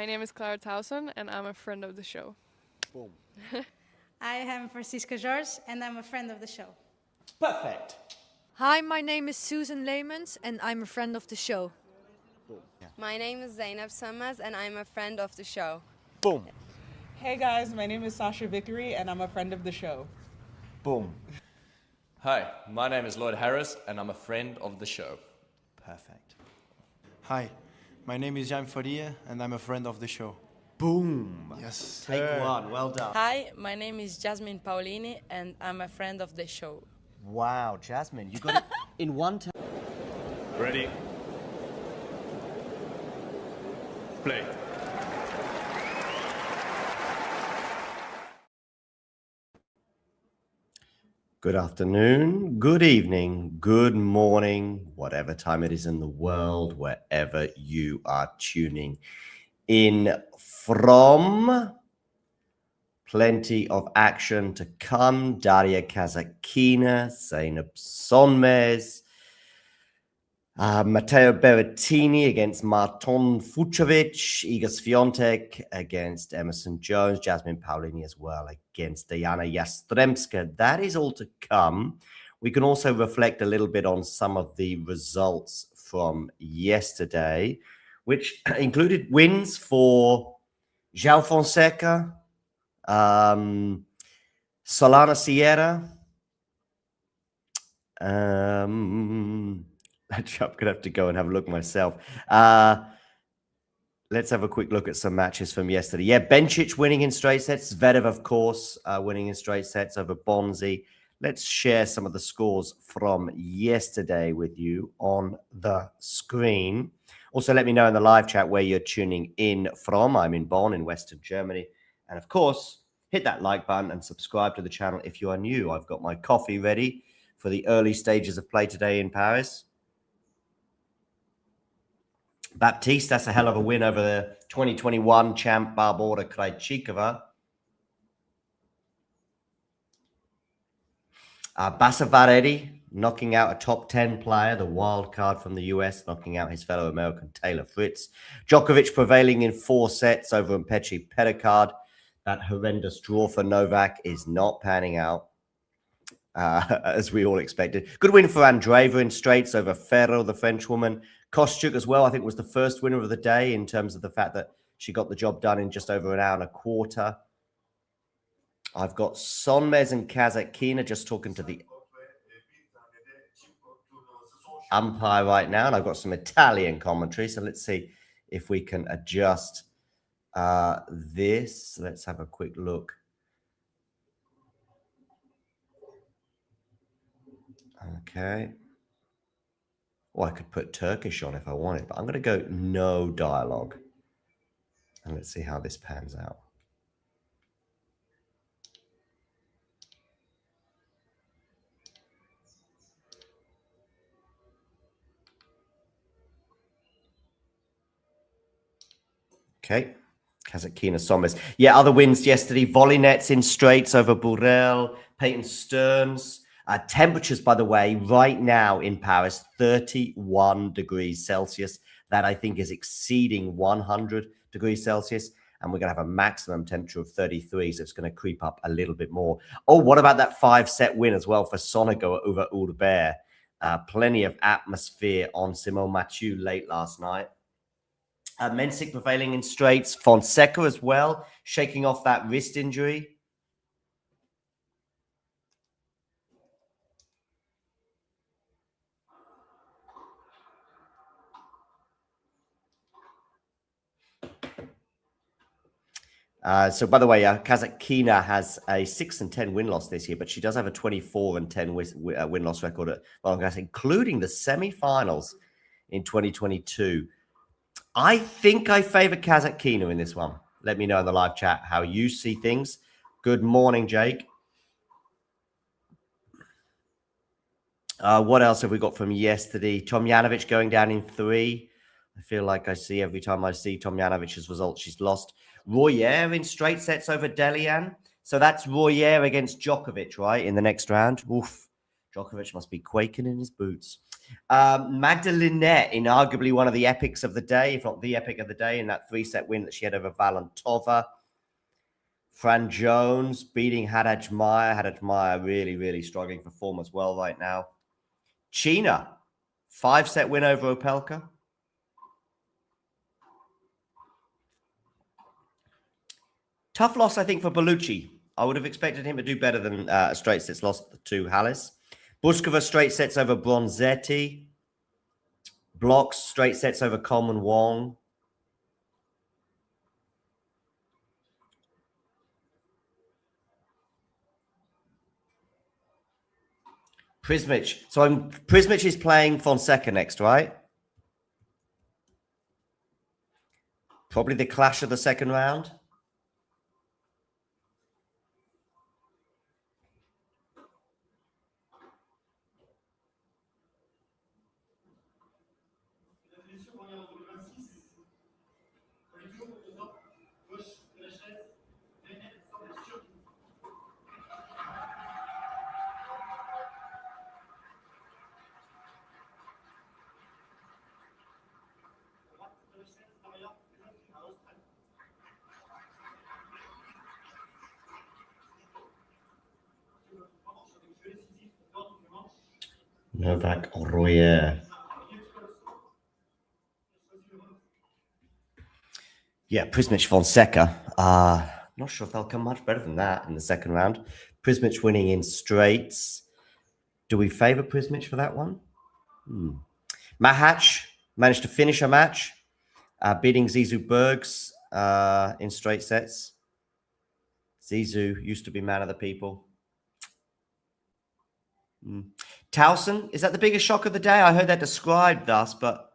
My name is Clara Towson, and I'm a friend of the show. Boom. I am Francisca George, and I'm a friend of the show. Perfect. Hi, my name is Susan Leemans, and I'm a friend of the show. Boom. Yeah. My name is Sonmez, and I'm a friend of the show. Boom. Hey guys, my name is Sasha Vickery, and I'm a friend of the show. Boom. Hi, my name is Lloyd Harris, and I'm a friend of the show. Perfect. Hi, my name is Jan Faria, and I'm a friend of the show. Boom. Yes. Take one. Well done. Hi, my name is Jasmine Paolini, and I'm a friend of the show. Wow, Jasmine, you got it in one time. Ready? Play. Good afternoon, good evening, good morning, whatever time it is in the world, wherever you are tuning in from. Plenty of action to come. Daria Kasatkina, Zeynep Sonmez, Matteo Berrettini against Marton Fucsovics, Igor Swiatek against Emerson Jones, Jasmine Paolini as well against Diana Yastremska. That is all to come. We can also reflect a little bit on some of the results from yesterday, which included wins for João Fonseca, Solana Sierra, Actually, I'm going to have to go and have a look myself. Let's have a quick look at some matches from yesterday. Yeah, Bencic winning in straight sets. Zverev, of course, winning in straight sets over Bonzi. Let's share some of the scores from yesterday with you on the screen. Also, let me know in the live chat where you're tuning in from. I'm in Bonn in Western Germany. And of course, hit that like button and subscribe to the channel if you are new. I've got my coffee ready for the early stages of play today in Paris. Baptiste, that's a hell of a win over the 2021 champ Barbora Krejcikova. Basavaredi knocking out a top 10 player, the wild card from the US, knocking out his fellow American Taylor Fritz. Djokovic prevailing in 4 sets over Mpechi Pedicard. That horrendous draw for Novak is not panning out, as we all expected. Good win for Andreeva in straights over Ferro, the French woman. Kostyuk as well, I think, was the first winner of the day in terms of the fact that she got the job done in just over an hour and a quarter. I've got Sonmez and Kasatkina just talking to the umpire right now, and I've got some Italian commentary. So let's see if we can adjust this. Let's have a quick look. Okay. Well, I could put Turkish on if I wanted, but I'm going to go no dialogue. And let's see how this pans out. Okay. Kasatkina, Sonmez. Yeah, other wins yesterday. Volley nets in straights over Burrell, Peyton Stearns. Temperatures, by the way, right now in Paris, 31 degrees Celsius. That, I think, is exceeding 100 degrees Celsius. And we're going to have a maximum temperature of 33, so it's going to creep up a little bit more. Oh, what about that 5-set win as well for Sonego over Urbert? Plenty of atmosphere on Simone Mathieu late last night. Mensik prevailing in straights. Fonseca as well, shaking off that wrist injury. So, by the way, Kasatkina has a 6-10 win-loss this year, but she does have a 24-10 win-loss record at Roland Garros, including the semi-finals in 2022. I think I favor Kasatkina in this one. Let me know in the live chat how you see things. Good morning, Jake. What else have we got from yesterday? Tomljanovic going down in 3. I feel like I see every time I see Tomljanovic's results, she's lost. Royer in straight sets over Delian. So that's Royer against Djokovic, right, in the next round. Oof. Djokovic must be quaking in his boots. Magdalinette in arguably one of the epics of the day, if not the epic of the day, in that 3-set win that she had over Valentova. Fran Jones beating Haddad Maia. Haddad Maia really, really struggling for form as well right now. China, 5-set win over Opelka. Tough loss, I think, for Bellucci. I would have expected him to do better than a straight sets loss to Hallis. Buskova straight sets over Bronzetti. Blocks straight sets over Coleman Wong. Prismic. So Prismic is playing Fonseca next, right? Probably the clash of the second round. Novak Royer. Yeah, Prismic Fonseca. Not sure if they'll come much better than that in the second round. Prismic winning in straights. Do we favor Prismic for that one? Mahatch managed to finish a match, beating Zizou Bergs in straight sets. Zizou used to be man of the people. Towson, is that the biggest shock of the day? I heard that described thus, but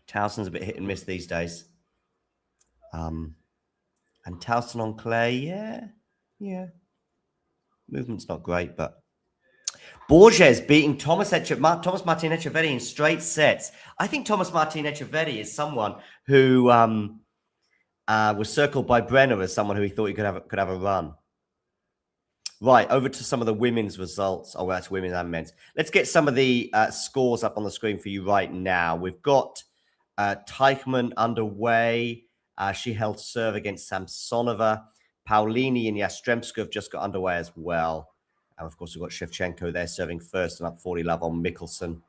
Towson's a bit hit and miss these days. And Towson on clay, yeah. Movement's not great, but Borges beating Thomas Martin Echeverri in straight sets. I think Thomas Martin Echeverri is someone who was circled by Brenner as someone who he thought he could have a run. Right, over to some of the women's results. Oh, well, that's women's and men's. Let's get some of the scores up on the screen for you right now. We've got Teichmann underway. She held serve against Samsonova. Paolini and Yastremska have just got underway as well. And of course, we've got Shevchenko there serving first and up 40 love on Mikkelsen.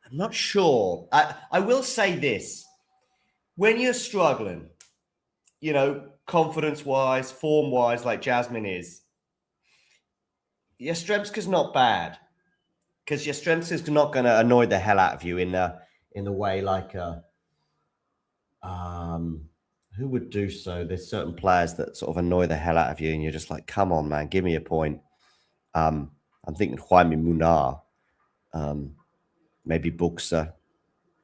I'm not sure. I will say this. When you're struggling, you know, confidence-wise, form-wise, like Jasmine is, Yastremska's not bad. Because Yastremska's not going to annoy the hell out of you in the way like who would do so? There's certain players that sort of annoy the hell out of you, and you're just like, come on, man, give me a point. I'm thinking Jaime Munar, maybe Buxa,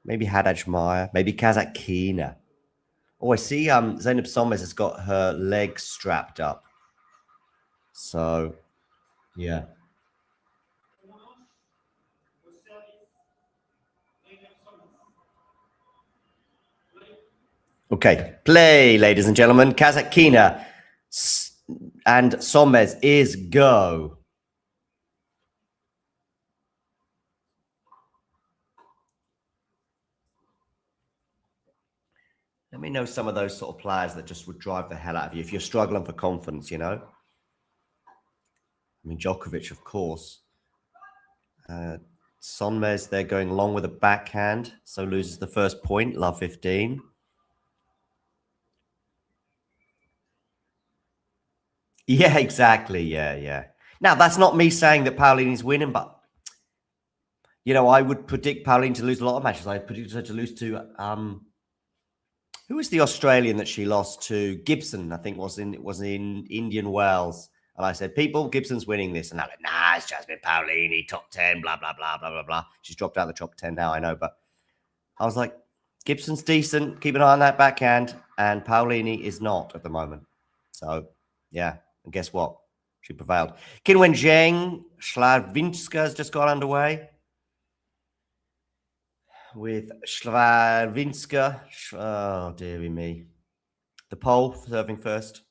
maybe Haddad Meyer, maybe Kasatkina. Oh, I see Zeynep Sonmez has got her legs strapped up. So, yeah. Okay, play, ladies and gentlemen. Kasatkina and Sonmez is go. Let me know some of those sort of players that just would drive the hell out of you if you're struggling for confidence, you know? I mean, Djokovic, of course. Sonmez, they're going long with a backhand, so loses the first point, love 15. Yeah, exactly. Yeah. Now, that's not me saying that Paolini's winning, but, you know, I would predict Paolini to lose a lot of matches. I predicted her to lose to, who was the Australian that she lost to? Gibson, I think, was in Indian Wells. And I said, people, Gibson's winning this. And they're like, nah, it's Jasmine Paolini, top 10, blah, blah, blah, blah, blah, blah. She's dropped out of the top 10 now, I know. But I was like, Gibson's decent. Keep an eye on that backhand. And Paolini is not at the moment. So, yeah. And guess what? She prevailed. Qinwen Zheng, Slavinska has just got underway. With Slavinska. Oh, dearie me. The Pole serving first.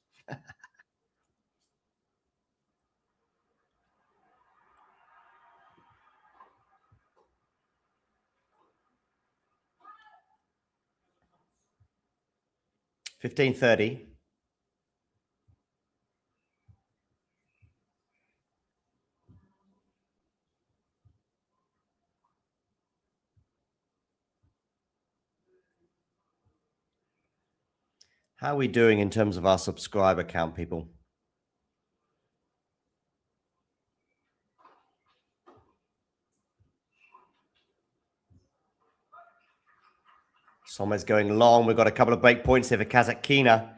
$15.30. How are we doing in terms of our subscriber count, people? Sonmez going long. We've got a couple of break points here for Kasatkina.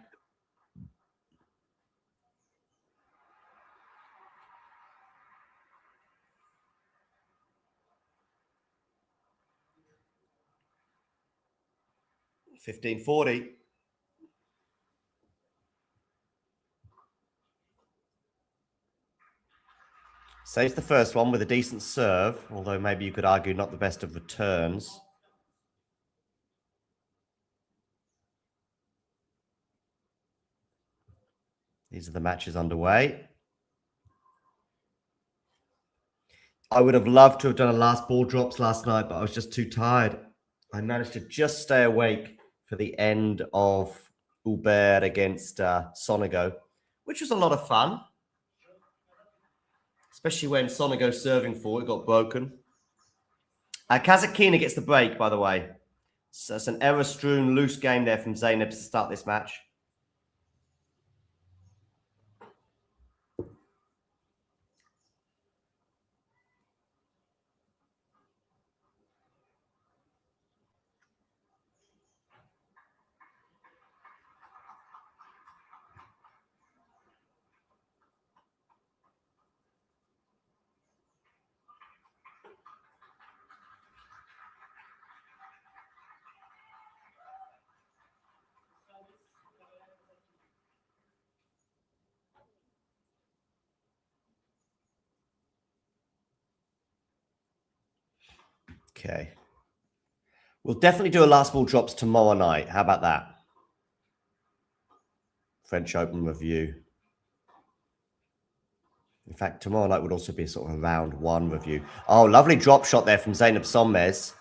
$15.40. Saves the first one with a decent serve, although maybe you could argue not the best of returns. These are the matches underway. I would have loved to have done a last ball drops last night, but I was just too tired. I managed to just stay awake for the end of Hubert against Sonego, which was a lot of fun. Especially when Sonego serving for it got broken. Kasatkina gets the break, by the way. So it's an error-strewn, loose game there from Zeynep to start this match. Okay. We'll definitely do a last ball drops tomorrow night. How about that? French Open review. In fact, tomorrow night would also be a sort of a round one review. Oh, lovely drop shot there from Zeynep Sonmez.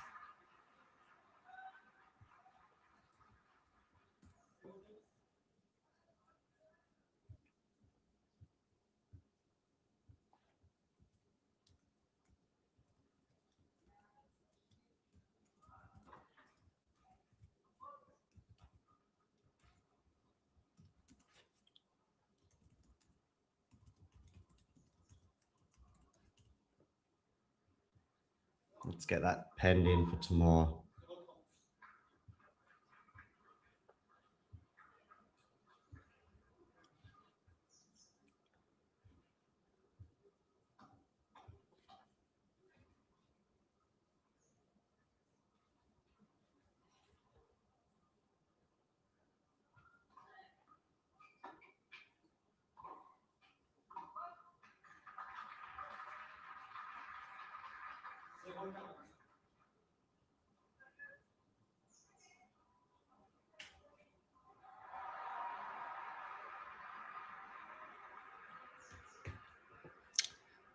Let's get that penned in for tomorrow.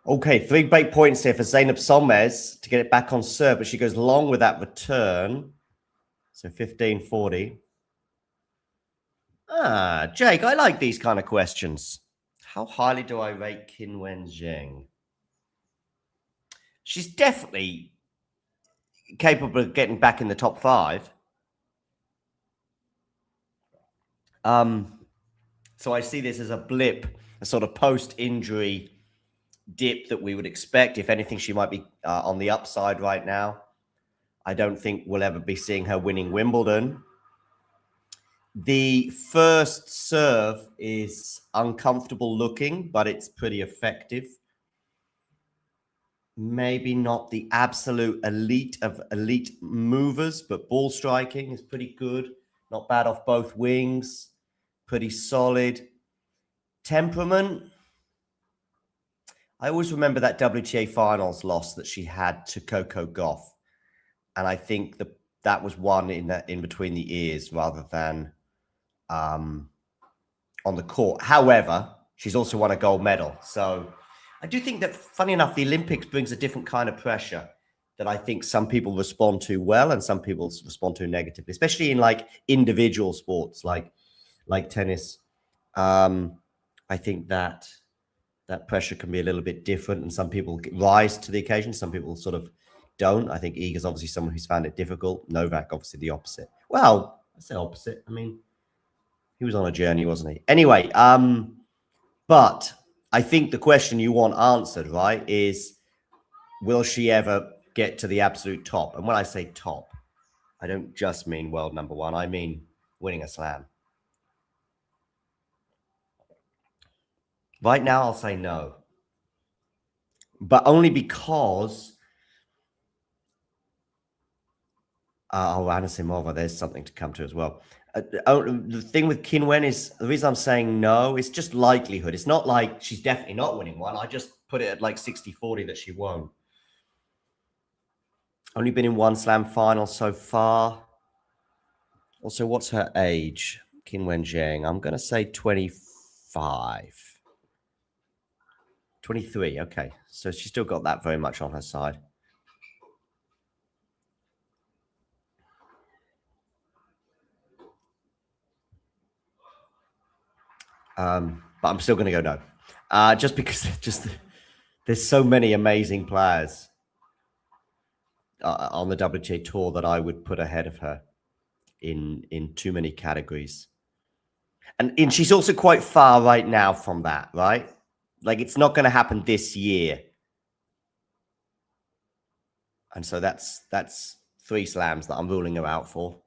Okay, 3 break points here for Zeynep Sonmez to get it back on serve, but she goes long with that return. So 15-40. Ah, Jake, I like these kind of questions. How highly do I rate Qinwen Zheng? She's definitely capable of getting back in the top 5. So I see this as a blip, a sort of post-injury dip that we would expect. If anything, she might be on the upside right now. I don't think we'll ever be seeing her winning Wimbledon. The first serve is uncomfortable looking, but it's pretty effective. Maybe not the absolute elite of elite movers, but ball striking is pretty good. Not bad off both wings. Pretty solid. Temperament. I always remember that WTA finals loss that she had to Coco Gauff. And I think that was one in between the ears rather than on the court. However, she's also won a gold medal. So I do think that, funny enough, the Olympics brings a different kind of pressure that I think some people respond to well and some people respond to negatively, especially in like individual sports like tennis. I think that pressure can be a little bit different, and some people rise to the occasion. Some people sort of don't. I think Iga's obviously someone who's found it difficult. Novak, obviously the opposite. Well, I say opposite. I mean, he was on a journey, wasn't he? Anyway, but I think the question you want answered, right, is will she ever get to the absolute top? And when I say top, I don't just mean world number 1. I mean winning a slam. Right now, I'll say no. But only because... Anisimova, there's something to come to as well. The thing with Qinwen is, the reason I'm saying no, it's just likelihood. It's not like she's definitely not winning one. I just put it at like 60-40 that she won't. Only been in 1 slam final so far. Also, what's her age? Qinwen Zheng. I'm going to say 25. 23, okay. So she's still got that very much on her side. But I'm still going to go no. Just because there's so many amazing players on the WTA Tour that I would put ahead of her in too many categories. And she's also quite far right now from that, right? Like, it's not going to happen this year. And so that's 3 slams that I'm ruling her out for.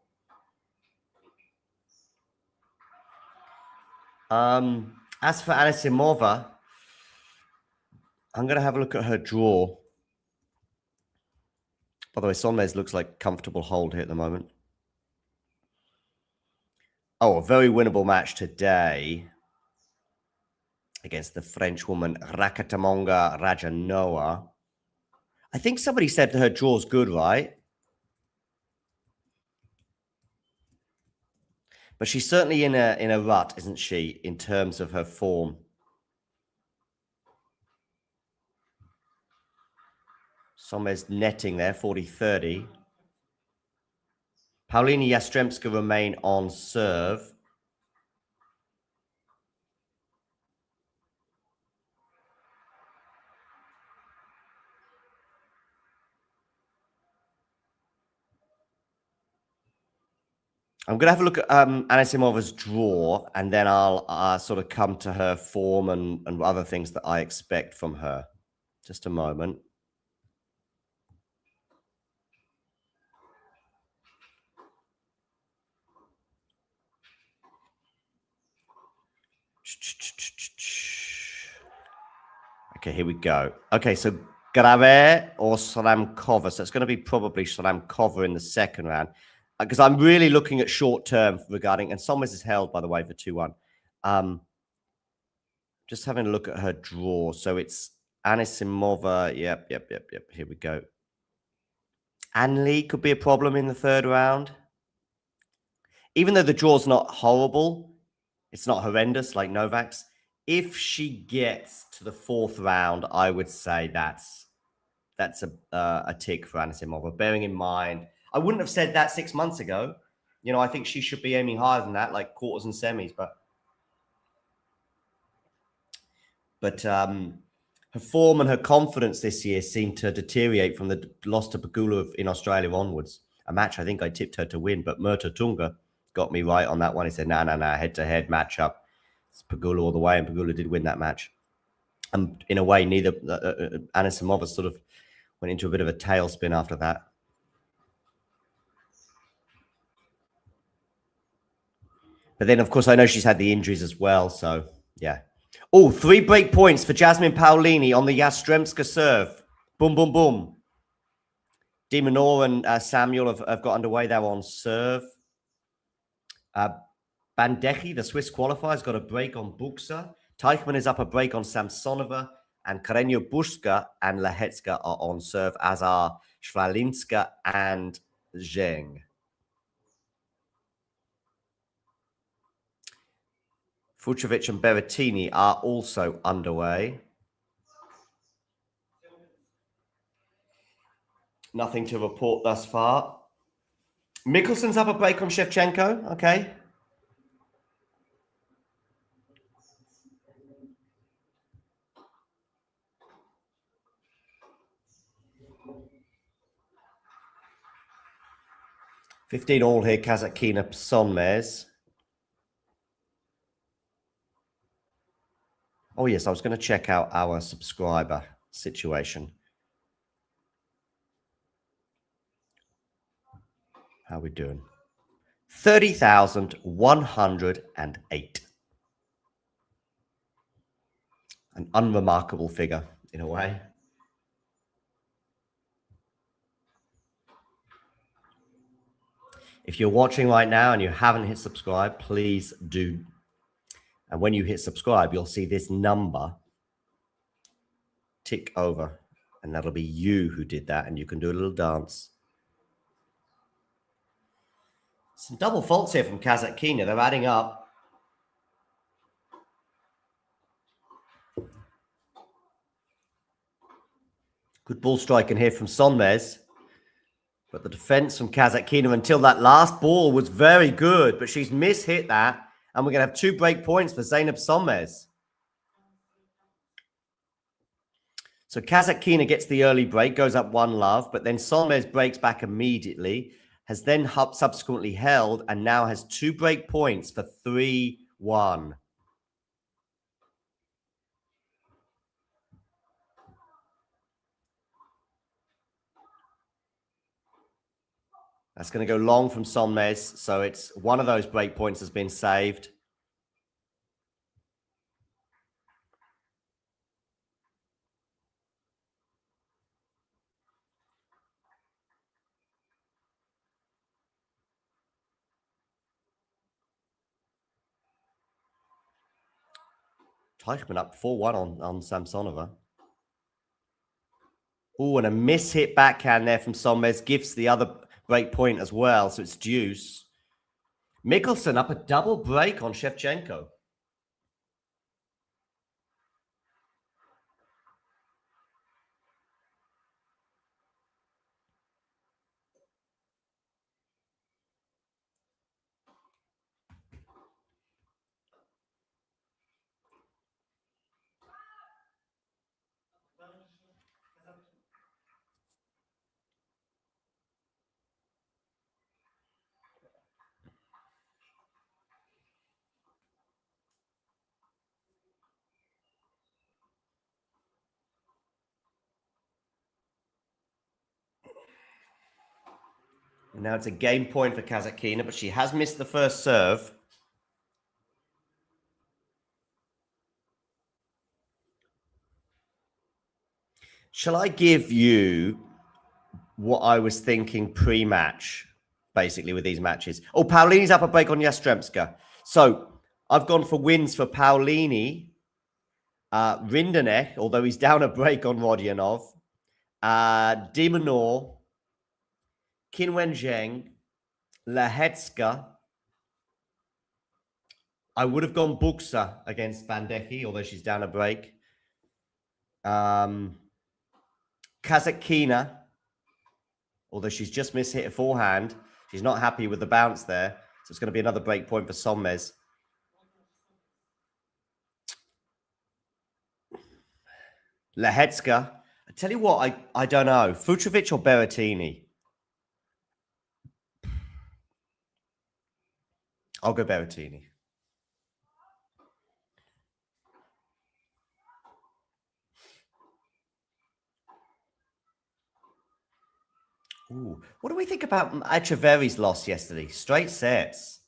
As for Anisimova, I'm going to have a look at her draw. By the way, Sonmez looks like comfortable hold here at the moment. Oh, a very winnable match today against the French woman Rakatamonga Rajanoa. I think somebody said her draw's good, right? But she's certainly in a rut, isn't she, in terms of her form? Sonmez netting there, 40-30. Paolini, Yastremska remain on serve. I'm going to have a look at Anasimova's draw, and then I'll sort of come to her form and other things that I expect from her. Just a moment. Okay, here we go. Okay, so Grave or Slamkova. So it's going to be probably Slamkova in the second round. Because I'm really looking at short term regarding, and Sonmez is held, by the way, for 2-1. Just having a look at her draw. So it's Anisimova. Yep. Here we go. Anli could be a problem in the third round. Even though the draw's not horrible, it's not horrendous like Novak's. If she gets to the fourth round, I would say that's a tick for Anisimova. Bearing in mind, I wouldn't have said that 6 months ago. You know, I think she should be aiming higher than that, like quarters and semis. But her form and her confidence this year seemed to deteriorate from the loss to Pegula in Australia onwards. A match I think I tipped her to win, but Murta Tunga got me right on that one. He said, no, head-to-head matchup. It's Pegula all the way, and Pegula did win that match. And in a way, neither Anisimova sort of went into a bit of a tailspin after that. But then, of course, I know she's had the injuries as well, so yeah. Oh, 3 break points for Jasmine Paolini on the Yastremska serve. Boom, boom, boom. Di Minor and Samuel have got underway there on serve. Bandechi, the Swiss qualifier, has got a break on Buxa. Teichmann is up a break on Samsonova. And Karenio Bushka and Lahetska are on serve, as are Schwalinska and Zheng. Fucsovics and Berrettini are also underway. Nothing to report thus far. Mikkelsen's up a break on Shevchenko. Okay. $15 all here, Kasatkina, Sonmez. Oh, yes, I was going to check out our subscriber situation. How are we doing? 30,108. An unremarkable figure, in a way. If you're watching right now and you haven't hit subscribe, please do. And when you hit subscribe, you'll see this number tick over. And that'll be you who did that. And you can do a little dance. Some double faults here from Kasatkina. They're adding up. Good ball striking here from Sonmez. But the defense from Kasatkina until that last ball was very good. But she's mishit that. And we're going to have 2 break points for Zeynep Sonmez. So Kasatkina gets the early break, goes up 1-love. But then Sonmez breaks back immediately. Has then subsequently held and now has 2 break points for 3-1. That's going to go long from Sonmez. So it's one of those break points has been saved. Teichmann up 4-1 on Samsonova. Oh, and a miss-hit backhand there from Sonmez gives the other break point as well, so it's deuce. Mikkelsen up a double break on Shevchenko. And now it's a game point for Kasatkina, but she has missed the first serve. Shall I give you what I was thinking pre-match, basically, with these matches? Oh, Paolini's up a break on Yastremska. So I've gone for wins for Paolini, Rinderknech, although he's down a break on Rodionov, De Minaur, Qin Wenzheng, Lehetska. I would have gone Buxa against Bandecki, although she's down a break. Kasatkina, although she's just mishit a forehand. She's not happy with the bounce there. So it's going to be another break point for Sonmez. Lehetska. I tell you what, I don't know. Fucsovics or Berrettini? I'll go Berrettini. Ooh. What do we think about Echeverry's loss yesterday? Straight sets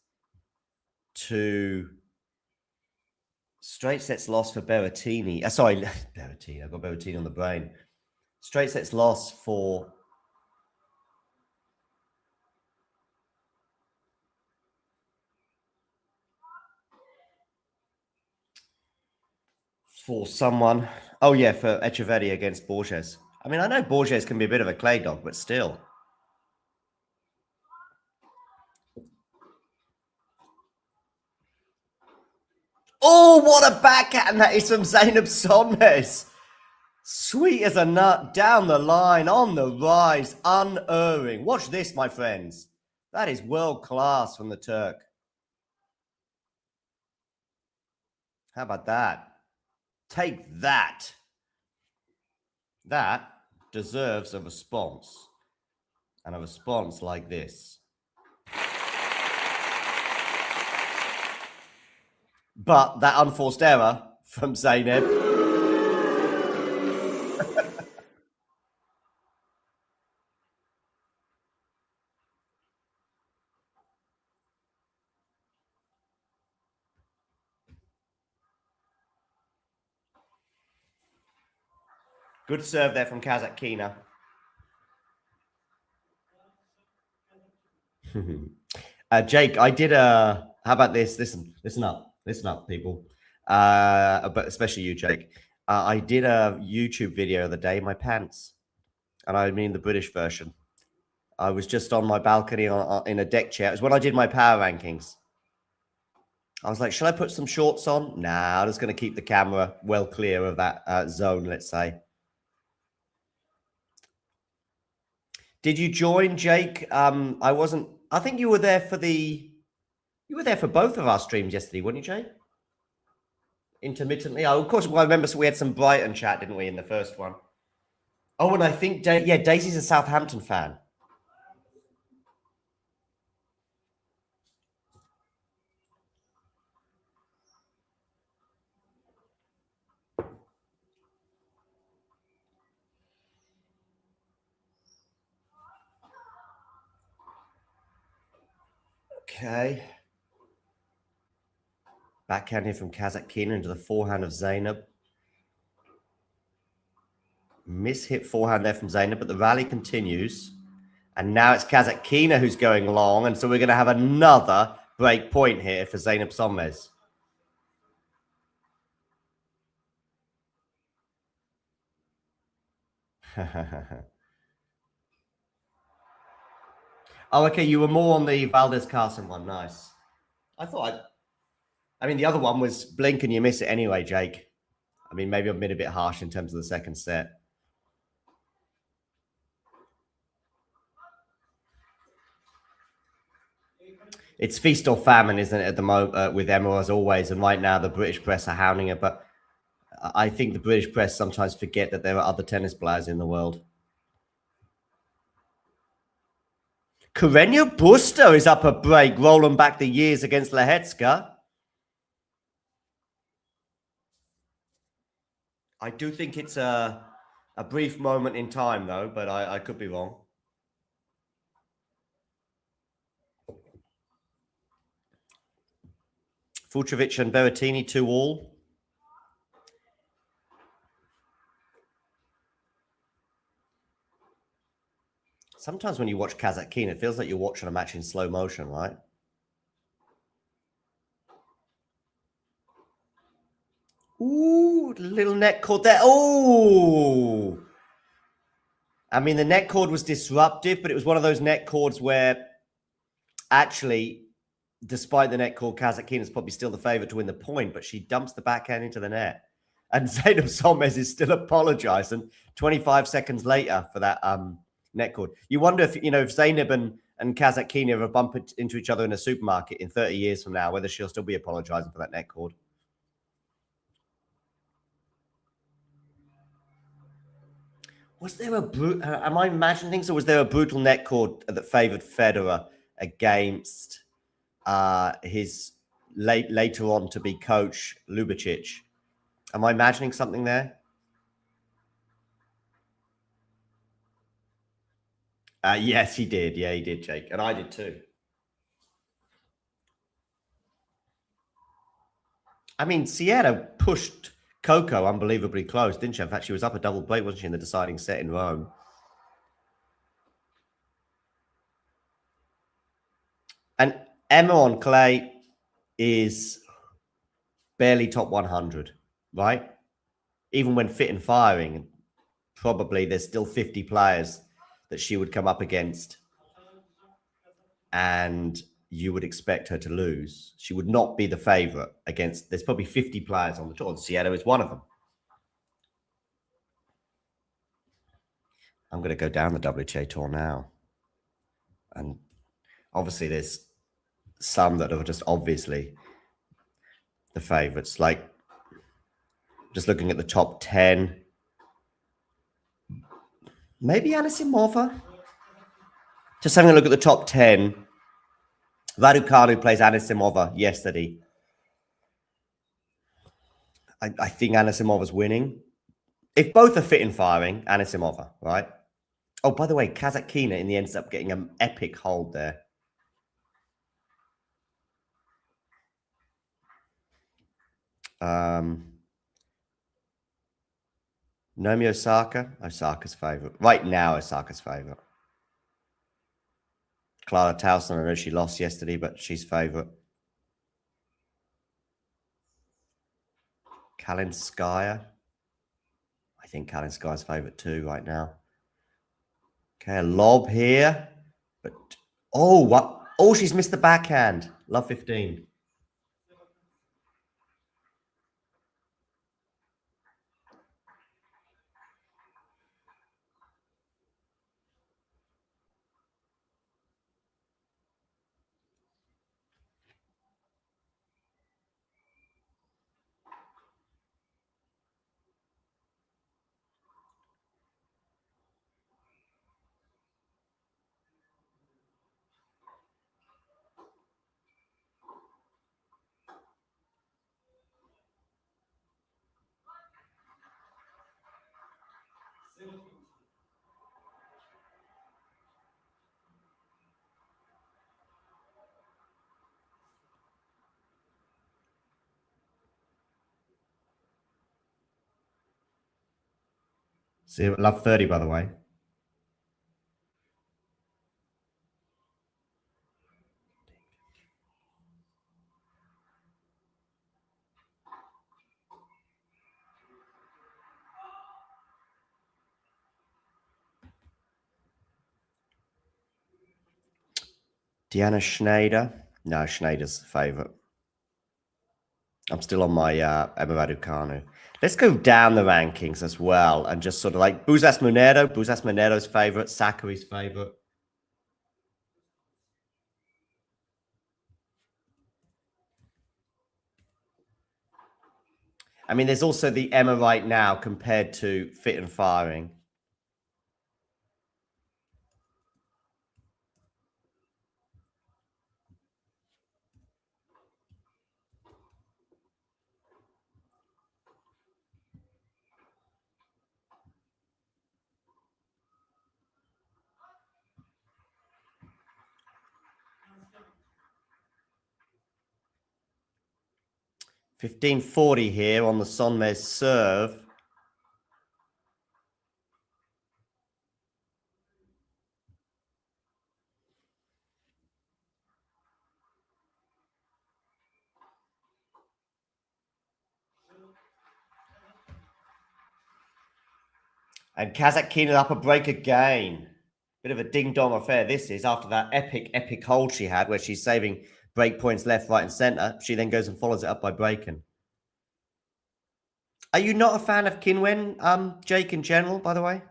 loss for Berrettini. Sorry, Berrettini. I've got Berrettini on the brain. Straight sets loss for someone. Oh, yeah, for Echeverry against Borges. I mean, I know Borges can be a bit of a clay dog, but still. Oh, what a backhand that is from Zeynep Sonmez. Sweet as a nut, down the line, on the rise, unerring. Watch this, my friends. That is world class from the Turk. How about that? Take that. That deserves a response. And a response like this. But that unforced error from Zeynep. Good serve there from Kasatkina. Jake, I did a... How about this? Listen up, people. But especially you, Jake. I did a YouTube video the day in my pants. And I mean the British version. I was just on my balcony in a deck chair. It was when I did my power rankings. I was like, should I put some shorts on? Nah, I'm just going to keep the camera well clear of that zone, let's say. Did you join, Jake? I think you were there for both of our streams yesterday, weren't you, Jake? Intermittently. Oh, of course, well, I remember we had some Brighton chat, didn't we, in the first one? Oh, and I think, Daisy's a Southampton fan. Okay. Backhand here from Kasatkina into the forehand of Zeynep. Miss-hit forehand there from Zeynep, but the rally continues. And now it's Kasatkina who's going long. And so we're going to have another break point here for Zeynep Sonmez. Oh, okay. You were more on the Valdez Carson one. Nice. I mean, the other one was blink and you miss it anyway, Jake. I mean, maybe I've been a bit harsh in terms of the second set. It's feast or famine, isn't it, at the moment with Emma, as always. And right now, the British press are hounding her. But I think the British press sometimes forget that there are other tennis players in the world. Carreño Busta is up a break, rolling back the years against Lehetska. I do think it's a brief moment in time, though, but I could be wrong. Fucsovics and Berrettini 2-all. Sometimes when you watch Kasatkina, it feels like you're watching a match in slow motion, right? Ooh, little net cord there. Oh! I mean, the net cord was disruptive, but it was one of those net cords where actually, despite the net cord, Kasatkina is probably still the favourite to win the point, but she dumps the backhand into the net. And Zainab Sonmez is still apologising 25 seconds later for that net cord. You wonder if, if Zainab and Kasatkina ever bump into each other in a supermarket in 30 years from now, whether she'll still be apologising for that net cord. Was there am I imagining things, or was there a brutal net cord that favoured Federer against his later on to be coach Lubicic? Am I imagining something there? Yes, he did. Yeah, he did, Jake. And I did too. I mean, Sierra pushed Coco unbelievably close, didn't she? In fact, she was up a double break, wasn't she, in the deciding set in Rome? And Emma on clay is barely top 100, right? Even when fit and firing, probably there's still 50 players that she would come up against, and you would expect her to lose. She would not be the favorite against, there's probably 50 players on the tour, and Sierra is one of them. I'm going to go down the WTA tour now. And obviously there's some that are just obviously the favorites. Like, just looking at the top 10, maybe Anisimova. Just having a look at the top 10. Raducanu plays Anisimova yesterday. I think Anisimova's winning. If both are fit and firing, Anisimova, right? Oh, by the way, Kasatkina in the end ends up getting an epic hold there. Naomi Osaka. Osaka's favorite. Right now, Osaka's favorite. Clara Towson, I know she lost yesterday, but she's favorite. Kalinskaya. I think Kalinskaya's favorite too right now. Okay, a lob here. But, oh, what? Oh, she's missed the backhand. Love 15. See, love 30, by the way. Diana Schneider. No, Schneider's favourite. I'm still on my Emma Raducanu. Let's go down the rankings as well and just sort of like Buzas Monero's favourite, Sakkari's favourite. I mean, there's also the Emma right now compared to Fit and Firing. $15.40 here on the Sonmez serve. And Kasatkina up a break again. Bit of a ding-dong affair this is after that epic hold she had where she's saving break points left, right, and centre. She then goes and follows it up by breaking. Are you not a fan of Kinwen, Jake, in general, by the way?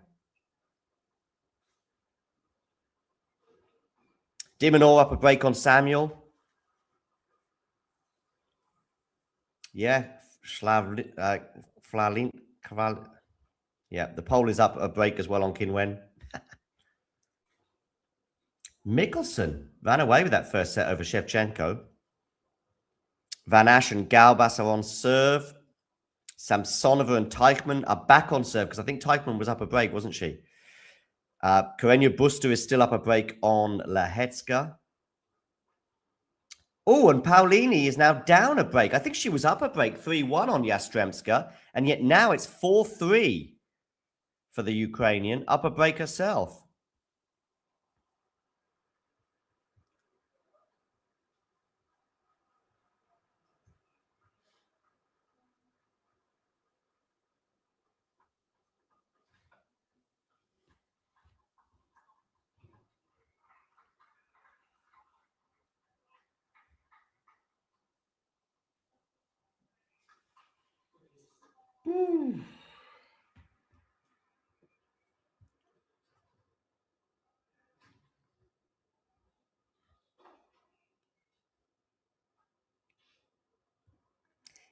Dimonor up a break on Samuel. Yeah, yeah, the pole is up a break as well on Kinwen. Mikkelsen ran away with that first set over Shevchenko. Van Asch and Galbas are on serve. Samsonova and Teichmann are back on serve because I think Teichmann was up a break, wasn't she? Karenia Buster is still up a break on Lahetska. Oh, and Paolini is now down a break. I think she was up a break 3-1 on Yastremska, and yet now it's 4-3 for the Ukrainian, up a break herself.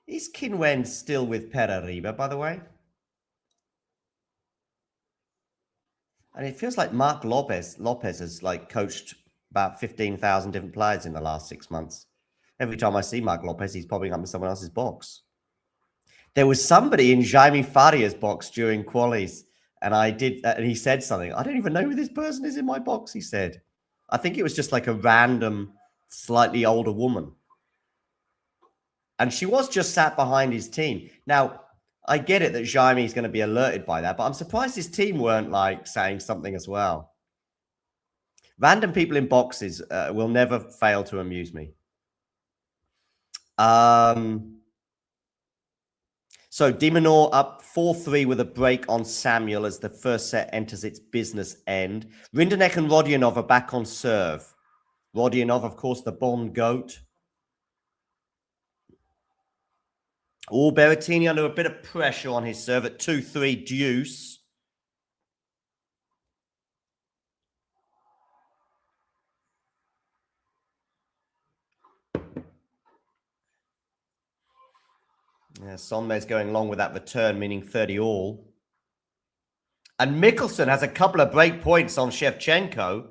Is Kinwen still with Perariba, by the way? And it feels like Mark Lopez has like coached about 15,000 different players in the last 6 months. Every time I see Mark Lopez, he's popping up in someone else's box. There was somebody in Jaime Faria's box during qualies, and and he said something. I don't even know who this person is in my box, he said. I think it was just like a random, slightly older woman. And she was just sat behind his team. Now, I get it that Jaime is going to be alerted by that, but I'm surprised his team weren't like saying something as well. Random people in boxes will never fail to amuse me. So Dimonor up 4-3 with a break on Samuel as the first set enters its business end. Rinderknecht and Rodionov are back on serve. Rodionov, of course, the Bond GOAT. Oh, Berrettini under a bit of pressure on his serve at 2-3 deuce. Yeah, Sonmez going along with that return, meaning 30 all. And Mikkelsen has a couple of break points on Shevchenko.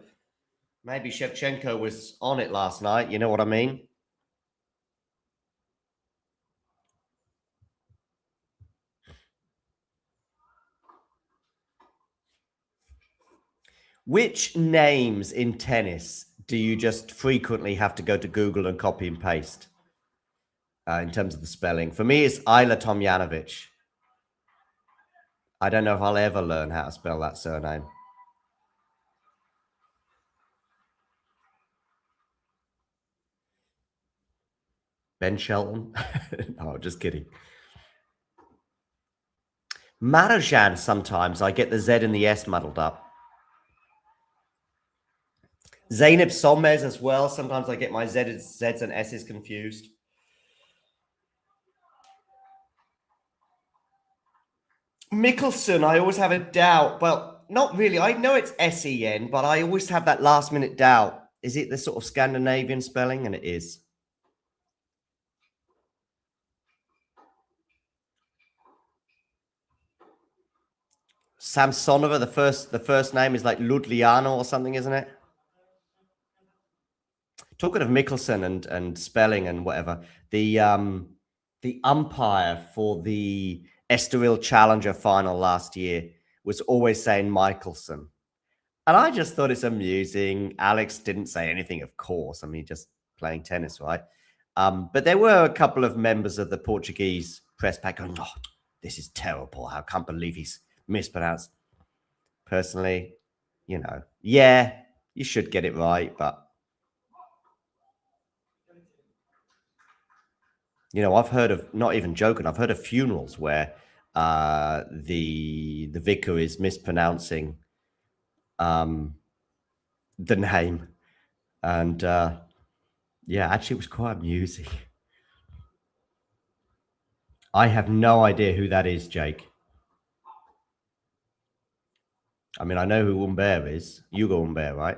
Maybe Shevchenko was on it last night. You know what I mean? Which names in tennis do you just frequently have to go to Google and copy and paste in terms of the spelling? For me, it's Ayla Tomjanovic. I don't know if I'll ever learn how to spell that surname. Ben Shelton? No, just kidding. Marajan, sometimes I get the Z and the S muddled up. Zainab Sonmez as well. Sometimes I get my Z's and S's confused. Mikkelsen, I always have a doubt. Well, not really. I know it's S-E-N, but I always have that last minute doubt. Is it the sort of Scandinavian spelling? And it is. Samsonova, the first name is like Ludliano or something, isn't it? Talking of Mikkelsen and spelling and whatever, the umpire for the Estoril Challenger final last year was always saying Michelson. And I just thought it's amusing. Alex didn't say anything, of course. I mean, just playing tennis, right? But there were a couple of members of the Portuguese press pack going, oh, this is terrible. I can't believe he's mispronounced. Personally, you know, yeah, you should get it right, but you know, I've heard of, not even joking, I've heard of funerals where the vicar is mispronouncing the name, and yeah, actually, it was quite amusing. I have no idea who that is, Jake. I mean, I know who Humbert is. Hugo Humbert, right?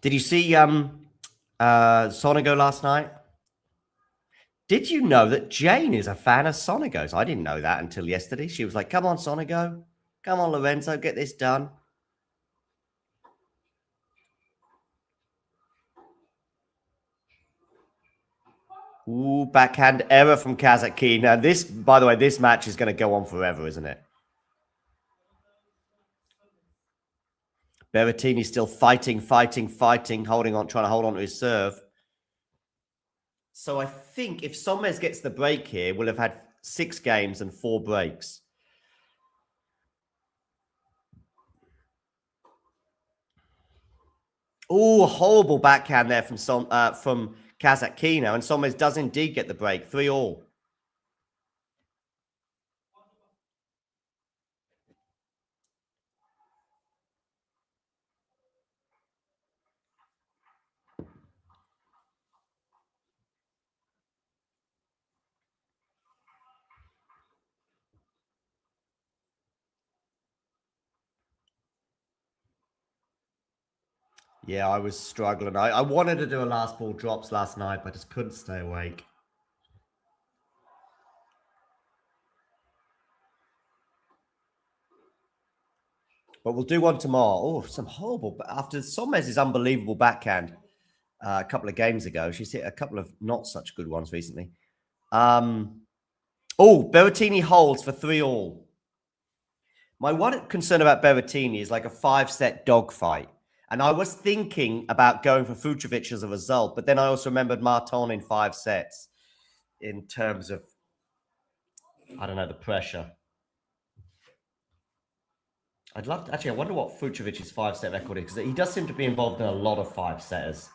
Did you see Sonigo last night? Did you know that Jane is a fan of Sonigo's? I didn't know that until yesterday. She was like, come on, Sonigo. Come on, Lorenzo, get this done. Ooh, backhand error from Kasatkina. This, by the way, this match is going to go on forever, isn't it? Berrettini still fighting, holding on, trying to hold on to his serve. So I think if Sonmez gets the break here, we'll have had 6 games and 4 breaks. Oh, horrible backhand there from Kasatkina, and Sonmez does indeed get the break. 3-all. Yeah, I was struggling. I wanted to do a last ball drops last night, but I just couldn't stay awake. But we'll do one tomorrow. Oh, some horrible. After Sonmez's unbelievable backhand a couple of games ago, she's hit a couple of not such good ones recently. Oh, Berrettini holds for 3-all. My one concern about Berrettini is like a 5-set dogfight. And I was thinking about going for Fucsovics as a result, but then I also remembered Marton in 5 sets in terms of, I don't know, the pressure. I'd love to, actually, I wonder what Fucsovics' 5-set record is, because he does seem to be involved in a lot of 5-setters.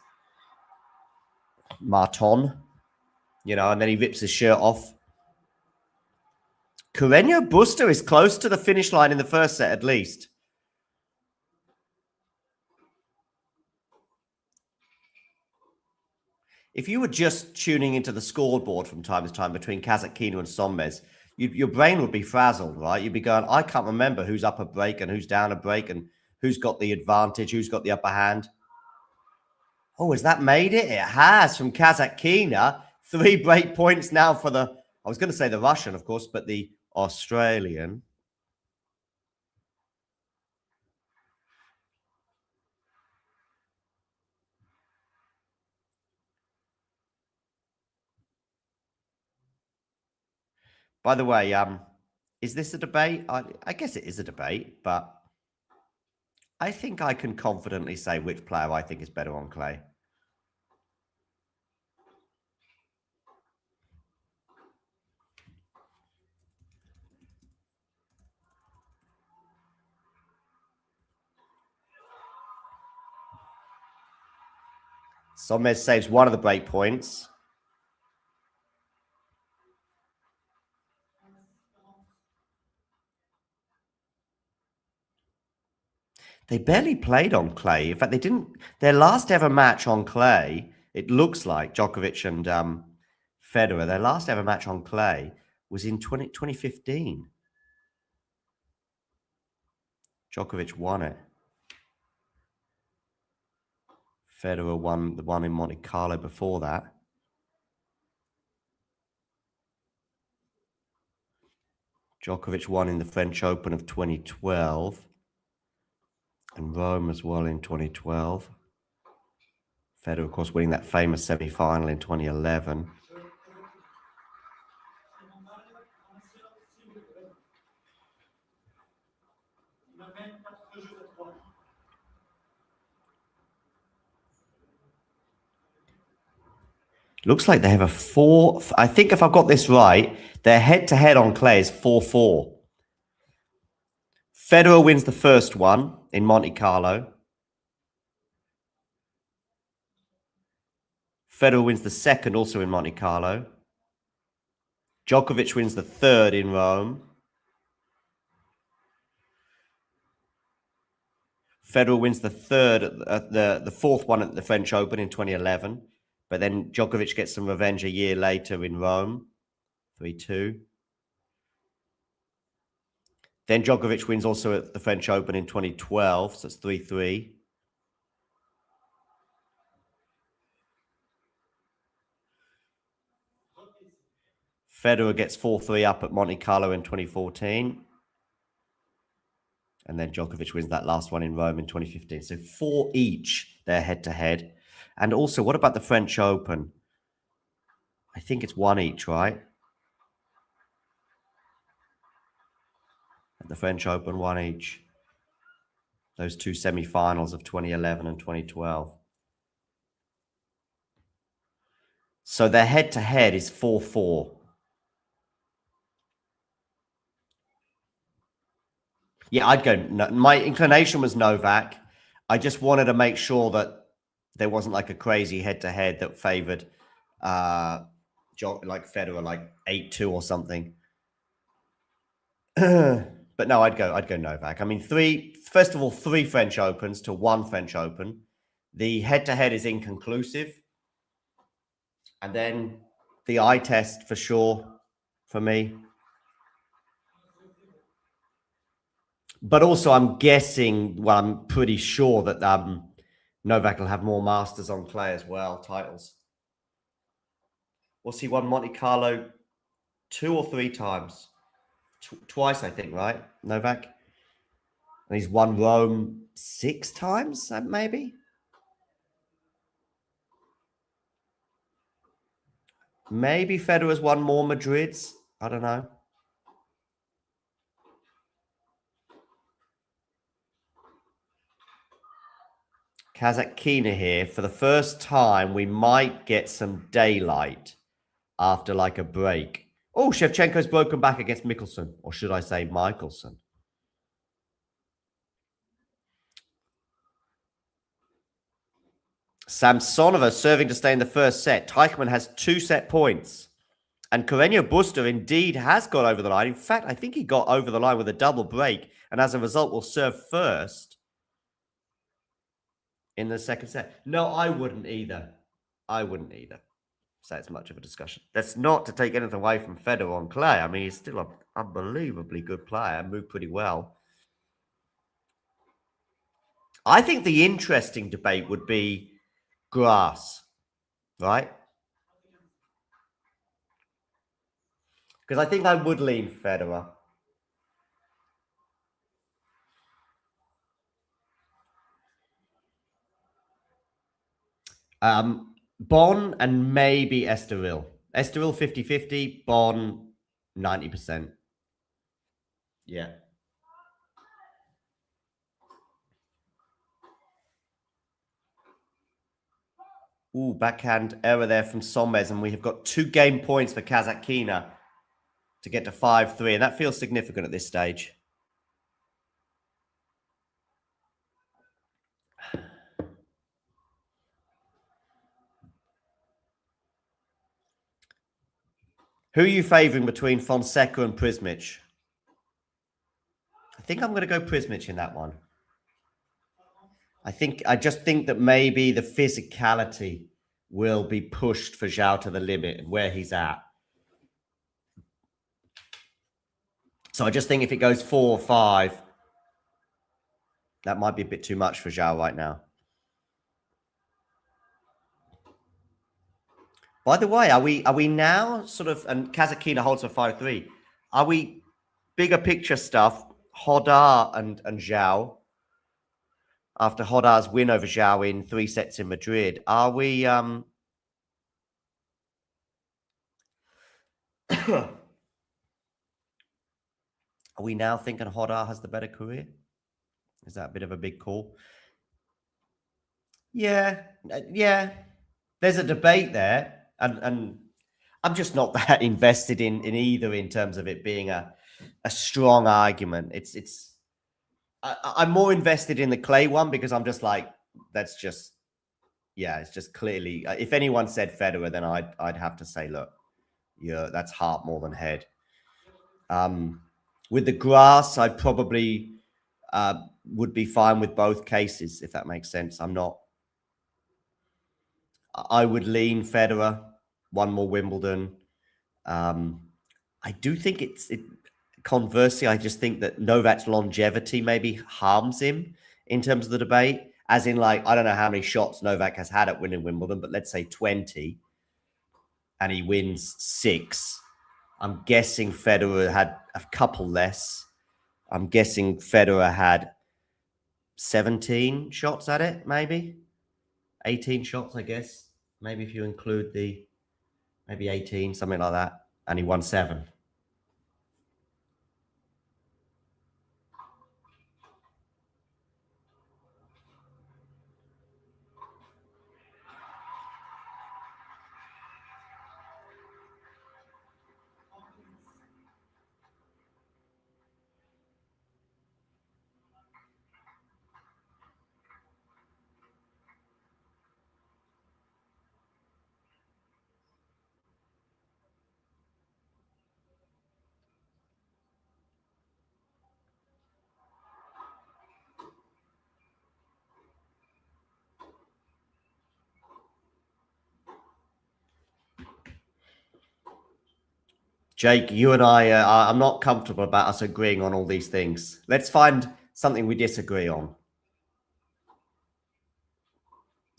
Marton, you know, and then he rips his shirt off. Carreño Busta is close to the finish line in the first set, at least. If you were just tuning into the scoreboard from time to time between Kasatkina and Sonmez, your brain would be frazzled, right? You'd be going, I can't remember who's up a break and who's down a break and who's got the advantage, who's got the upper hand. Oh, has that made it? It has, from Kasatkina. 3 break points now for the, I was going to say the Russian, of course, but the Australian. By the way, is this a debate? I guess it is a debate, but I think I can confidently say which player I think is better on clay. Sonmez saves one of the break points. They barely played on clay. In fact, they didn't. Their last ever match on clay, it looks like Djokovic and Federer, their last ever match on clay was in 2015. Djokovic won it. Federer won the one in Monte Carlo before that. Djokovic won in the French Open of 2012. And Rome as well in 2012. Federer, of course, winning that famous semi-final in 2011. Looks like they have a 4. I think if I've got this right, their head-to-head on clay is 4-4. Federer wins the first one in Monte Carlo. Federer wins the second, also in Monte Carlo. Djokovic wins the third in Rome. Federer wins the third, the fourth one at the French Open in 2011. But then Djokovic gets some revenge a year later in Rome, 3-2. Then Djokovic wins also at the French Open in 2012, so it's 3-3. Federer gets 4-3 up at Monte Carlo in 2014. And then Djokovic wins that last one in Rome in 2015. So 4 each, they're head-to-head. And also, what about the French Open? I think it's 1 each, right? At the French Open, 1 each. Those 2 semi-finals of 2011 and 2012. So their head-to-head is 4-4. Yeah, I'd go. My inclination was Novak. I just wanted to make sure that there wasn't like a crazy head-to-head that favored like Federer, like 8-2 or something. But no, I'd go Novak. I mean, first of all, 3 French Opens to 1 French Open. The head-to-head is inconclusive. And then the eye test for sure for me. But also, I'm guessing, well, I'm pretty sure that Novak will have more Masters on clay as well, titles. What's he won Monte Carlo 2 or 3 times? Twice, I think, right, Novak? And he's won Rome 6 times, maybe? Maybe Federer's won more Madrids. I don't know. Kasatkina here. For the first time, we might get some daylight after like a break. Oh, Shevchenko's broken back against Mickelson. Or should I say Michelson? Samsonova serving to stay in the first set. Teichmann has 2 set points. And Carreño Busta indeed has got over the line. In fact, I think he got over the line with a double break. And as a result, will serve first in the second set. No, I wouldn't either. I wouldn't either. So it's much of a discussion. That's not to take anything away from Federer on clay. I mean, he's still an unbelievably good player. Moved pretty well. I think the interesting debate would be grass, right? Because I think I would lean Federer. Bon and maybe Estoril. Estoril 50-50, Bon 90%. Yeah. Ooh, backhand error there from Sonmez, and we have got 2 game points for Kasatkina to get to 5-3, and that feels significant at this stage. Who are you favouring between Fonseca and Prismic? I think I'm going to go Prismic in that one. I just think that maybe the physicality will be pushed for Zhao to the limit and where he's at. So I just think if it goes 4 or 5, that might be a bit too much for Zhao right now. By the way, are we now sort of, and Kasatkina holds for 5-3, are we bigger picture stuff, Hodar and Zhao, after Hodar's win over Zhao in 3 sets in Madrid, are we are we now thinking Hodar has the better career? Is that a bit of a big call? Yeah. There's a debate there, and I'm just not that invested in either in terms of it being a strong argument. I'm more invested in the Clay one because I'm just like, that's just, yeah, it's just clearly, if anyone said Federer, then I'd have to say, look, yeah, that's heart more than head. With the grass, I probably would be fine with both cases, if that makes sense. I would lean Federer, one more Wimbledon. I do think conversely, I just think that Novak's longevity maybe harms him in terms of the debate. As in, like, I don't know how many shots Novak has had at winning Wimbledon, but let's say 20, and he wins 6. I'm guessing Federer had a couple less. I'm guessing Federer had 17 shots at it, maybe 18 shots, I guess. Maybe if you include maybe 18, something like that. And he won 7. Jake, you and I'm not comfortable about us agreeing on all these things. Let's find something we disagree on.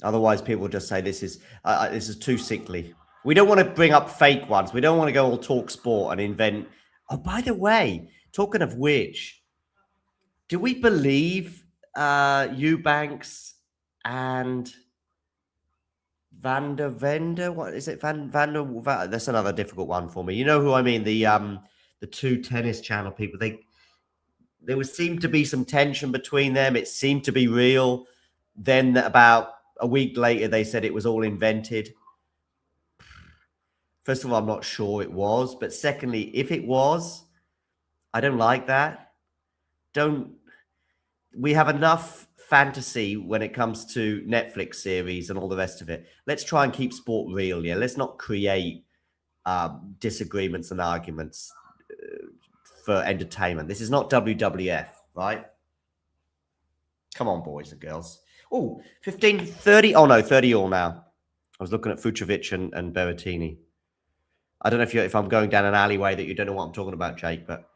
Otherwise, people just say this is too sickly. We don't want to bring up fake ones. We don't want to go all talk sport and invent. Oh, by the way, talking of which, do we believe Eubanks and Van der Vende? What is it? That's another difficult one for me. You know who I mean? The 2 tennis channel people. There would seem to be some tension between them. It seemed to be real. Then about a week later, they said it was all invented. First of all, I'm not sure it was. But secondly, if it was, I don't like that. We have enough fantasy when it comes to Netflix series and all the rest of it. Let's try and keep sport real. Yeah, let's not create disagreements and arguments for entertainment. This is not WWF, right? Come on, boys and girls. Oh, 15, 30. Oh, no, 30 all now. I was looking at Fucsovics and Berrettini. I don't know if I'm going down an alleyway that you don't know what I'm talking about, Jake, but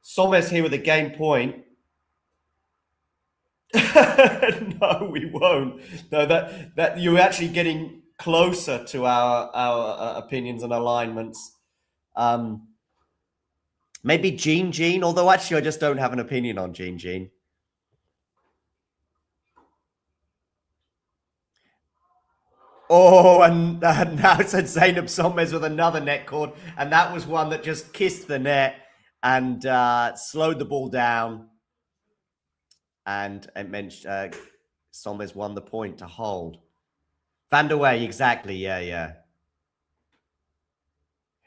Sonmez here with a game point. No, we won't. No, that you're actually getting closer to our opinions and alignments. Maybe Jean, although actually I just don't have an opinion on Jean. Oh, and now it's Zainab Sonmez with another net cord, and that was one that just kissed the net and slowed the ball down. And it meant Sonmez won the point to hold. Van der Wey, exactly. Yeah,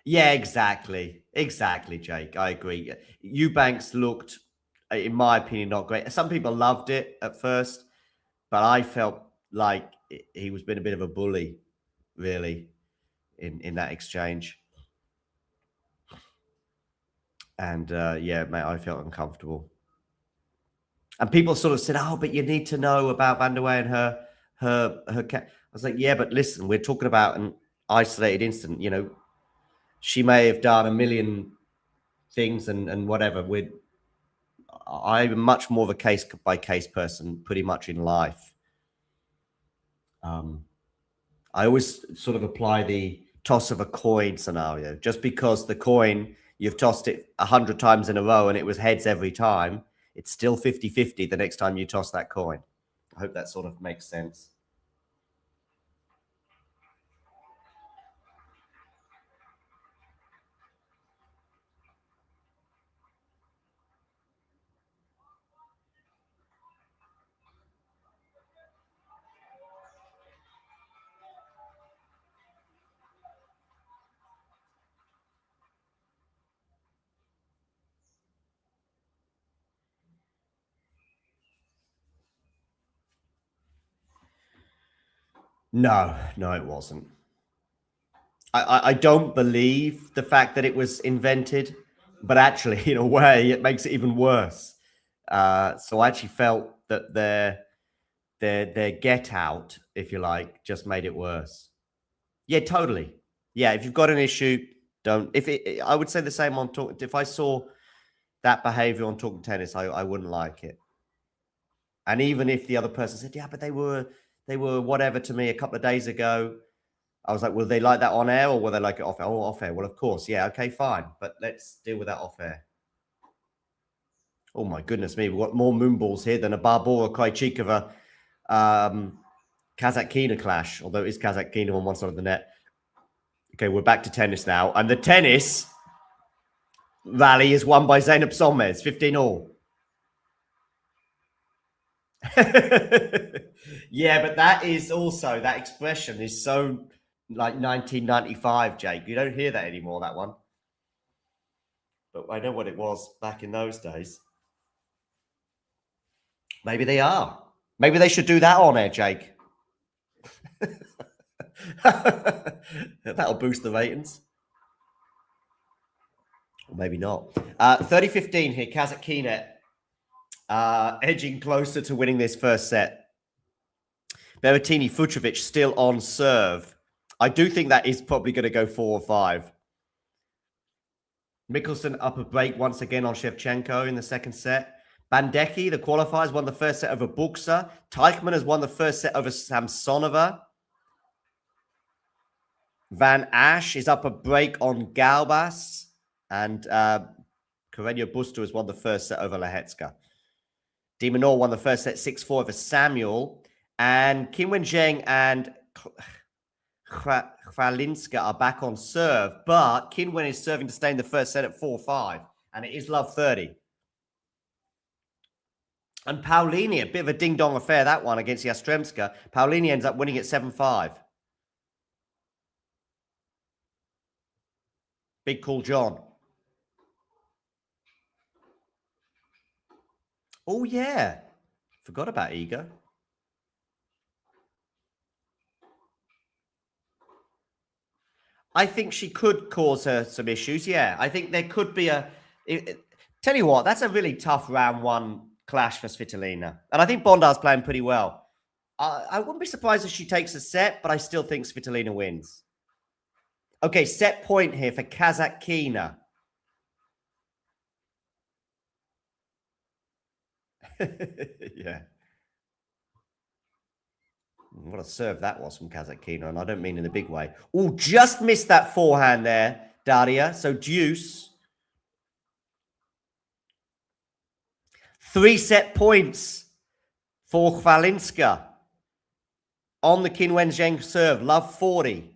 exactly. Exactly, Jake. I agree. Eubanks looked, in my opinion, not great. Some people loved it at first, but I felt like he was been a bit of a bully, really, in that exchange. And yeah, mate, I felt uncomfortable. And people sort of said, "Oh, but you need to know about Van der Wey and her cat." I was like, "Yeah, but listen, we're talking about an isolated incident. You know, she may have done a million things and whatever. I'm much more of a case by case person, pretty much in life. I always sort of apply the toss of a coin scenario. Just because the coin, you've tossed it 100 times in a row and it was heads every time, it's still 50-50 the next time you toss that coin. I hope that sort of makes sense. No, it wasn't. I don't believe the fact that it was invented, but actually, in a way, it makes it even worse. So I actually felt that their get out, if you like, just made it worse. Yeah, totally. Yeah, if you've got an issue, don't. I would say the same on talk. If I saw that behavior on Talking Tennis, I wouldn't like it. And even if the other person said, "Yeah, but they were whatever to me a couple of days ago," I was like, "Will they like that on air or will they like it off air?" Oh, off air. Well, of course. Yeah, okay, fine. But let's deal with that off air. Oh my goodness me, we've got more moonballs here than a Barbora Krejcikova Kasatkina clash, although it is Kasatkina on one side of the net. Okay, we're back to tennis now. And the tennis rally is won by Zeynep Sonmez, 15-all. Yeah, but that is also, that expression is so like 1995, Jake. You don't hear that anymore, that one. But I know what it was back in those days. Maybe they are. Maybe they should do that on air, Jake. That'll boost the ratings. Or maybe not. 30-15 here. Kasatkina edging closer to winning this first set. Berrettini, Fucsovics still on serve. I do think that is probably going to go 4 or 5. Mikkelsen up a break once again on Shevchenko in the second set. Bandecki, the qualifiers, won the first set over Buxa. Teichmann has won the first set over Samsonova. Van Asch is up a break on Galbas. And Carreño Busta has won the first set over Lehetska. De Minaur won the first set 6-4 over Samuel. And Qin Zheng and Khvalinska are back on serve. But Qin is serving to stay in the first set at 4-5. And it is love 30. And Paolini, a bit of a ding-dong affair, that one, against Yastremska. Paolini ends up winning at 7-5. Big call, John. Oh, yeah. Forgot about Ego. I think she could cause her some issues, yeah. I think there could be tell you what, that's a really tough round one clash for Svitolina. And I think Bondar's playing pretty well. I wouldn't be surprised if she takes a set, but I still think Svitolina wins. Okay, set point here for Kasatkina. Yeah. What a serve that was from Kasatkina, and I don't mean in a big way. Oh, just missed that forehand there, Daria. So deuce. 3 set points for Khvalinska on the Qin Zheng serve. Love 40.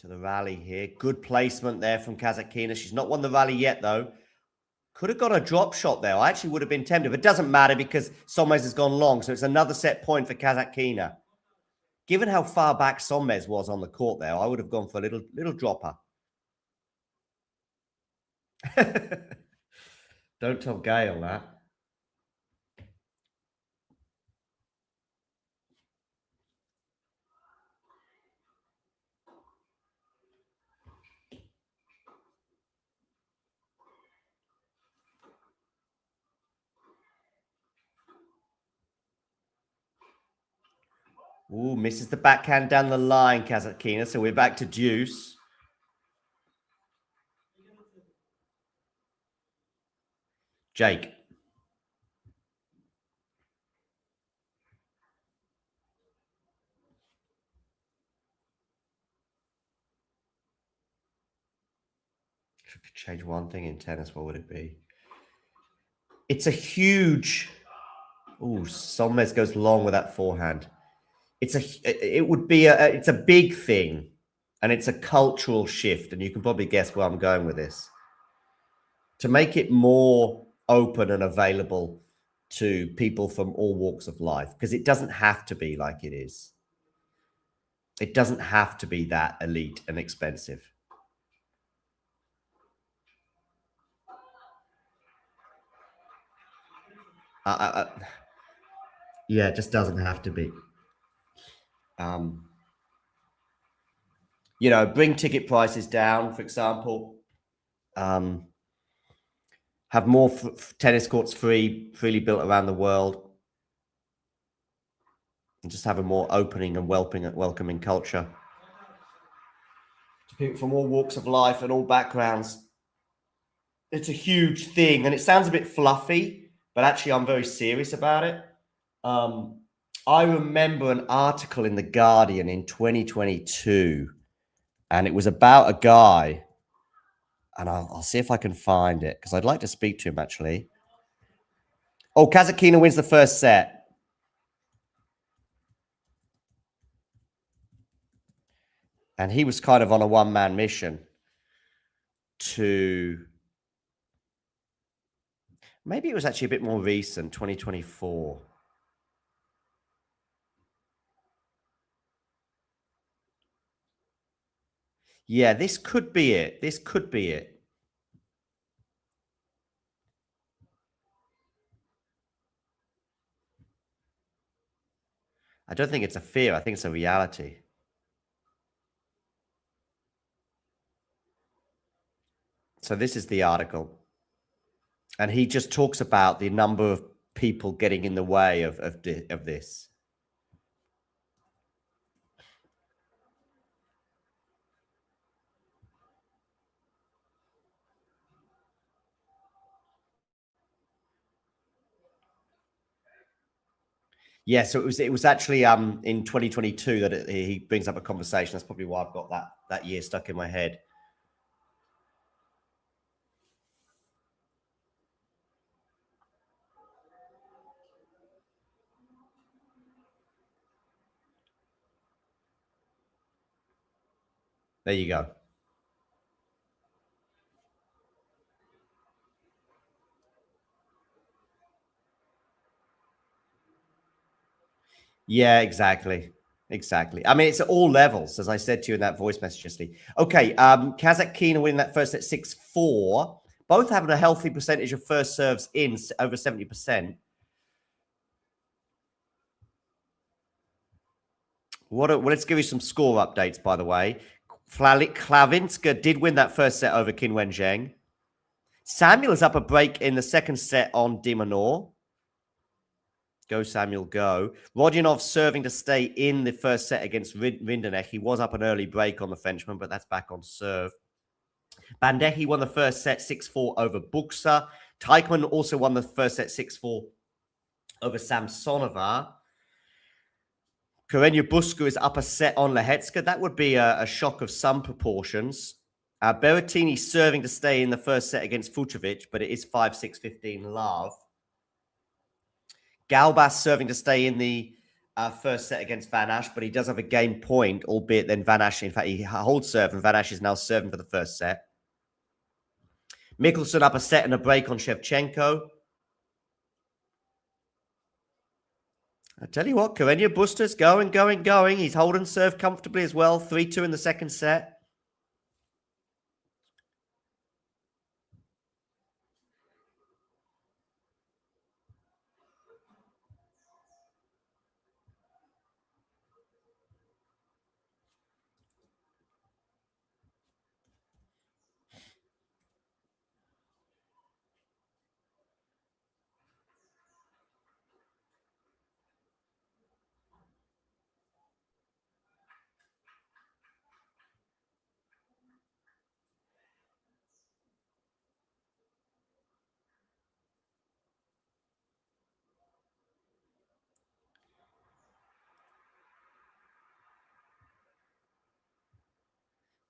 To the rally here. Good placement there from Kasatkina. She's not won the rally yet, though. Could have got a drop shot there. I actually would have been tempted, but it doesn't matter because Sonmez has gone long, so it's another set point for Kasatkina. Given how far back Sonmez was on the court there, I would have gone for a little dropper. Don't tell Gail that. Ooh, misses the backhand down the line, Kasatkina. So we're back to deuce. Jake. If I could change one thing in tennis, what would it be? It's a huge... Ooh, Sonmez goes long with that forehand. It's a big thing, and it's a cultural shift, and you can probably guess where I'm going with this. To make it more open and available to people from all walks of life, because it doesn't have to be like it is. It doesn't have to be that elite and expensive. Yeah, it just doesn't have to be. You know, bring ticket prices down, for example. Have more tennis courts freely built around the world. And just have a more opening and welcoming culture. To people from all walks of life and all backgrounds. It's a huge thing, and it sounds a bit fluffy, but actually I'm very serious about it. I remember an article in The Guardian in 2022, and it was about a guy, and I'll see if I can find it, because I'd like to speak to him, actually. Oh, Kasatkina wins the first set. And he was kind of on a one-man mission to... Maybe it was actually a bit more recent, 2024. Yeah, this could be it. This could be it. I don't think it's a fear. I think it's a reality. So this is the article. And he just talks about the number of people getting in the way of this. Yeah, so it was actually in 2022 that he brings up a conversation. That's probably why I've got that year stuck in my head. There you go. Yeah, exactly. Exactly. I mean, it's at all levels, as I said to you in that voice message yesterday. Okay, Kasatkina winning that first at 6-4. Both having a healthy percentage of first serves in, over 70%. Let's give you some score updates, by the way. Klavinska did win that first set over Qin Zheng. Samuel is up a break in the second set on Dimonor. Go, Samuel, go. Rodionov serving to stay in the first set against Rinderknech. He was up an early break on the Frenchman, but that's back on serve. Bandecki won the first set 6-4 over Buxa. Teichmann also won the first set 6-4 over Samsonova. Karenia Buska is up a set on Lehetska. That would be a shock of some proportions. Berrettini serving to stay in the first set against Fucsovics, but it is 5-6, 15 love. Galbas serving to stay in the first set against Van Asch, but he does have a game point, albeit then Van Asch, in fact, he holds serve, and Van Asch is now serving for the first set. Mikkelsen up a set and a break on Shevchenko. I tell you what, Karenia Busta's going. He's holding serve comfortably as well. 3-2 in the second set.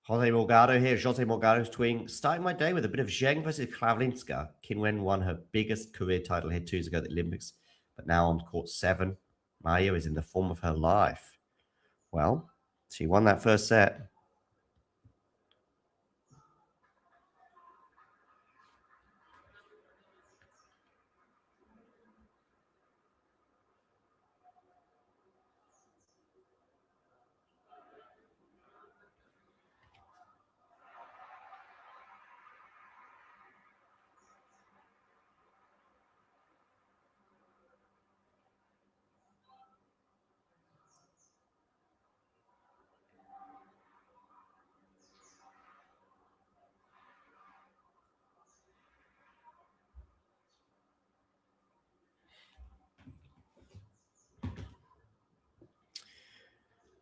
Jose Morgado here. Jose Morgado's tweeting, starting my day with a bit of Zheng versus Klavlinska. Qinwen won her biggest career title here 2 years ago at the Olympics, but now on court 7. Maya is in the form of her life. Well, she won that first set.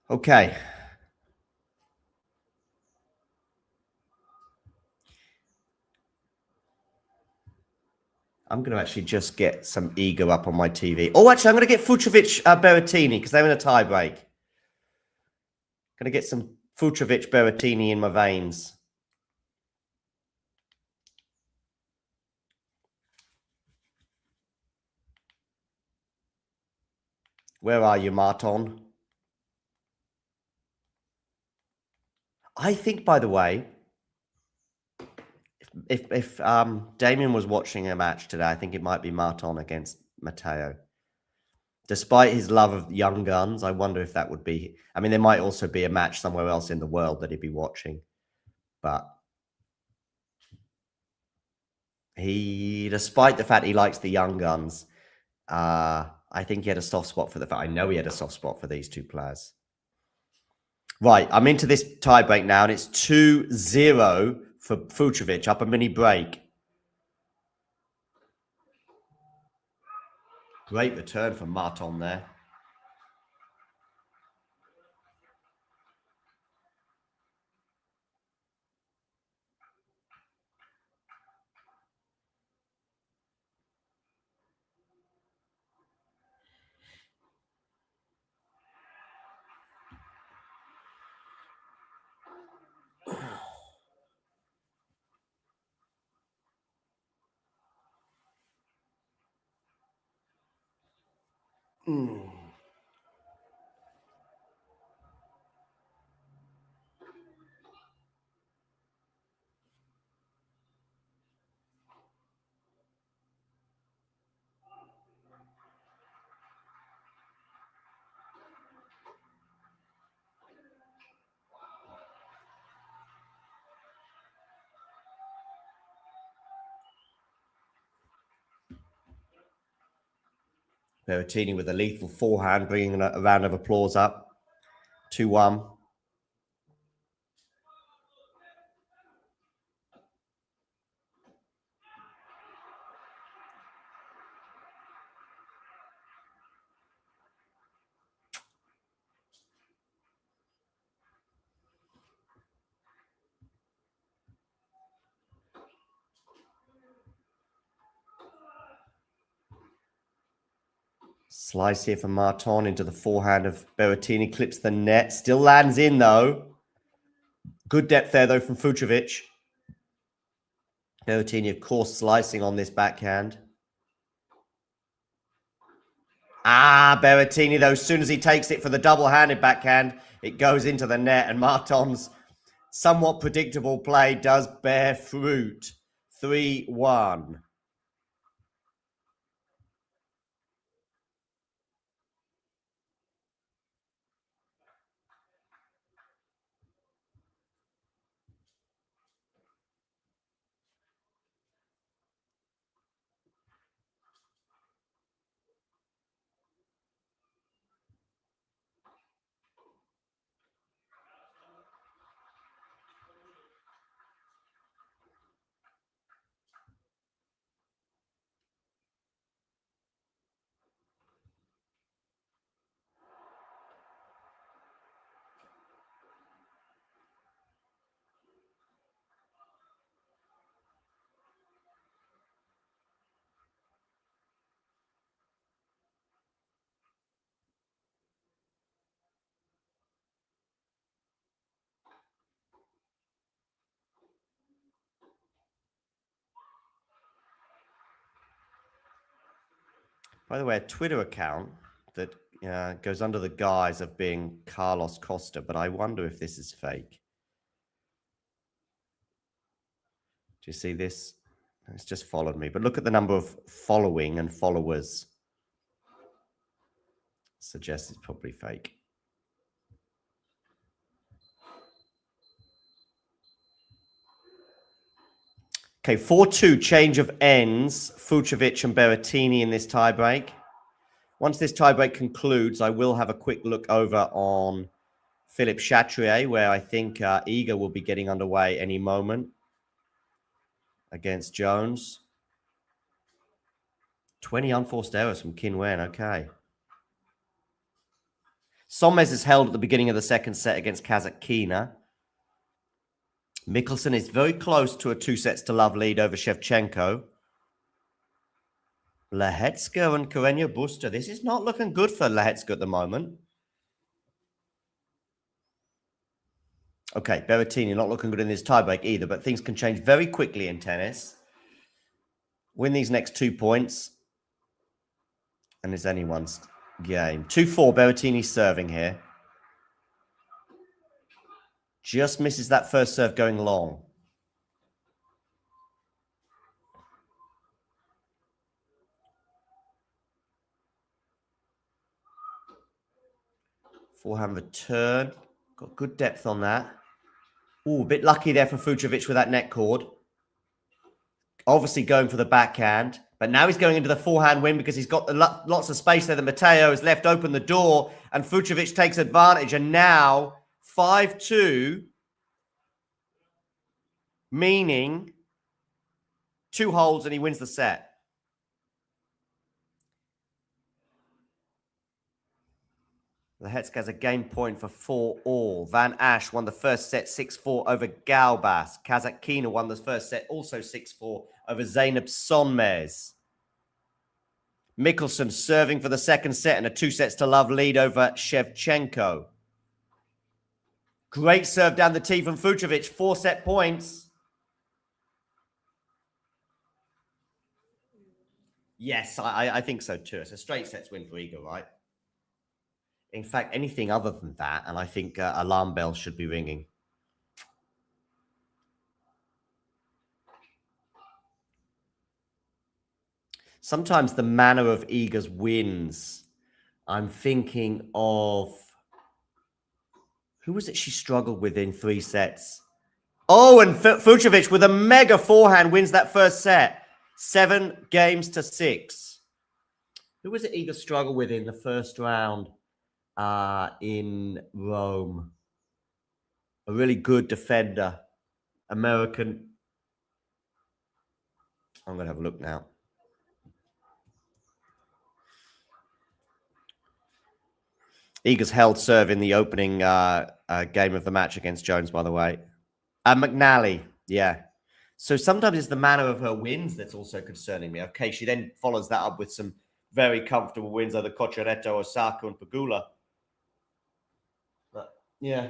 Okay. I'm going to actually just get some ego up on my TV. Oh, actually, I'm going to get Fucsovics Berrettini because they're in a tie break. Going to get some Fucsovics Berrettini in my veins. Where are you, Marton? I think, by the way, if Damien was watching a match today, I think it might be Marton against Matteo. Despite his love of young guns, I wonder if that would be... I mean, there might also be a match somewhere else in the world that he'd be watching. But despite the fact he likes the young guns, I think he had a soft spot for the fact... I know he had a soft spot for these two players. Right, I'm into this tiebreak now, and it's 2-0 for Fucsovics, up a mini break. Great return from Marton there. Berrettini with a lethal forehand, bringing a round of applause up. 2-1. Slice here from Marton into the forehand of Berrettini. Clips the net. Still lands in, though. Good depth there, though, from Fucsovics. Berrettini, of course, slicing on this backhand. Berrettini, though, as soon as he takes it for the double-handed backhand, it goes into the net, and Marton's somewhat predictable play does bear fruit. 3-1. By the way, a Twitter account that goes under the guise of being Carlos Costa, but I wonder if this is fake. Do you see this? It's just followed me, but look at the number of following and followers. Suggests it's probably fake. Okay, 4-2 change of ends. Fucsovics and Berrettini in this tiebreak. Once this tiebreak concludes, I will have a quick look over on Philippe Chatrier, where I think Iga will be getting underway any moment against Jones. 20 unforced errors from Qin Wen. Okay. Sonmez is held at the beginning of the second set against Kasatkina. Mikkelsen is very close to a 2-sets-to-love lead over Shevchenko. Lehetska and Carreño Busta. This is not looking good for Lehetska at the moment. Okay, Berrettini not looking good in this tiebreak either, but things can change very quickly in tennis. Win these next 2 points, and it's anyone's game. 2-4, Berrettini serving here. Just misses that first serve going long. Forehand return. Got good depth on that. Ooh, a bit lucky there for Fucsovics with that net cord. Obviously going for the backhand. But now he's going into the forehand win because he's got lots of space there. The Matteo has left open the door. And Fucsovics takes advantage. And now 5-2. Meaning 2 holes and he wins the set. Lehetska has a game point for 4-all. Van Asch won the first set 6-4 over Galbas. Kasatkina won the first set also 6-4 over Zeynep Sonmez. Mikkelsen serving for the second set and a 2-sets-to-love lead over Shevchenko. Great serve down the tee from Fucsovics. 4-set points. Yes, I think so too. It's a straight sets win for Iga, right? In fact, anything other than that, and I think alarm bells should be ringing. Sometimes the manner of Iga's wins, I'm thinking of... Who was it she struggled with in 3 sets? Oh, and Fucsovics with a mega forehand wins that first set. 7-6. Who was it Iga struggled with in the first round in Rome? A really good defender. American. I'm going to have a look now. Iga's held serve in the opening game of the match against Jones, by the way. McNally, yeah. So sometimes it's the manner of her wins that's also concerning me. Okay, she then follows that up with some very comfortable wins over Cocciaretto, Osaka, and Pagula. But, yeah.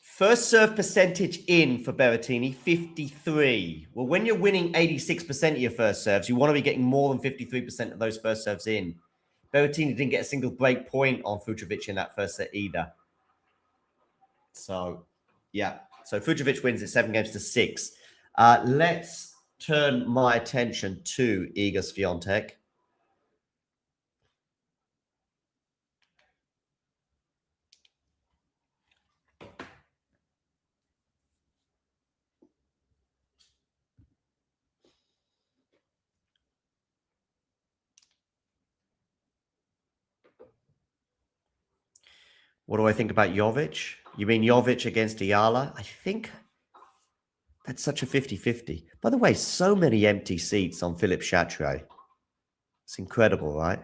First serve percentage in for Berrettini, 53. Well, when you're winning 86% of your first serves, you want to be getting more than 53% of those first serves in. Berrettini didn't get a single break point on Fucsovics in that first set either. So, yeah. So Fucsovics wins it 7-6. Let's turn my attention to Iga Swiatek. What do I think about Jovic? You mean Jovic against Ayala? I think that's such a 50-50. By the way, so many empty seats on Philippe Chatrier. It's incredible, right?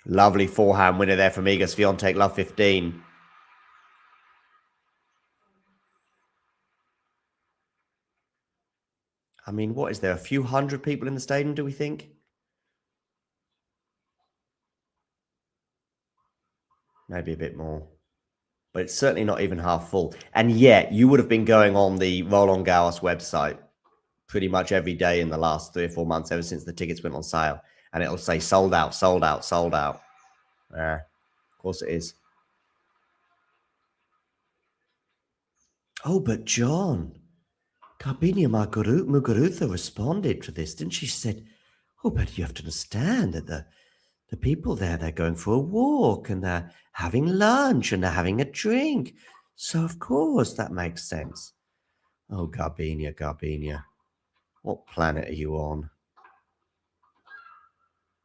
Lovely forehand winner there from Iga Swiatek, love 15. I mean, what is there? A few hundred people in the stadium, do we think? Maybe a bit more. But it's certainly not even half full. And yet, you would have been going on the Roland Garros website pretty much every day in the last 3 or 4 months, ever since the tickets went on sale. And it'll say sold out, sold out, sold out. Yeah, of course it is. Oh, but John, Garbinia Muguruza responded to this, didn't she? She said, oh, but you have to understand that the people there, they're going for a walk and they're having lunch and they're having a drink. So, of course, that makes sense. Oh, Garbinia. What planet are you on?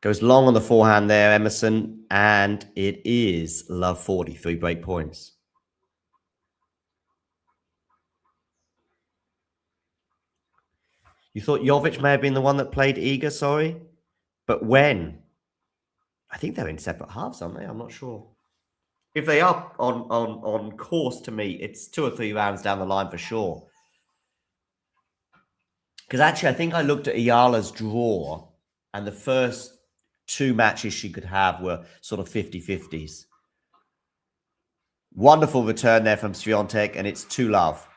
Goes long on the forehand there, Emerson, and it is love 40, 3 break points. You thought Jovic may have been the one that played Iga, sorry? But when? I think they're in separate halves, aren't they? I'm not sure. If they are on course to meet, it's 2 or 3 rounds down the line for sure. Because actually, I think I looked at Ayala's draw, and the first 2 matches she could have were sort of 50-50s. Wonderful return there from Swiatek, and it's 2-love.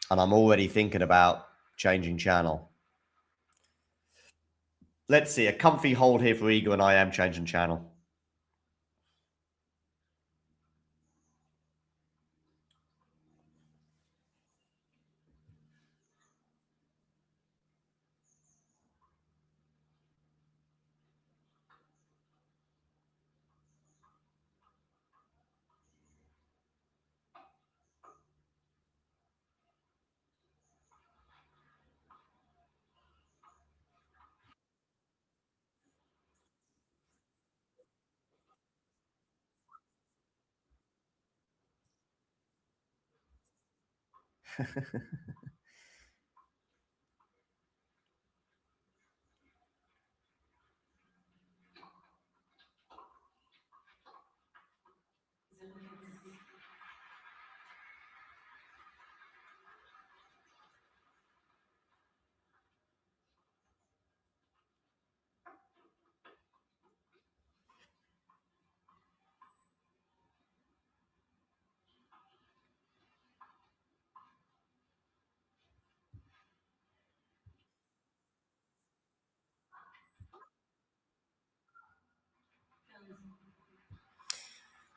And I'm already thinking about changing channel. Let's see, a comfy hold here for Iga, and I am changing channel.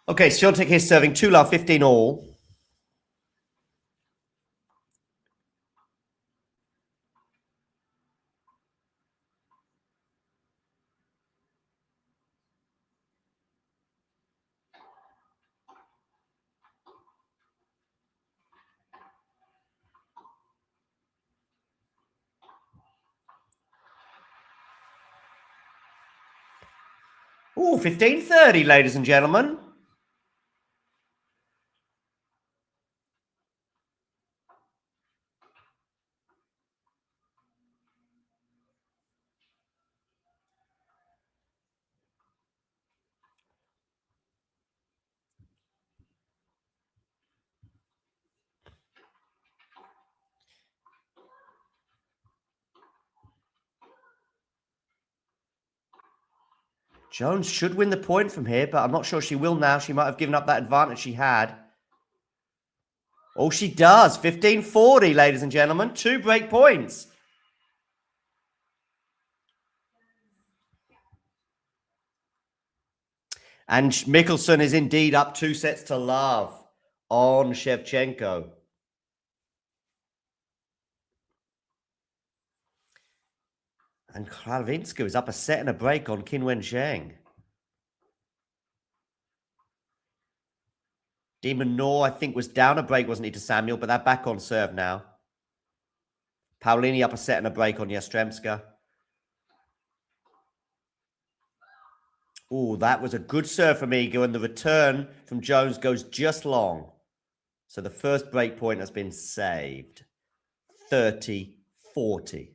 Okay, Swiatek here serving 2-love, 15 all. Ooh, 15-30, ladies and gentlemen. Jones should win the point from here, but I'm not sure she will now. She might have given up that advantage she had. Oh, she does. 15-40, ladies and gentlemen. 2 break points. And Mikkelsen is indeed up 2 sets to love on Shevchenko. And Kravinska is up a set and a break on Qinwen Zheng. Demon Nor, I think, was down a break, wasn't he, to Samuel? But they're back on serve now. Paolini up a set and a break on Yastremska. Oh, that was a good serve from Iga, and the return from Jones goes just long. So the first break point has been saved. 30-40.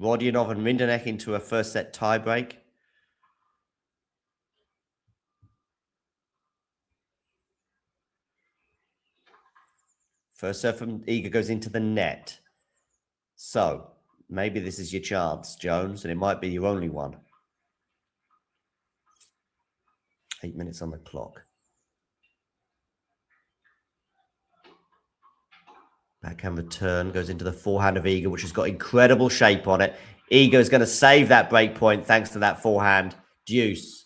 Rodionov and Rinderknech into a first set tie break. First serve from Iga goes into the net. So maybe this is your chance, Jones, and it might be your only one. 8 minutes on the clock. Backhand return goes into the forehand of Iga, which has got incredible shape on it. Iga is going to save that break point thanks to that forehand. Deuce.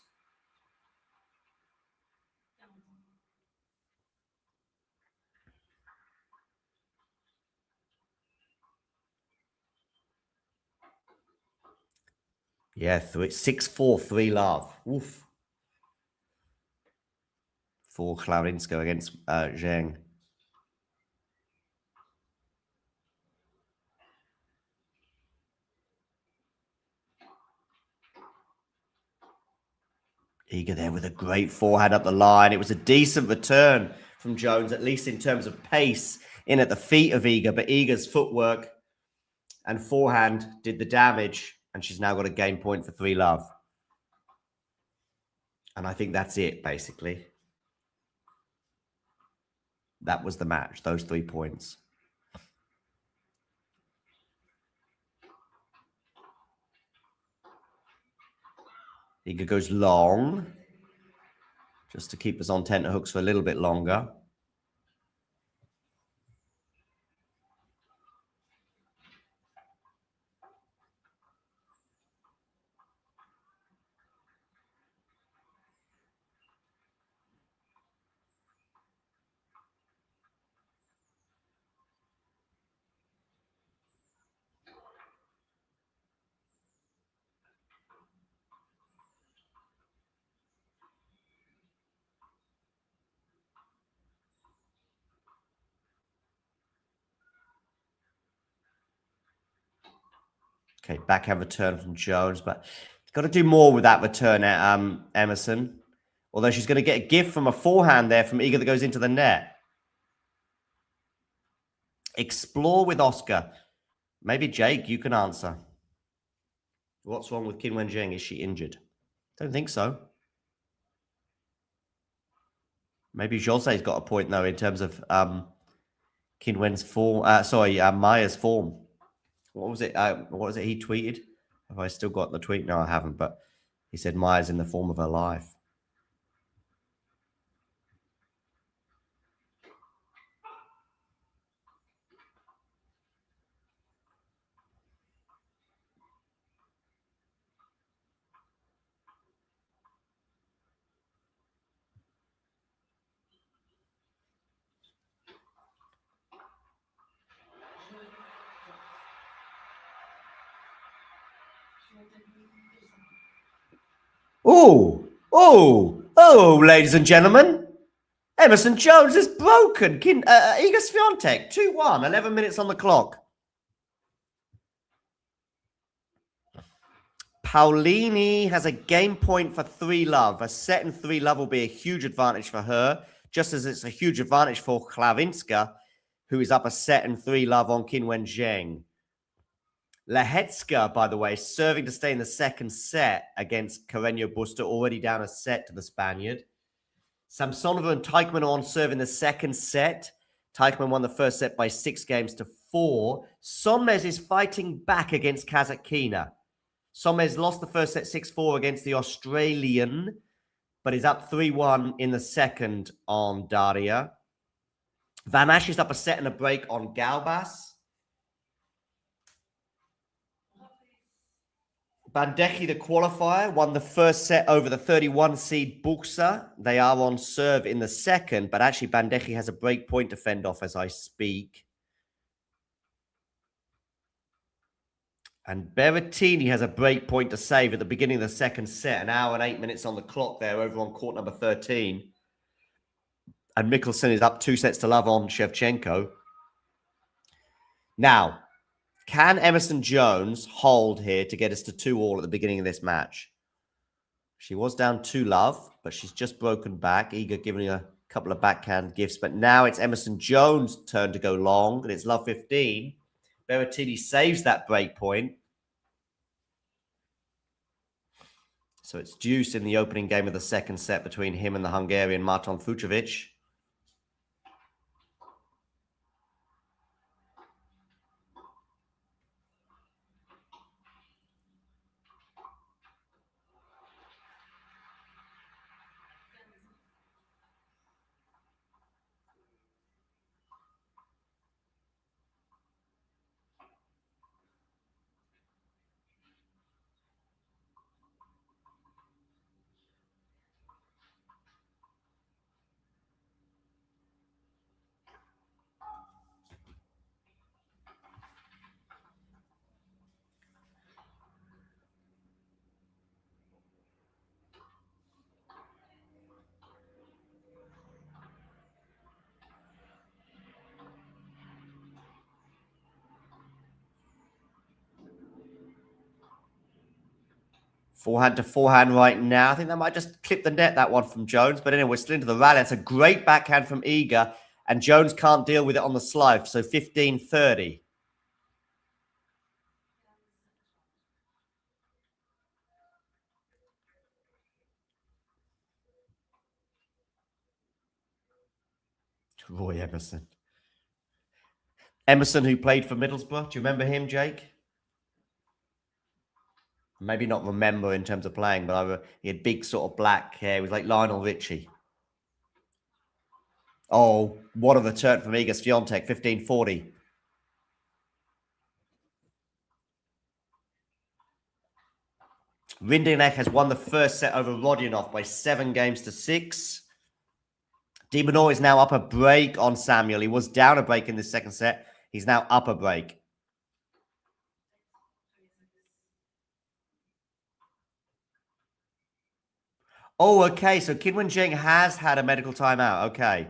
Yeah, 6-4, 3-love. Oof. For Klarinska against Zheng. Iga there with a great forehand up the line. It was a decent return from Jones, at least in terms of pace, in at the feet of Iga. But Iga's footwork and forehand did the damage, and she's now got a game point for 3-love. And I think that's it, basically. That was the match, those 3 points. Iga goes long, just to keep us on tenterhooks for a little bit longer. Okay, backhand return from Jones, but got to do more with that return, Emerson. Although she's going to get a gift from a forehand there from Iga that goes into the net. Explore with Oscar. Maybe Jake, you can answer. What's wrong with Qin Wenjing? Is she injured? Don't think so. Maybe Jose's got a point though in terms of Qin Wen's form. Maya's form. What was it? What was it he tweeted? Have I still got the tweet? No, I haven't. But he said Maya's in the form of her life. Oh, ladies and gentlemen. Emerson Jones is broken. Iga Swiatek, 2-1, 11 minutes on the clock. Paolini has a game point for 3-love. A set in 3-love will be a huge advantage for her, just as it's a huge advantage for Klarinska, who is up a set in 3-love on Qin Wenjing. Lehetska, by the way, serving to stay in the second set against Carreño Busta, already down a set to the Spaniard. Samsonova and Teichmann are on serve in the second set. Teichmann won the first set by 6-4. Sonmez is fighting back against Kasatkina. Sonmez lost the first set 6-4 against the Australian, but is up 3-1 in the second on Daria. Van Asch is up a set and a break on Galbas. Bandecki, the qualifier, won the first set over the 31 seed Buxa. They are on serve in the second, but actually Bandecki has a break point to fend off as I speak. And Berrettini has a break point to save at the beginning of the second set. An hour and 8 minutes on the clock there over on court number 13. And Mikkelsen is up 2-0 on Shevchenko. Now, can Emerson Jones hold here to get us to 2-2 at the beginning of this match? She was down 2-love, but she's just broken back. Iga giving her a couple of backhand gifts. But now it's Emerson Jones' turn to go long, and it's love 15. Berrettini saves that break point. So it's deuce in the opening game of the second set between him and the Hungarian Marton Fucsovics. Forehand to forehand right now. I think that might just clip the net, that one from Jones. But anyway, we're still into the rally. It's a great backhand from Iga. And Jones can't deal with it on the slide. So 15-30. Roy Emerson. Emerson, who played for Middlesbrough. Do you remember him, Jake? Maybe not remember in terms of playing, but he had big sort of black hair. He was like Lionel Richie. Oh, what a return from Iga Swiatek, 15-40. Rinderknecht has won the first set over Rodionov by 7-6. De Minaur is now up a break on Samuel. He was down a break in the second set. He's now up a break. Oh, okay. So Qin Wenjing has had a medical timeout. Okay.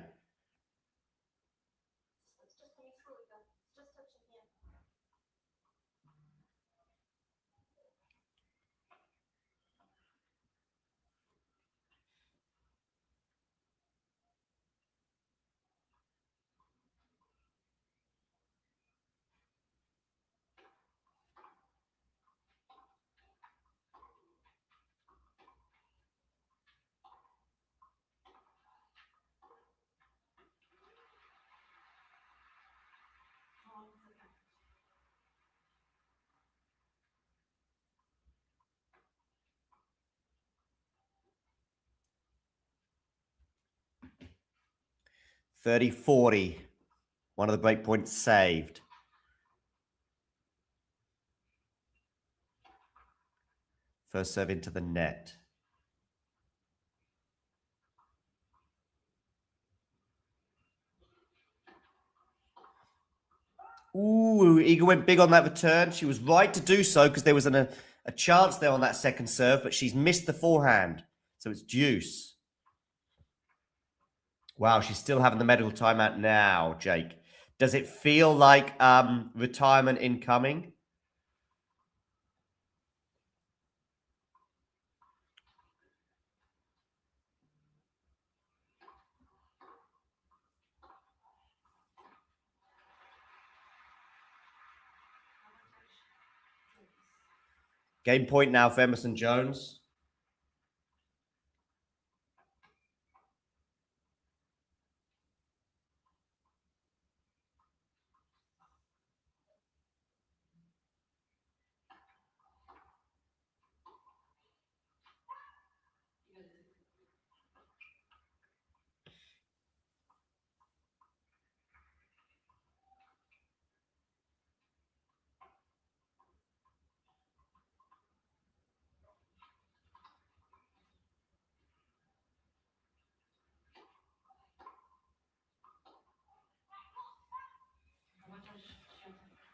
(30-40). One of the break points saved. First serve into the net. Ooh, Iga went big on that return. She was right to do so because there was a chance there on that second serve, but she's missed the forehand. So it's deuce. Wow, she's still having the medical timeout now, Jake. Does it feel like retirement incoming? Game point now for Emerson Jones.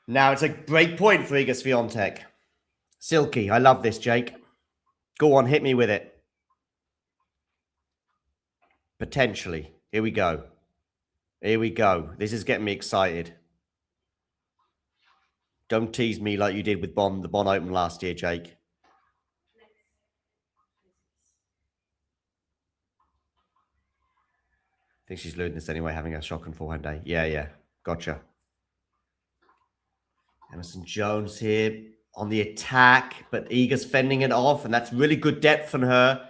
Now it's a great point for Iga Swiatek. Silky, I love this, Jake. Go on, hit me with it. Potentially. Here we go. Here we go. This is getting me excited. Don't tease me like you did with the Bonn Open last year, Jake. I think she's learned this anyway, having a shock and forehand day. Yeah. Gotcha. Emerson Jones here on the attack, but Iga's fending it off, and that's really good depth from her.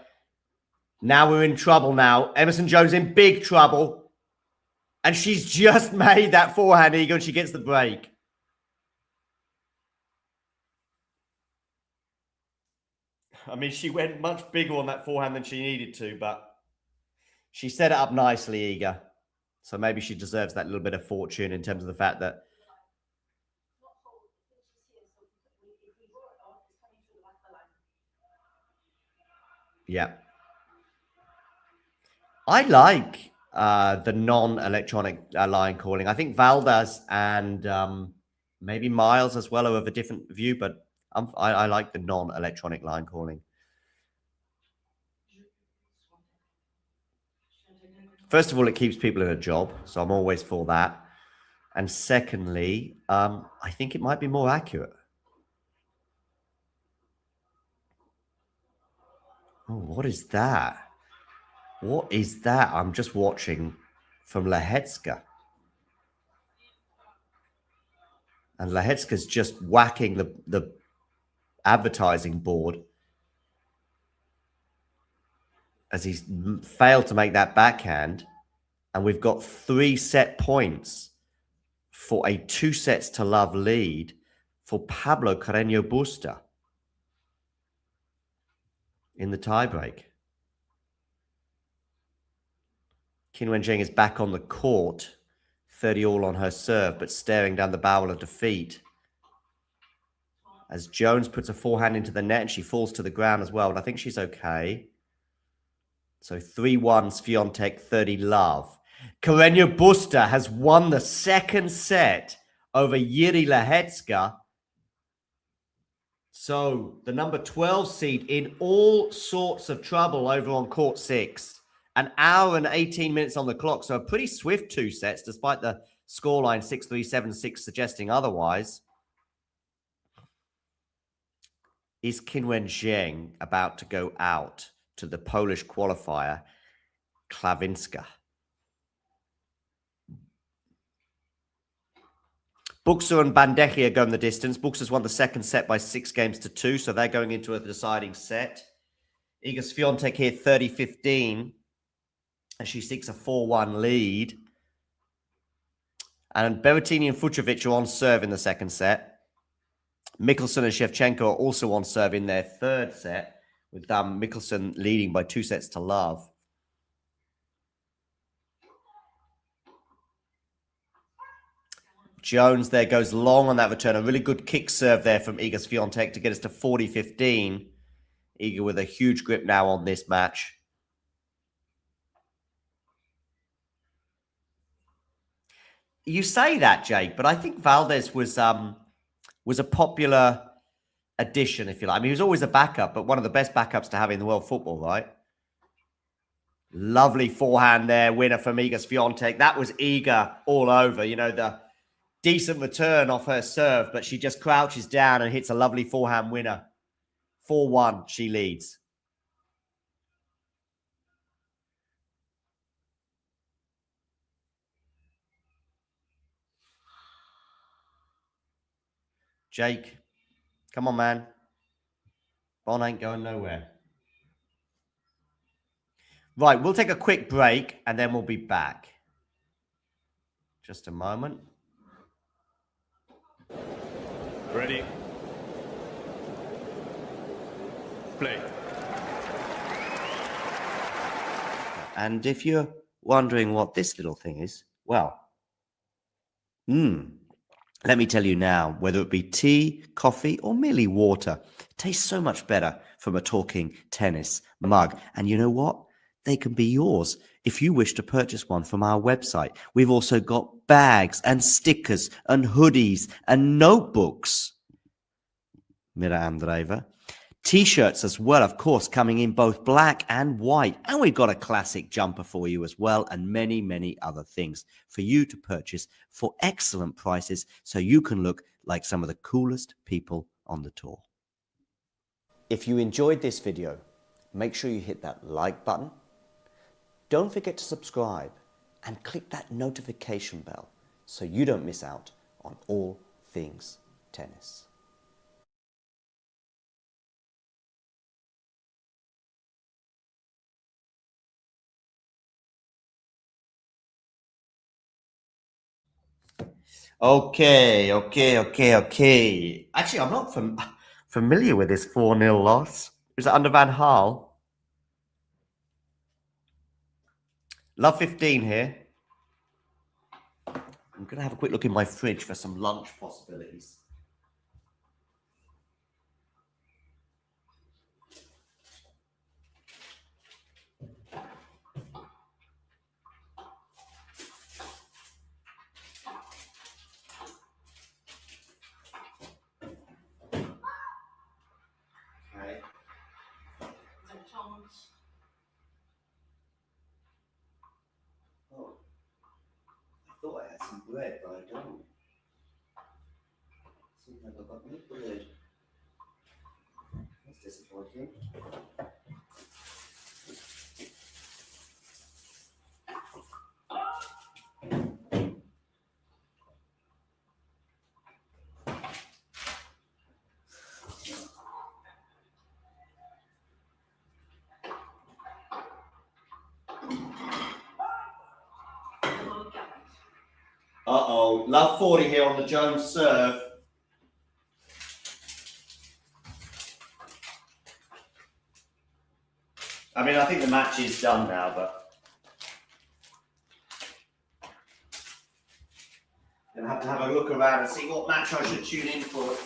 Now we're in trouble now. Emerson Jones in big trouble. And she's just made that forehand, Iga, and she gets the break. I mean, she went much bigger on that forehand than she needed to, but she set it up nicely, Iga. So maybe she deserves that little bit of fortune in terms of the fact that yeah. I like the non-electronic line calling. I think Valdas and maybe Miles as well are of a different view, but I like the non-electronic line calling. First of all, it keeps people in a job, so I'm always for that. And secondly, I think it might be more accurate. Oh, what is that? What is that? I'm just watching from Lehetska. And Lehetska's just whacking the advertising board as he's failed to make that backhand. And we've got 3 set points for a 2-sets-to-love lead for Pablo Carreño Busta in the tiebreak. Qin Wenjing is back on the court, 30 all on her serve, but staring down the barrel of defeat. As Jones puts a forehand into the net and she falls to the ground as well, but I think she's okay. So 3-1 Swiatek, 30 love. Carreño Busta has won the second set over Jiří Lehecka. So the number 12 seed in all sorts of trouble over on court 6. An hour and 18 minutes on the clock. So a pretty swift 2 sets, despite the scoreline 6-3, 7-6 suggesting otherwise. Is Qin Wenjing about to go out to the Polish qualifier, Klavinska? Buxa and Bandecki are going the distance. Buxa's won the second set by 6-2, so they're going into a deciding set. Iga Swiatek here, 30-15, as she seeks a 4-1 lead. And Berrettini and Fucsovics are on serve in the second set. Mikkelsen and Shevchenko are also on serve in their third set, with Mikkelsen leading by 2-sets-to-love. Jones there goes long on that return. A really good kick serve there from Iga Swiatek to get us to 40-15. Iga with a huge grip now on this match. You say that, Jake, but I think Valdez was a popular addition, if you like. I mean, he was always a backup, but one of the best backups to have in the world football, right? Lovely forehand there, winner from Iga Swiatek. That was Iga all over, you know, the decent return off her serve, but she just crouches down and hits a lovely forehand winner. 4-1, she leads. Jake, come on, man. Bon ain't going nowhere. Right, we'll take a quick break and then we'll be back. Just a moment. Ready. Play. And if you're wondering what this little thing is, well, let me tell you now, whether it be tea, coffee, or merely water, it tastes so much better from a talking tennis mug. And you know what? They can be yours if you wish to purchase one from our website. We've also got bags and stickers and hoodies and notebooks. Mira Andreeva. T-shirts as well, of course, coming in both black and white. And we've got a classic jumper for you as well, and many, many other things for you to purchase for excellent prices so you can look like some of the coolest people on the tour. If you enjoyed this video, make sure you hit that like button. Don't forget to subscribe and click that notification bell so you don't miss out on all things tennis. Okay. Actually, I'm not familiar with this 4-0 loss. Was it under Van Gaal? Love 15 here. I'm going to have a quick look in my fridge for some lunch possibilities. Oh, I thought I had some bread, but I don't. Seems like I've got no bread. That's disappointing. Uh-oh. Love 40 here on the Jones serve. I mean, I think the match is done now, but I'm going to have a look around and see what match I should tune in for.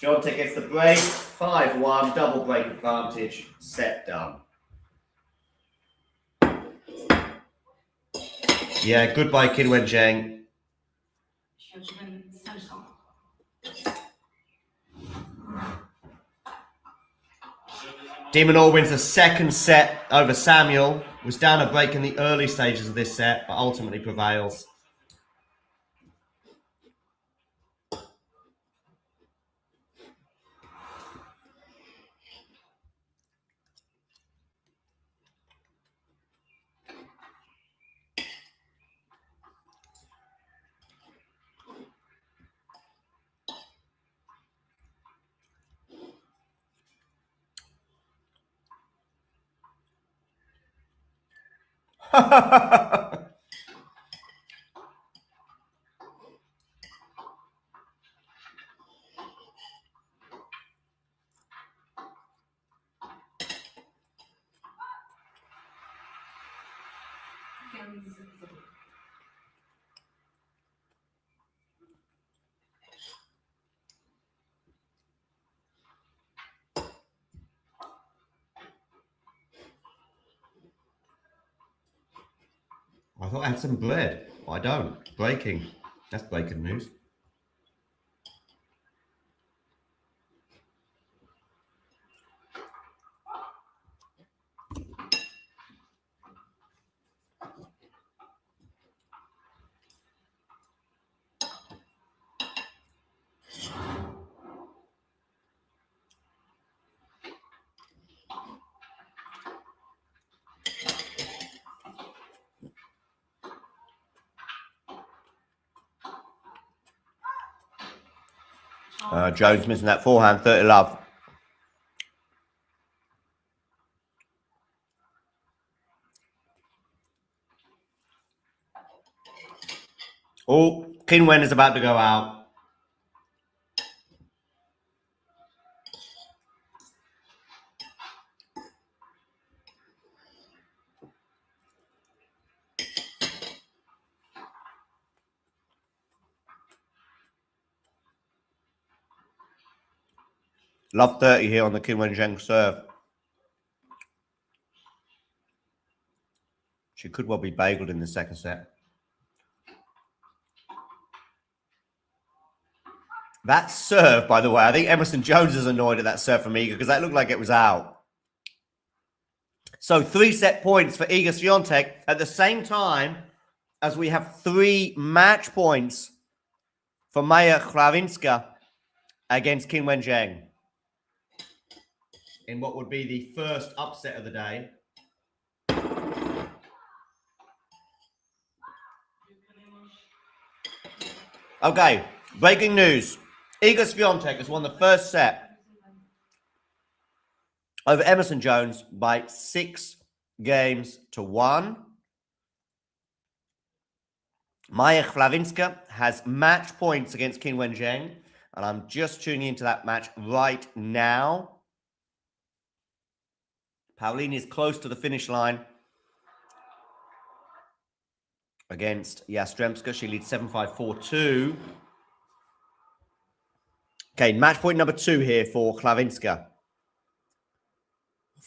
Swiatek gets the break, 5-1, double break advantage, set done. Yeah, goodbye Qin Wenjing. Demonor wins the second set over Samuel. Was down a break in the early stages of this set, but ultimately prevails. I thought I had some bread. I don't. Breaking. That's breaking news. Jones missing that forehand, 30 love. Oh, Qin Wen is about to go out. Love 30 here on the Qin Wenjing serve. She could well be bageled in the second set. That serve, by the way, I think Emerson Jones is annoyed at that serve from Iga because that looked like it was out. So 3 set points for Iga Swiatek at the same time as we have 3 match points for Maya Yastremska against Qin Wenjing in what would be the first upset of the day. Okay, breaking news. Iga Swiatek has won the first set over Emerson Jones by 6 games to 1. Maya Yastremska has match points against Qin Wenjing, and I'm just tuning into that match right now. Paolini is close to the finish line against Yastremska. She leads 7-5, 4-2. Okay, match point number 2 here for Yastremska.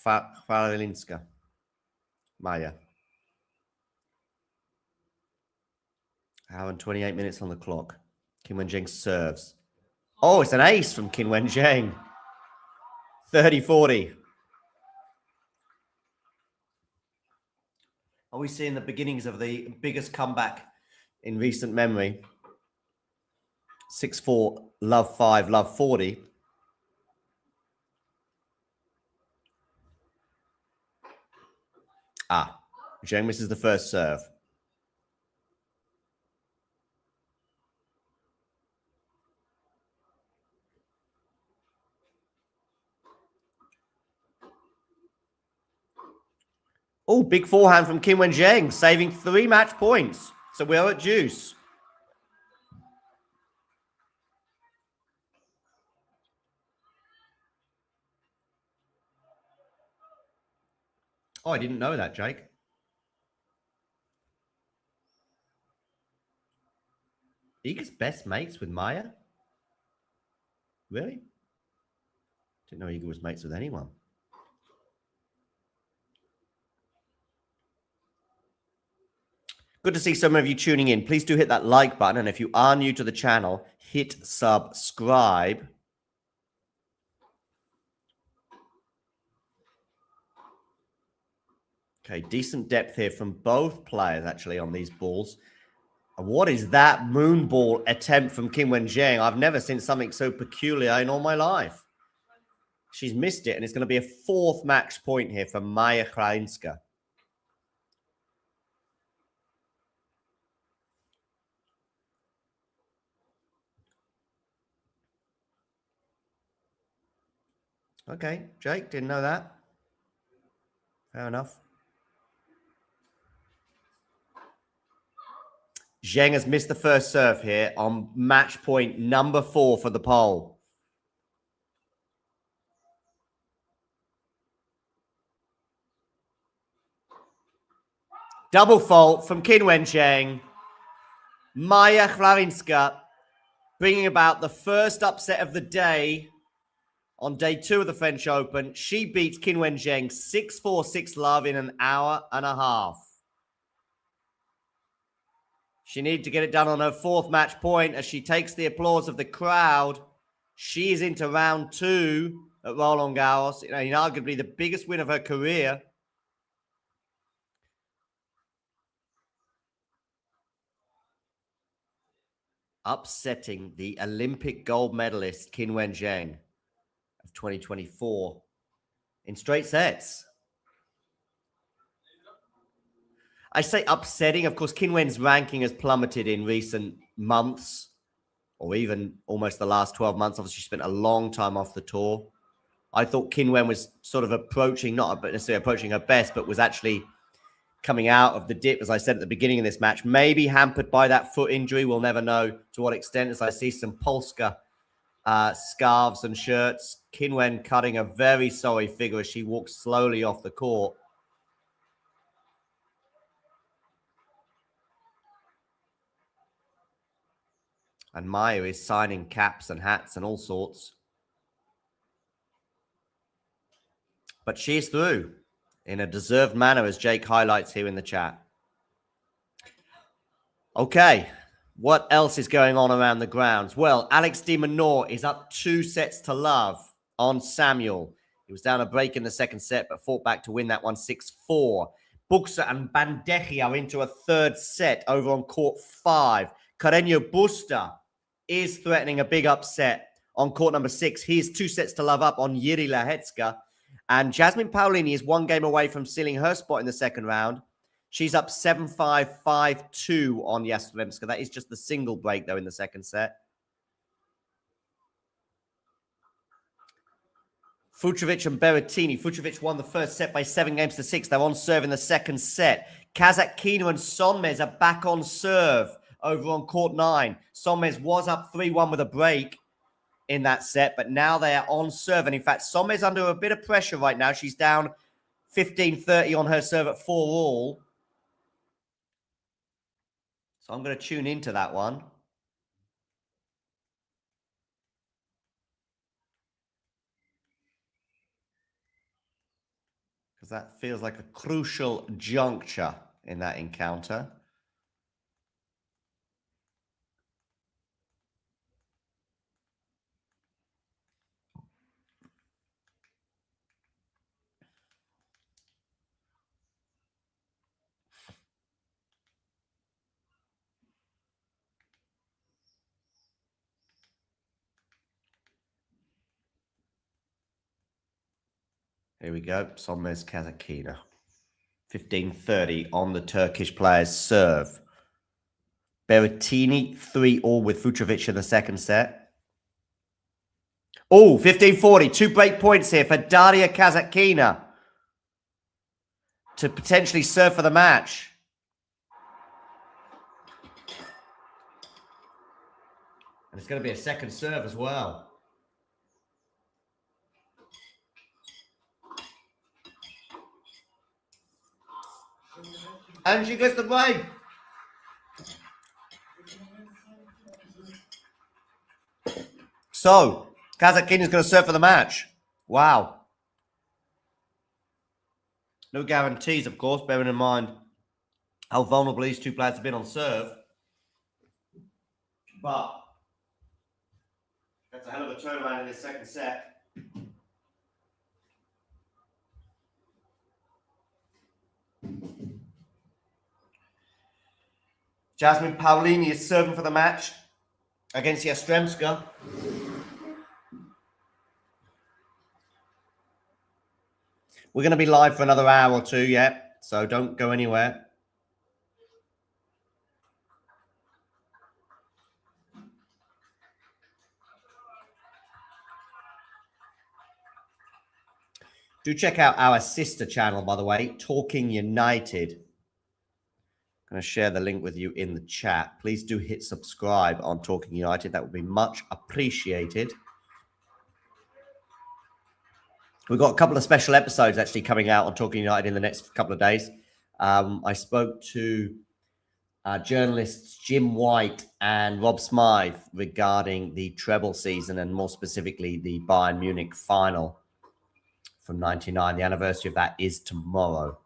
Yastremska. Maya. Hour and 28 minutes on the clock. Qin Wenjing serves. Oh, it's an ace from Qin Wenjing. 30-40. Are we seeing the beginnings of the biggest comeback in recent memory? 6-4, love 5, love 40. Zheng misses the first serve. Oh, big forehand from Qin Wenjing, saving 3 match points. So we're at juice. Oh, I didn't know that, Jake. Iga's best mates with Maya? Really? Didn't know Iga was mates with anyone. Good to see some of you tuning in. Please do hit that like button. And if you are new to the channel, hit subscribe. Okay, decent depth here from both players, actually, on these balls. And what is that moon ball attempt from Qin Wenjing? I've never seen something so peculiar in all my life. She's missed it, and it's going to be a 4th match point here for Maya Krainska. Okay, Jake, didn't know that. Fair enough. Zheng has missed the first serve here on match point number 4 for the pole. Double fault from Qin Wenjing. Maya Krainska bringing about the first upset of the day on day 2 of the French Open. She beats Qin Wenjing 6-4, 6-love in an hour and a half. She needed to get it done on her 4th match point as she takes the applause of the crowd. She is into round 2 at Roland Garros, arguably the biggest win of her career. Upsetting the Olympic gold medalist Qin Wenjing of 2024 in straight sets. I say upsetting. Of course, Qin Wen's ranking has plummeted in recent months, or even almost the last 12 months. Obviously, she spent a long time off the tour. I thought Qin Wen was sort of approaching, not necessarily approaching her best, but was actually coming out of the dip, as I said at the beginning of this match. Maybe hampered by that foot injury. We'll never know to what extent, as I see some Polska scarves and shirts. Qin Wen cutting a very sorry figure as she walks slowly off the court. And Maya is signing caps and hats and all sorts. But she's through in a deserved manner, as Jake highlights here in the chat. Okay, what else is going on around the grounds? Well, Alex de Minaur is up 2-0 on Samuel. He was down a break in the second set, but fought back to win that one 6-4. Buxa and Bandeji are into a 3rd set over on court 5. Carreño Busta is threatening a big upset on court number 6. He's 2-0 up on Jiri Lehecka. And Jasmine Paolini is 1 game away from sealing her spot in the second round. She's up 7-5, 5-2 on Yastremska. That is just the single break, though, in the second set. Fucsovics and Berrettini. Fucsovics won the first set by 7-6. They're on serve in the second set. Kasatkina and Sonmez are back on serve over on court 9. Sonmez was up 3-1 with a break in that set, but now they are on serve. And in fact, Sonmez under a bit of pressure right now. She's down 15-30 on her serve at 4-all. So I'm going to tune into that one. Because that feels like a crucial juncture in that encounter. Here we go. Sonmez Kasatkina. 15-30 on the Turkish player's serve. Berrettini 3-all with Fucsovics in the second set. Oh, 15-40. 2 break points here for Daria Kasatkina. to potentially serve for the match. And it's going to be a second serve as well. And she gets the break. So, Kasatkina is going to serve for the match. Wow. No guarantees, of course, bearing in mind how vulnerable these two players have been on serve. But that's a hell of a turnaround in this second set. Jasmine Paolini is serving for the match against Yastremska. We're going to be live for another hour or two, yeah, so don't go anywhere. Do check out our sister channel, by the way, Talking United. I'm going to share the link with you in the chat. Please do hit subscribe on Talking United. That would be much appreciated. We've got a couple of special episodes actually coming out on Talking United in the next couple of days. I spoke to journalists Jim White and Rob Smythe regarding the treble season and more specifically the Bayern Munich final from '99. The anniversary of that is tomorrow.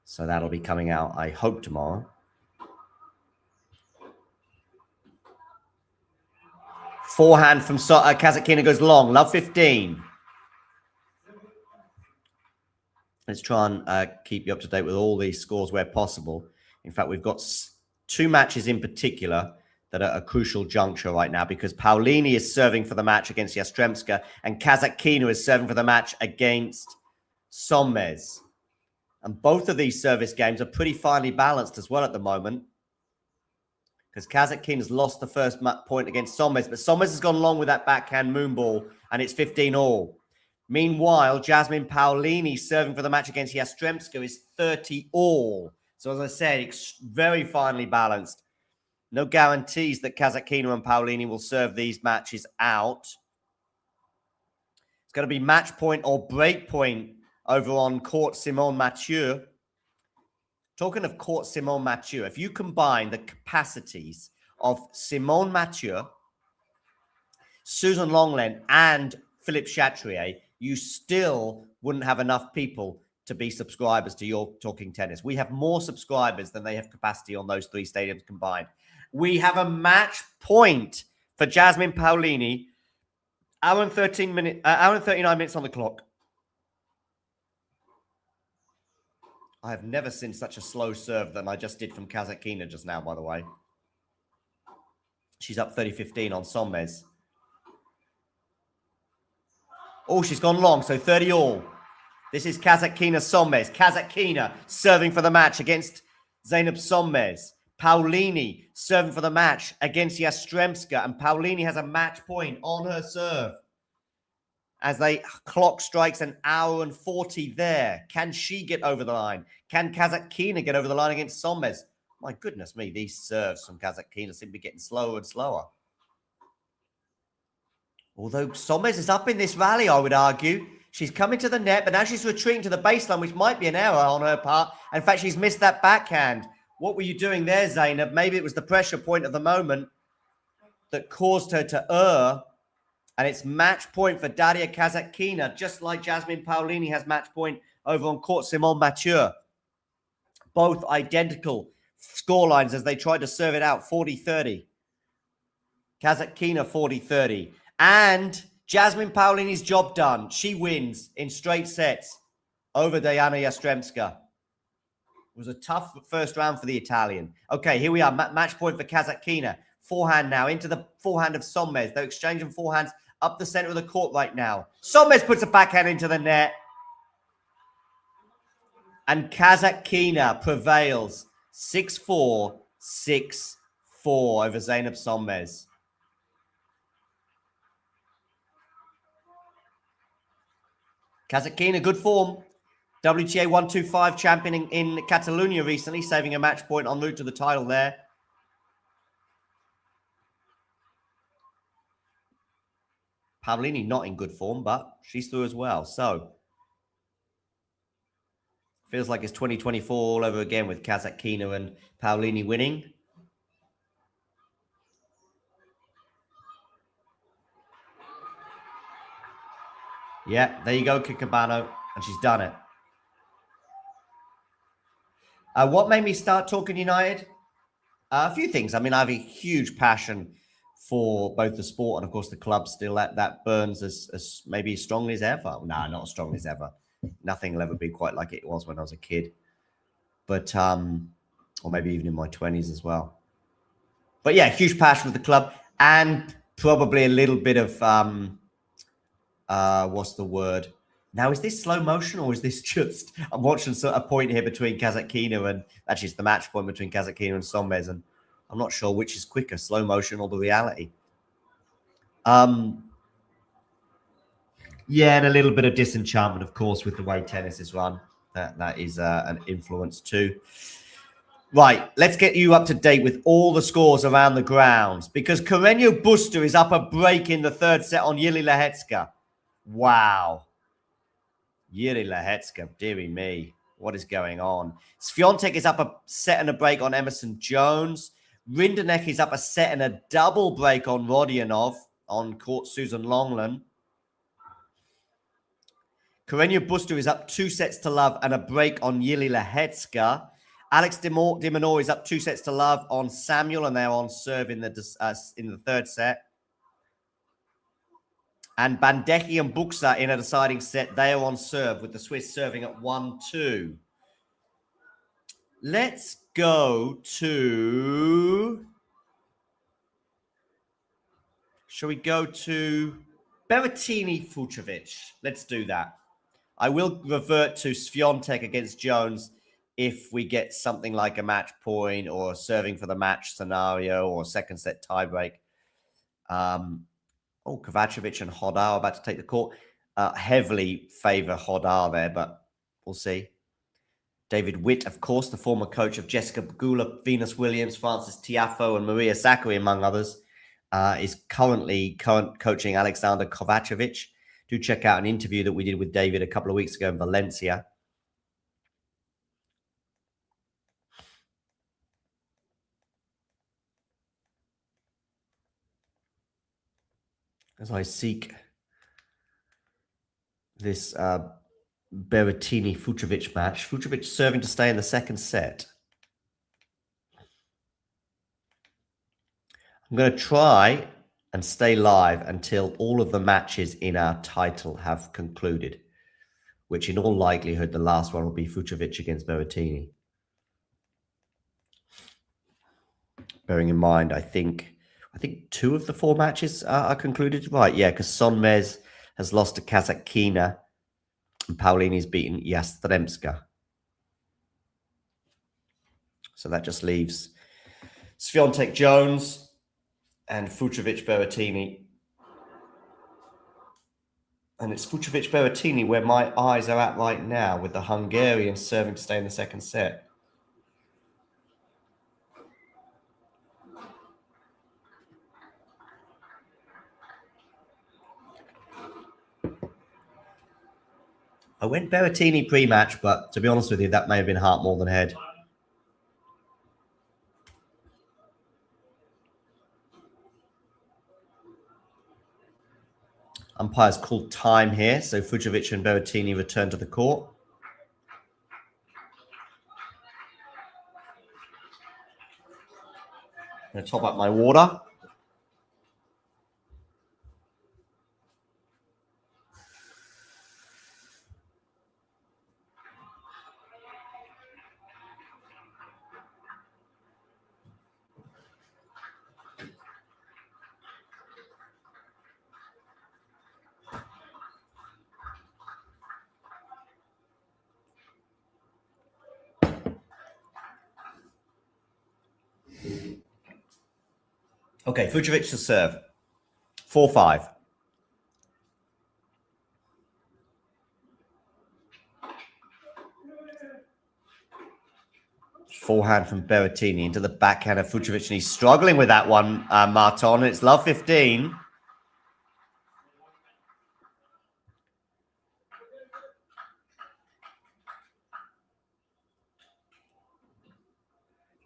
So that'll be coming out, I hope, tomorrow. Forehand from Kasatkina goes long. Love 15. Let's try and keep you up to date with all these scores where possible. In fact, we've got two matches in particular that are a crucial juncture right now because Paolini is serving for the match against Yastremska and Kasatkina is serving for the match against Sonmez. And both of these service games are pretty finely balanced as well at the moment because Kasatkina has lost the first point against Sonmez, but Sonmez has gone long with that backhand moonball and it's 15-all. Meanwhile, Jasmine Paolini serving for the match against Yastremska is 30-all. So as I said, it's very finely balanced. No guarantees that Kasatkina and Paolini will serve these matches out. It's going to be match point or break point over on court Simone Mathieu. Talking of court Simone Mathieu, if you combine the capacities of Simone Mathieu, Susan Longlen, and Philippe Chatrier, you still wouldn't have enough people to be subscribers to your Talking Tennis. We have more subscribers than they have capacity on those three stadiums combined. We have a match point for Jasmine Paolini. Hour and 39 minutes on the clock. I have never seen such a slow serve than I just did from Kasatkina just now, by the way. She's up 30-15 on Sonmez. Oh, she's gone long, so 30-all. This is Kasatkina Sonmez. Kasatkina serving for the match against Zeynep Sonmez. Paolini serving for the match against Yastremska. And Paolini has a match point on her serve. As the clock strikes an hour and 40 there. Can she get over the line? Can Kasatkina get over the line against Sonmez? My goodness me, these serves from Kasatkina seem to be getting slower and slower. Although Sonmez is up in this rally, I would argue. She's coming to the net, but now she's retreating to the baseline, which might be an error on her part. In fact, she's missed that backhand. What were you doing there, Zeynep? Maybe it was the pressure point of the moment that caused her to err. And it's match point for Daria Kasatkina, just like Jasmine Paolini has match point over on court Simone Mathieu. Both identical scorelines as they tried to serve it out, 40-30. Kasatkina 40-30. And Jasmine Paolini's job done. She wins in straight sets over Diana Yastremska. It was a tough first round for the Italian. Okay, here we are. Match point for Kasatkina. Forehand now into the forehand of Sonmez. They're exchanging forehands up the center of the court right now. Sonmez puts a backhand into the net. And Kasatkina prevails 6-4, 6-4 over Zeynep Sonmez. Kasatkina, good form. WTA 125 champion in Catalonia recently, saving a match point en route to the title there. Paolini not in good form, but she's through as well. So, feels like it's 2024 all over again with Kasatkina and Paolini winning. Yeah, there you go, Kikabano, and she's done it. What made me start talking United? A few things. I mean, I have a huge passion for both the sport and, of course, the club still. That burns as maybe as strongly as ever. No, not as strongly as ever. Nothing will ever be quite like it was when I was a kid. But, or maybe even in my 20s as well. But, yeah, huge passion for the club and probably a little bit of... what's the word? Now, is this slow motion or is this just... I'm watching a point here between Kasatkina and... Actually, it's the match point between Kasatkina and Sonmez, and I'm not sure which is quicker, slow motion or the reality. Yeah, and a little bit of disenchantment, of course, with the way tennis is run. That is an influence too. Right, let's get you up to date with all the scores around the grounds, because Carreño Busta is up a break in the third set on Yili Lehetska. Wow. Yuri Lehetska, dearie me. What is going on? Swiatek is up a set and a break on Emerson Jones. Rinderknech is up a set and a double break on Rodionov on court Susan Longland. Carreño Busta is up 2-0 and a break on Yili Lehetska. Alex de Minaur is up 2-0 on Samuel, and they're on serve in the third set. And Bandecki and Buxa in a deciding set. They are on serve with the Swiss serving at 1-2. Let's go to... Shall we go to Berrettini Fucsovics? Let's do that. I will revert to Swiatek against Jones if we get something like a match point or serving for the match scenario or second set tiebreak. Oh, Kovacevic and Hodar are about to take the court. Heavily favour Hodar there, but we'll see. David Witt, of course, the former coach of Jessica Pegula, Venus Williams, Francis Tiafoe, and Maria Sakkari, among others, is currently coaching Alexander Kovacevic. Do check out an interview that we did with David a couple of weeks ago in Valencia. As I seek this Berrettini Fucsovics match. Fucsovics serving to stay in the second set. I'm going to try and stay live until all of the matches in our title have concluded, which in all likelihood the last one will be Fucsovics against Berrettini. Bearing in mind, I think 2 of the 4 matches are concluded. Right, yeah, because Sonmez has lost to Kasatkina and Paolini's beaten Yastremska. So that just leaves Swiatek Jones and Fucsovics Berrettini. And it's Fucsovics Berrettini where my eyes are at right now, with the Hungarian serving to stay in the second set. I went Berrettini pre-match, but to be honest with you, that may have been heart more than head. Umpire's called time here, so Fucsovics and Berrettini return to the court. I'm going to top up my water. Okay, Fucsovics to serve. 4-5. Forehand from Berrettini into the backhand of Fucsovics, and he's struggling with that one, Marton. It's love 15.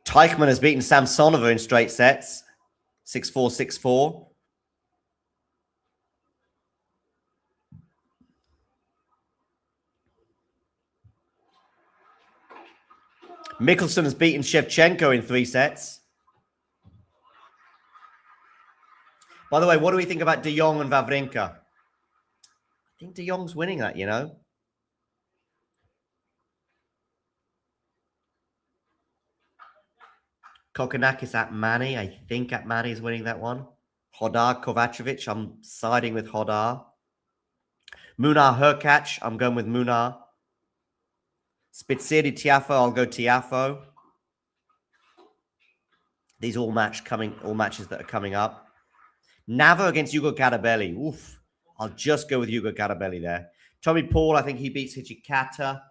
Teichmann has beaten Samsonova in straight sets. 6-4, 6-4. Mickelson has beaten Shevchenko in 3 sets. By the way, what do we think about De Jong and Wawrinka? I think De Jong's winning that, you know. Kokonakis at Mani. I think at Mani is winning that one. Hodar Kovacevic. I'm siding with Hodar. Munar Hurkacz. I'm going with Munar. Spitzeri Tiafo. I'll go Tiafo. These all matches that are coming up. Nava against Hugo Carabelli. Oof. I'll just go with Hugo Carabelli there. Tommy Paul, I think he beats Hijikata.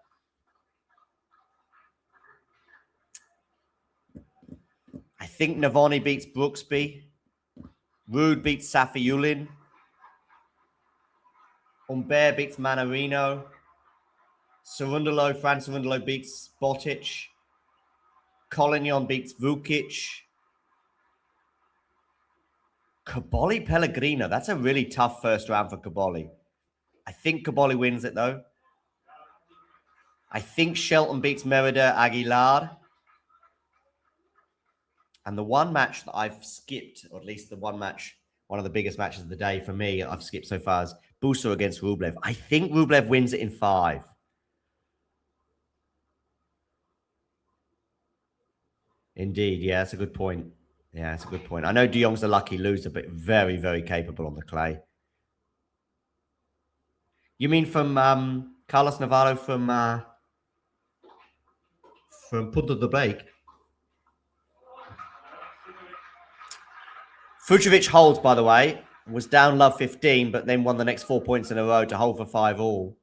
I think Navoni beats Brooksby. Rude beats Safiullin. Humbert beats Manarino. Fran Cerundolo beats Botic. Collignon beats Vukic. Caboli Pellegrino. That's a really tough first round for Caboli. I think Caboli wins it, though. I think Shelton beats Merida Aguilar. And the one match that I've skipped, or at least the one of the biggest matches of the day for me, I've skipped so far, is Buso against Rublev. I think Rublev wins it in 5. Indeed, yeah, that's a good point. Yeah, that's a good point. I know De Jong's a lucky loser, but very, very capable on the clay. You mean from Carlos Navarro from Punta de Bake? Fucsovics holds, by the way. Was down love 15, but then won the next 4 points in a row to hold for 5 all.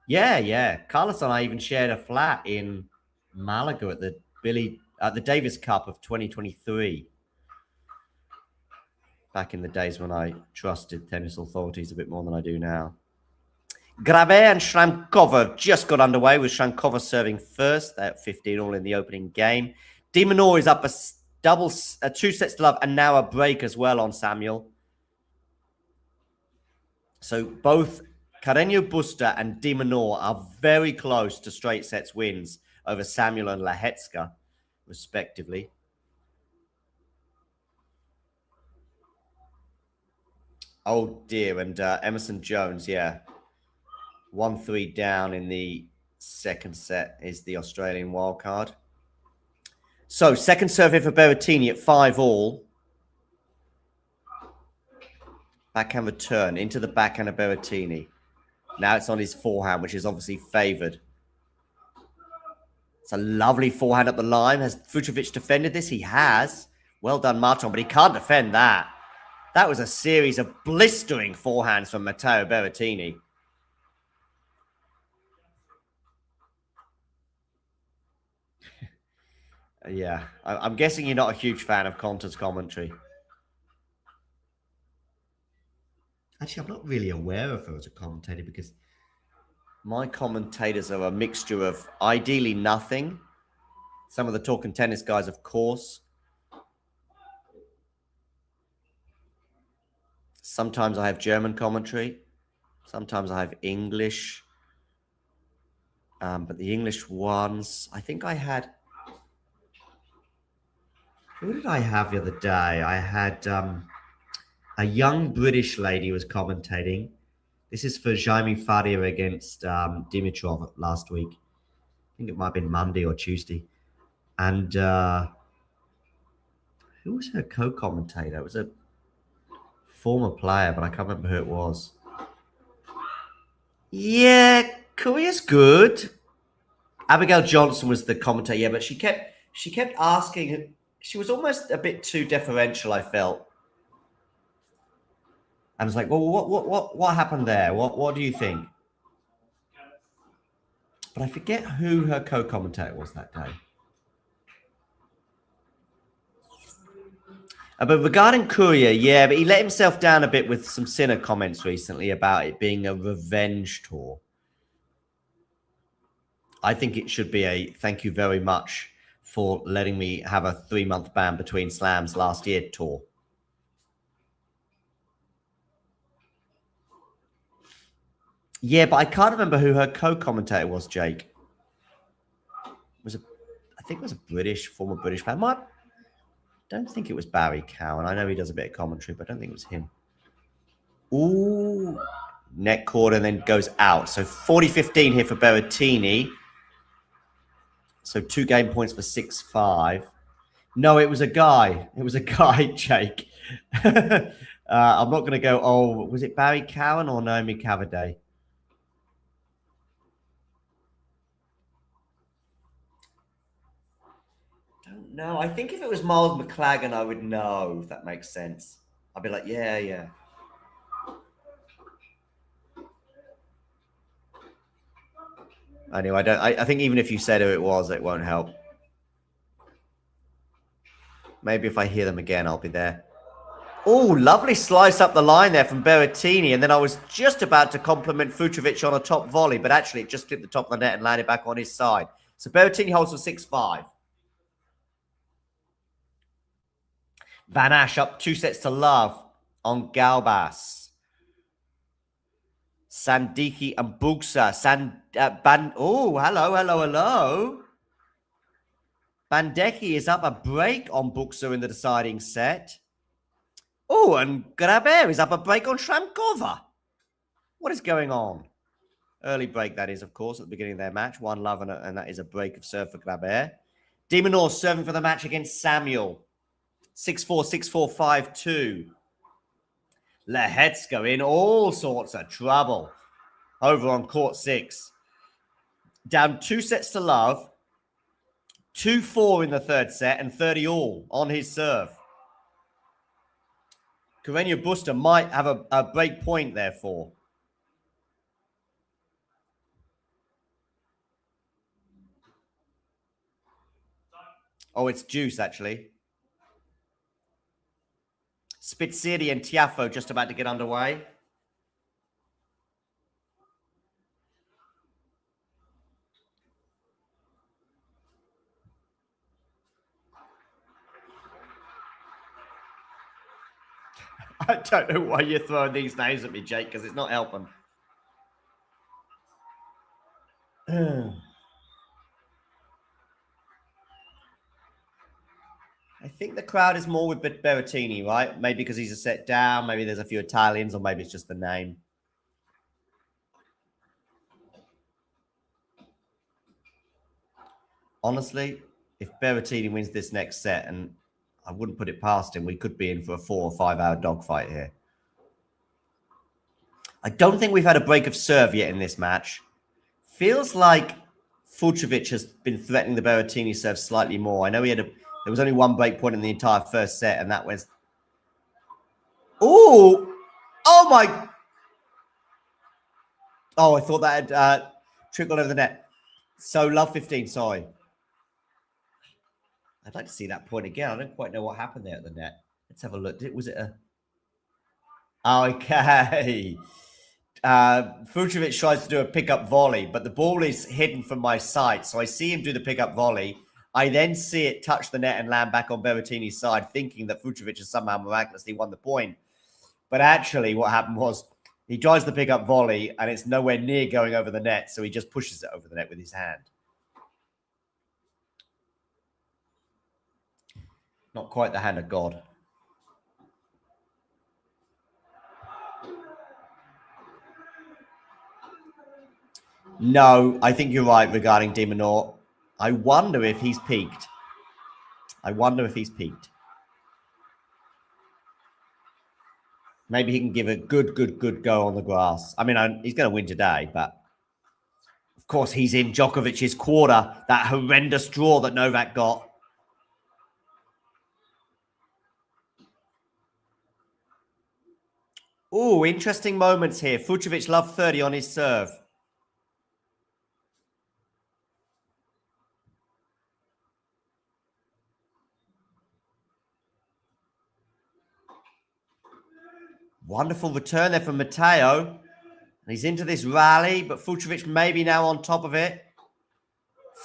Yeah. Carlos and I even shared a flat in Malaga at the Davis Cup of 2023. Back in the days when I trusted tennis authorities a bit more than I do now. Grabé and Shramkova just got underway, with Shramkova serving first. They're at 15 all in the opening game. De Minaur is up 2 sets to love, and now a break as well on Samuel. So both Carreño Busta and De Minaur are very close to straight sets wins over Samuel and Lahetska, respectively. Oh dear, and Emerson Jones, yeah. 1-3 down in the second set is the Australian wildcard. So, second serve here for Berrettini at 5 all. Backhand return into the backhand of Berrettini. Now it's on his forehand, which is obviously favoured. It's a lovely forehand up the line. Has Fucsovics defended this? He has. Well done, Marton, but he can't defend that. That was a series of blistering forehands from Matteo Berrettini. Yeah, I'm guessing you're not a huge fan of Conter's commentary. Actually, I'm not really aware of her as a commentator, because my commentators are a mixture of ideally nothing. Some of the Talking Tennis guys, of course. Sometimes I have German commentary. Sometimes I have English. But the English ones, I think I had... Who did I have the other day? I had a young British lady who was commentating. This is for Jaime Faria against Dimitrov last week. I think it might have been Monday or Tuesday. And who was her co-commentator? It was a former player, but I can't remember who it was. Yeah, Korea's good. Abigail Johnson was the commentator, yeah, but she kept asking... She was almost a bit too deferential, I felt. I was like, well, what happened there? What do you think? But I forget who her co-commentator was that day. But regarding Courier, yeah, but he let himself down a bit with some Sinner comments recently about it being a revenge tour. I think it should be a thank you very much for letting me have a 3-month ban between slams last year tour. Yeah, but I can't remember who her co-commentator was, Jake. I think it was a former British man. I don't think it was Barry Cowan. I know he does a bit of commentary, but I don't think it was him. Ooh, neck cord and then goes out. So 40-15 here for Berrettini. So 2 game points for 6-5. No, it was a guy. It was a guy, Jake. I'm not going to go, oh, was it Barry Cowan or Naomi Cavaday? Don't know. I think if it was Miles McLagan, I would know, if that makes sense. I'd be like, yeah. Anyway, I think even if you said who it was, it won't help. Maybe if I hear them again, I'll be there. Oh, lovely slice up the line there from Berrettini. And then I was just about to compliment Fucsovics on a top volley, but actually it just clipped the top of the net and landed back on his side. So Berrettini holds for 6-5. Van Ash up 2-0 on Galbas. Sandiki and Bugsa. Hello. Bandecki is up a break on Bugsa in the deciding set. Oh, and Graber is up a break on Shramkova. What is going on? Early break, that is, of course, at the beginning of their match. 1-love, and that is a break of serve for Graber. Dimonor serving for the match against Samuel. 6-4, 6-4, 5-2. Lehetska in all sorts of trouble over on court 6. Down 2-love. 2-4 in the third set and 30 all on his serve. Carreño Busta might have a break point, therefore. Oh, it's Juice, actually. Spitziri and Tiafo just about to get underway. I don't know why you're throwing these names at me, Jake, because it's not helping. I think the crowd is more with Berrettini, right? Maybe because he's a set down. Maybe there's a few Italians, or maybe it's just the name. Honestly, if Berrettini wins this next set, and I wouldn't put it past him, we could be in for a 4 or 5 hour dogfight here. I don't think we've had a break of serve yet in this match. Feels like Fucsovics has been threatening the Berrettini serve slightly more. I know there was only 1 break point in the entire first set, and that was... Ooh! Oh, my... Oh, I thought that had trickled over the net. So, love 15, sorry. I'd like to see that point again. I don't quite know what happened there at the net. Let's have a look. Was it a... Okay. Fucsovics tries to do a pickup volley, but the ball is hidden from my sight. So I see him do the pickup volley. I then see it touch the net and land back on Berrettini's side, thinking that Fucsovics has somehow miraculously won the point. But actually what happened was he tries the pickup volley and it's nowhere near going over the net. So he just pushes it over the net with his hand. Not quite the hand of God. No, I think you're right regarding Dimonor. I wonder if he's peaked. Maybe he can give a good go on the grass. I mean, he's going to win today, but of course he's in Djokovic's quarter, that horrendous draw that Novak got. Oh, interesting moments here. Fucsovics love 30 on his serve. Wonderful return there from Matteo. And he's into this rally, but Fucsovics maybe now on top of it.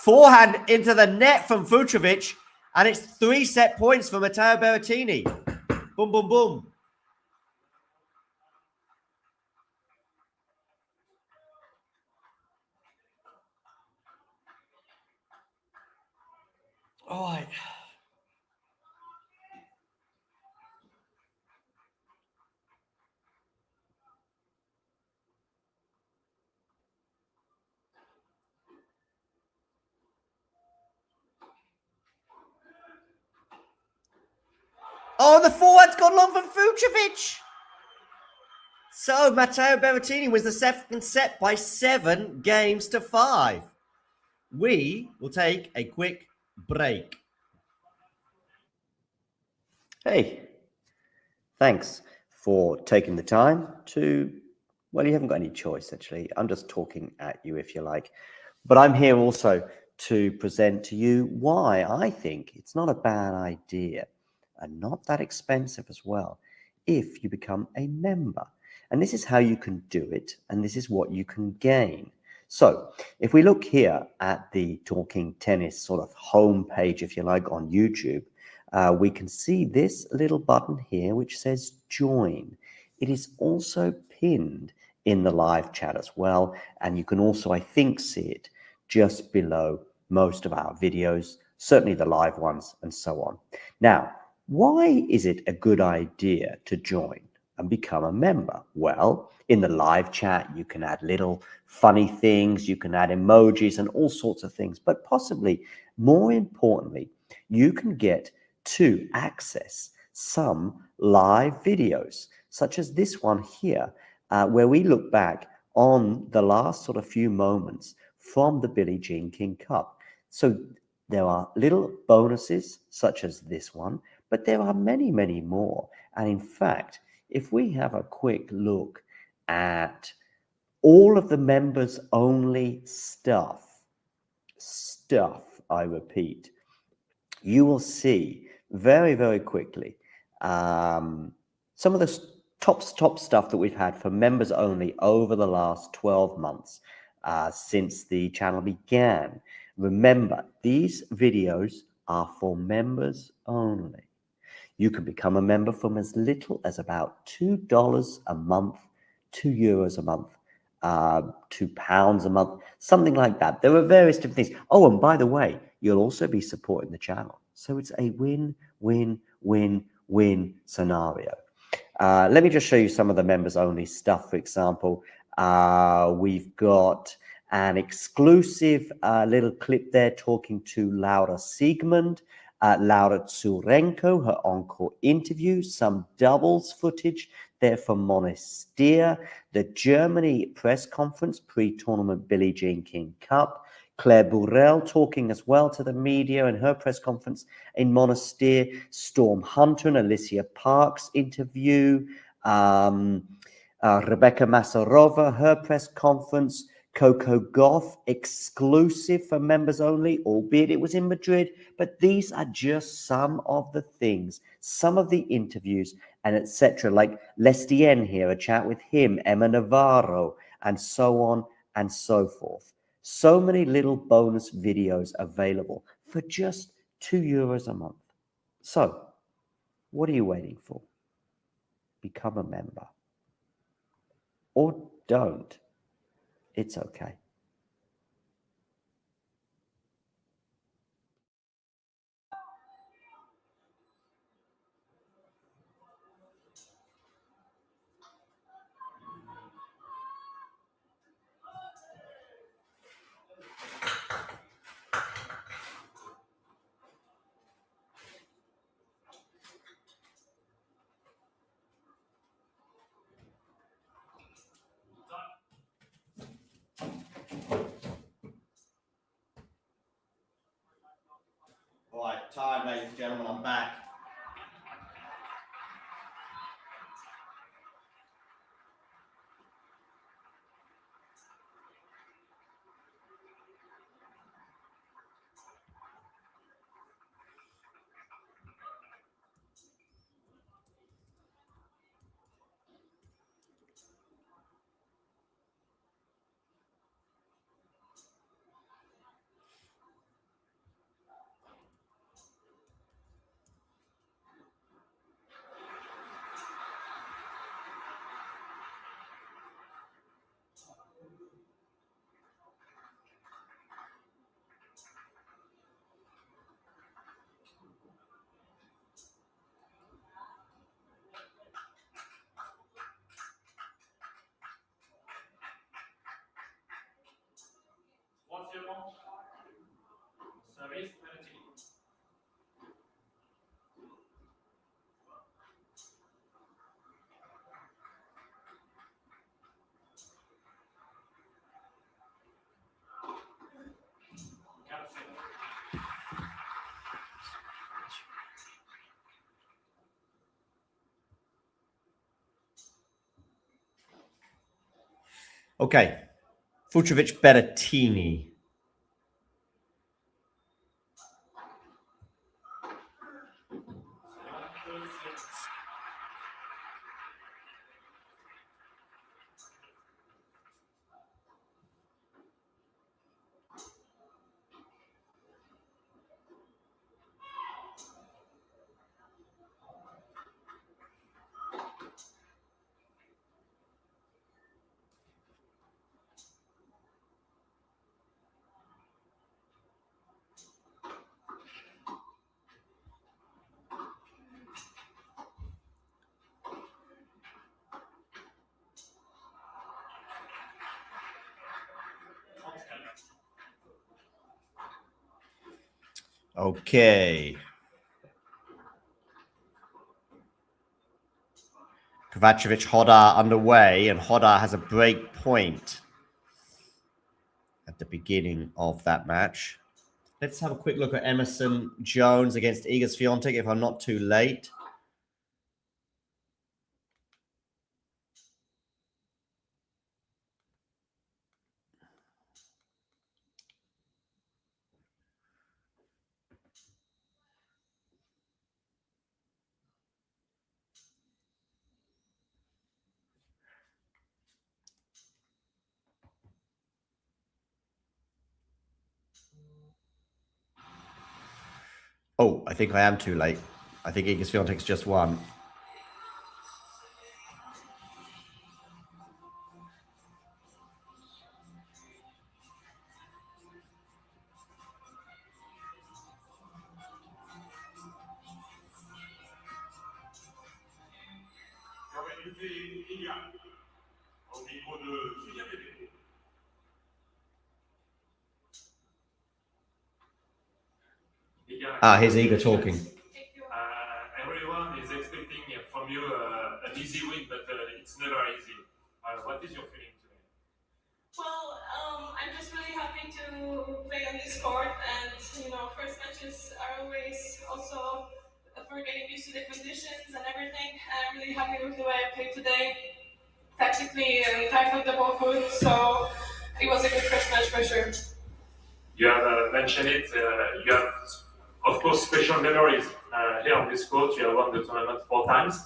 Forehand into the net from Fucsovics, and it's 3 set points for Matteo Berrettini. Boom, boom, boom. All right. Oh, the forehand's gone long from Fucsovics. So Matteo Berrettini wins the second set by 7 games to 5. We will take a quick break. Hey, thanks for taking the time to, well, you haven't got any choice, actually. I'm just talking at you, if you like. But I'm here also to present to you why I think it's not a bad idea and not that expensive as well if you become a member. And this is how you can do it, and this is what you can gain. So if we look here at the Talking Tennis sort of homepage, if you like, on YouTube, we can see this little button here which says join. It is also pinned in the live chat as well, and you can also, I think, see it just below most of our videos, certainly the live ones and so on. Now, why is it a good idea to join and become a member? Well, in the live chat, you can add little funny things, you can add emojis and all sorts of things, but possibly more importantly, you can get to access some live videos, such as this one here, where we look back on the last sort of few moments from the Billie Jean King Cup. So there are little bonuses such as this one, but there are many, many more. And in fact, if we have a quick look at all of the members only stuff, I repeat, you will see very, very quickly some of the top stuff that we've had for members only over the last 12 months since the channel began. Remember, these videos are for members only. You can become a member from as little as about $2 a month, €2 a month, £2 a month, something like that. There are various different things. Oh, and by the way, you'll also be supporting the channel. So it's a win-win-win-win scenario. Let me just show you some of the members only stuff. For example, we've got an exclusive little clip there talking to Laura Siegmund, Laura Tsurenko, her encore interview, some doubles footage there from Monastir, the Germany press conference pre-tournament Billie Jean King Cup, Claire Burrell talking as well to the media in her press conference in Monastir, Storm Hunter and Alicia Parks interview, Rebecca Masarova, her press conference, Coco Gauff exclusive for members only, albeit it was in Madrid, but these are just some of the things, some of the interviews and etc. Like Lestien here, a chat with him, Emma Navarro, and so on and so forth. So many little bonus videos available for just €2 a month. So, what are you waiting for? Become a member. Or don't. It's okay. All right, time, ladies and gentlemen, I'm back. Okay. Fucsovics, Berrettini. Okay. Kovacevic, Hodar underway, and Hodar has a break point at the beginning of that match. Let's have a quick look at Emerson Jones against Iga Swiatek, if I'm not too late. Oh, I think I am too late. I think Iga Swiatek's just won. Here's Iga talking. Everyone is expecting from you an easy win, but it's never easy. What is your feeling today? Well, I'm just really happy to play on this court, and first matches are always also for getting used to the conditions and everything. And I'm really happy with the way I played today, tactically and time of the ball good. So it was a good first match for sure. You have mentioned it. You have, of course, special memories here on this court. You have won the tournament 4 times.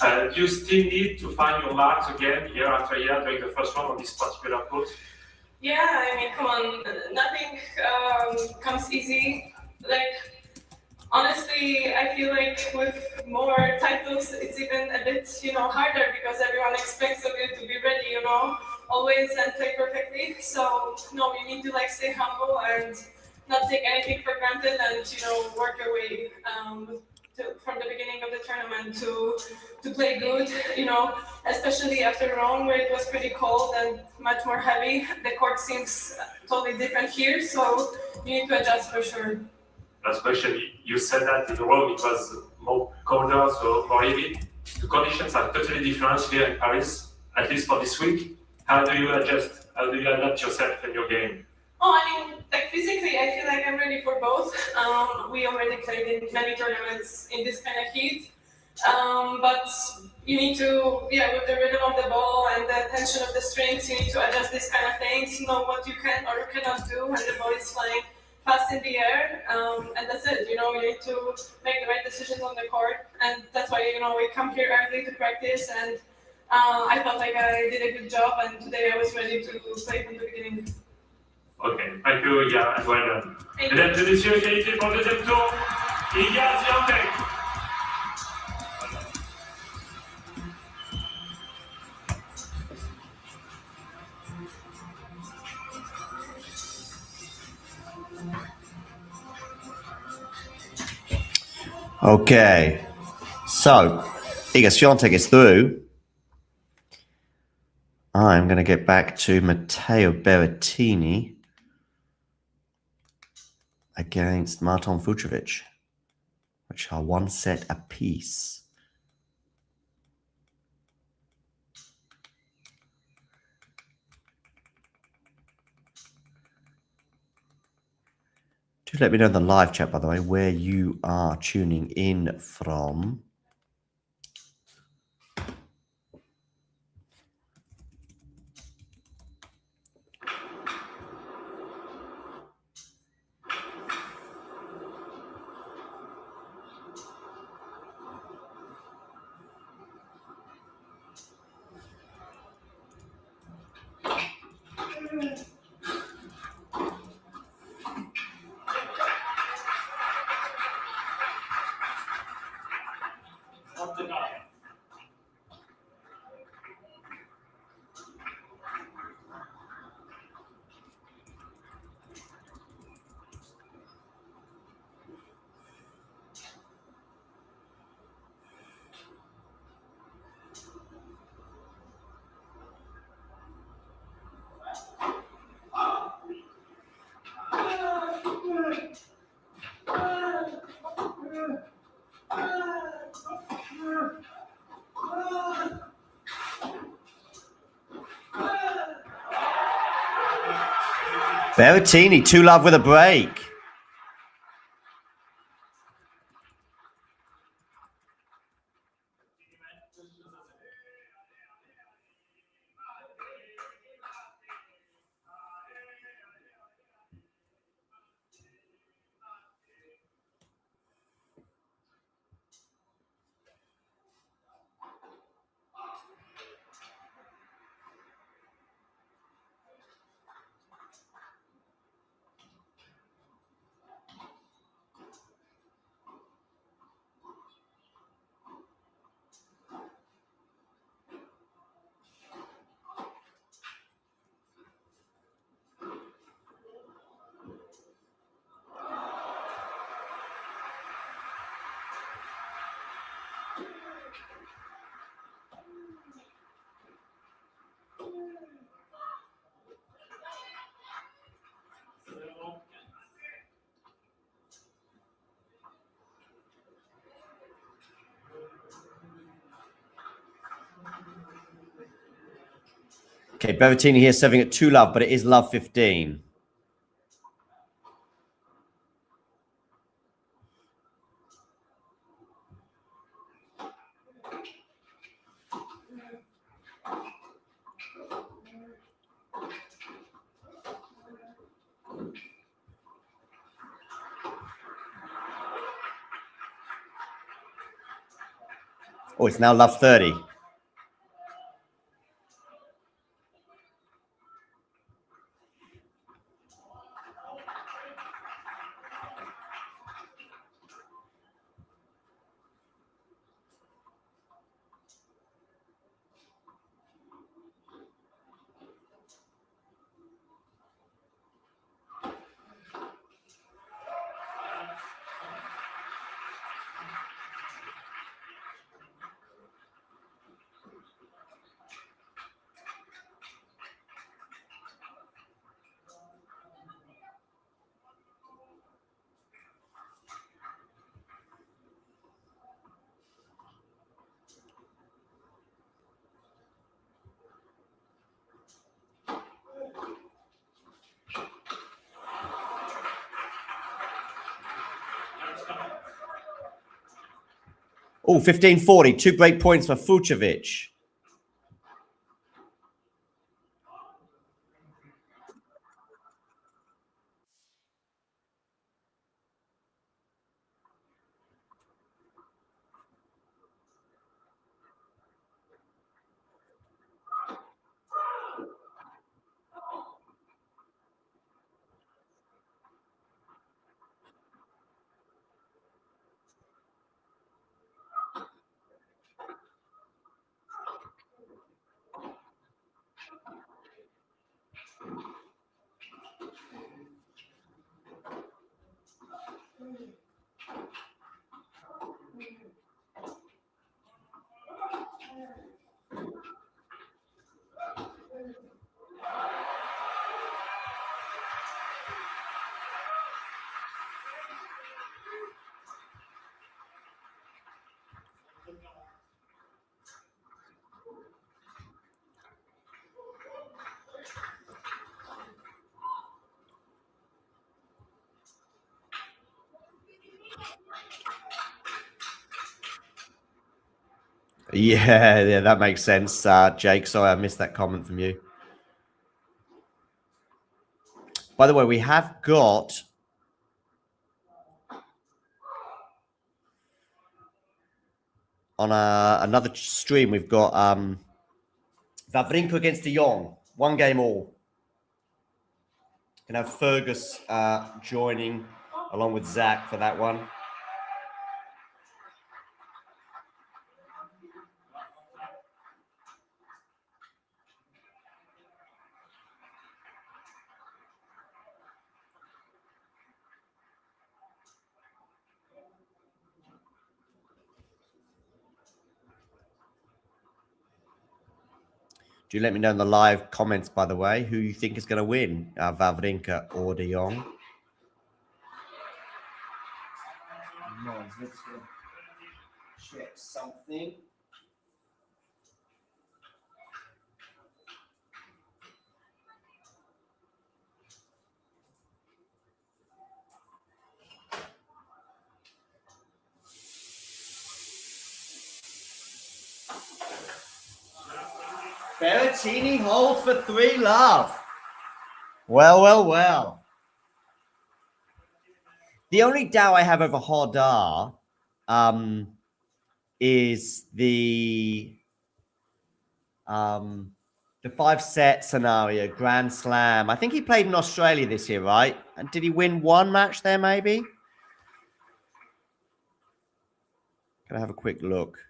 Do you still need to find your marks again year after year during the first round on this particular court? Yeah, I mean, come on, nothing comes easy. Like, honestly, I feel like with more titles, it's even a bit, harder because everyone expects of you to be ready, always and play perfectly. So, no, you need to stay humble and not take anything for granted and, work your way from the beginning of the tournament to play good, especially after Rome where it was pretty cold and much more heavy. The court seems totally different here, so you need to adjust for sure. Last question, you said that in Rome it was more colder, so more heavy. The conditions are totally different here in Paris, at least for this week. How do you adjust? How do you adapt yourself in your game? Oh, I mean, physically, I feel like I'm ready for both. We already played in many tournaments in this kind of heat. But you need to, with the rhythm of the ball and the tension of the strings, you need to adjust these kind of things, know what you can or cannot do when the ball is flying fast in the air. And that's it, you need to make the right decisions on the court. And that's why, we come here early to practice. And I felt like I did a good job. And today I was ready to play from the beginning. Ok, thank you, Iga, and well done. Mesdames et messieurs, égalité pour le deuxième tour, Iga Swiatek. Okay, so Iga Swiatek is through. I'm going to get back to Matteo Berrettini against Marton Fucsovics, which are 1 set apiece. Do let me know in the live chat, by the way, where you are tuning in from. Berrettini, 2-love with a break. Okay, Berrettini here serving at 2-love, but it is love 15. Oh, it's now love 30. Oh, 15-40, 2 break points for Fucsovics. Yeah, that makes sense, Jake. Sorry, I missed that comment from you. By the way, we have got on another stream, we've got Wawrinka against De Jong. 1 game all. Can have Fergus joining along with Zach for that one. Do let me know in the live comments, by the way, who you think is going to win, Wawrinka or De Jong. Let's check something. Berrettini holds for 3 love. Well, well, well. The only doubt I have over Hodar is the 5-set scenario, Grand Slam. I think he played in Australia this year, right? And did he win one match there, maybe? Can I have a quick look?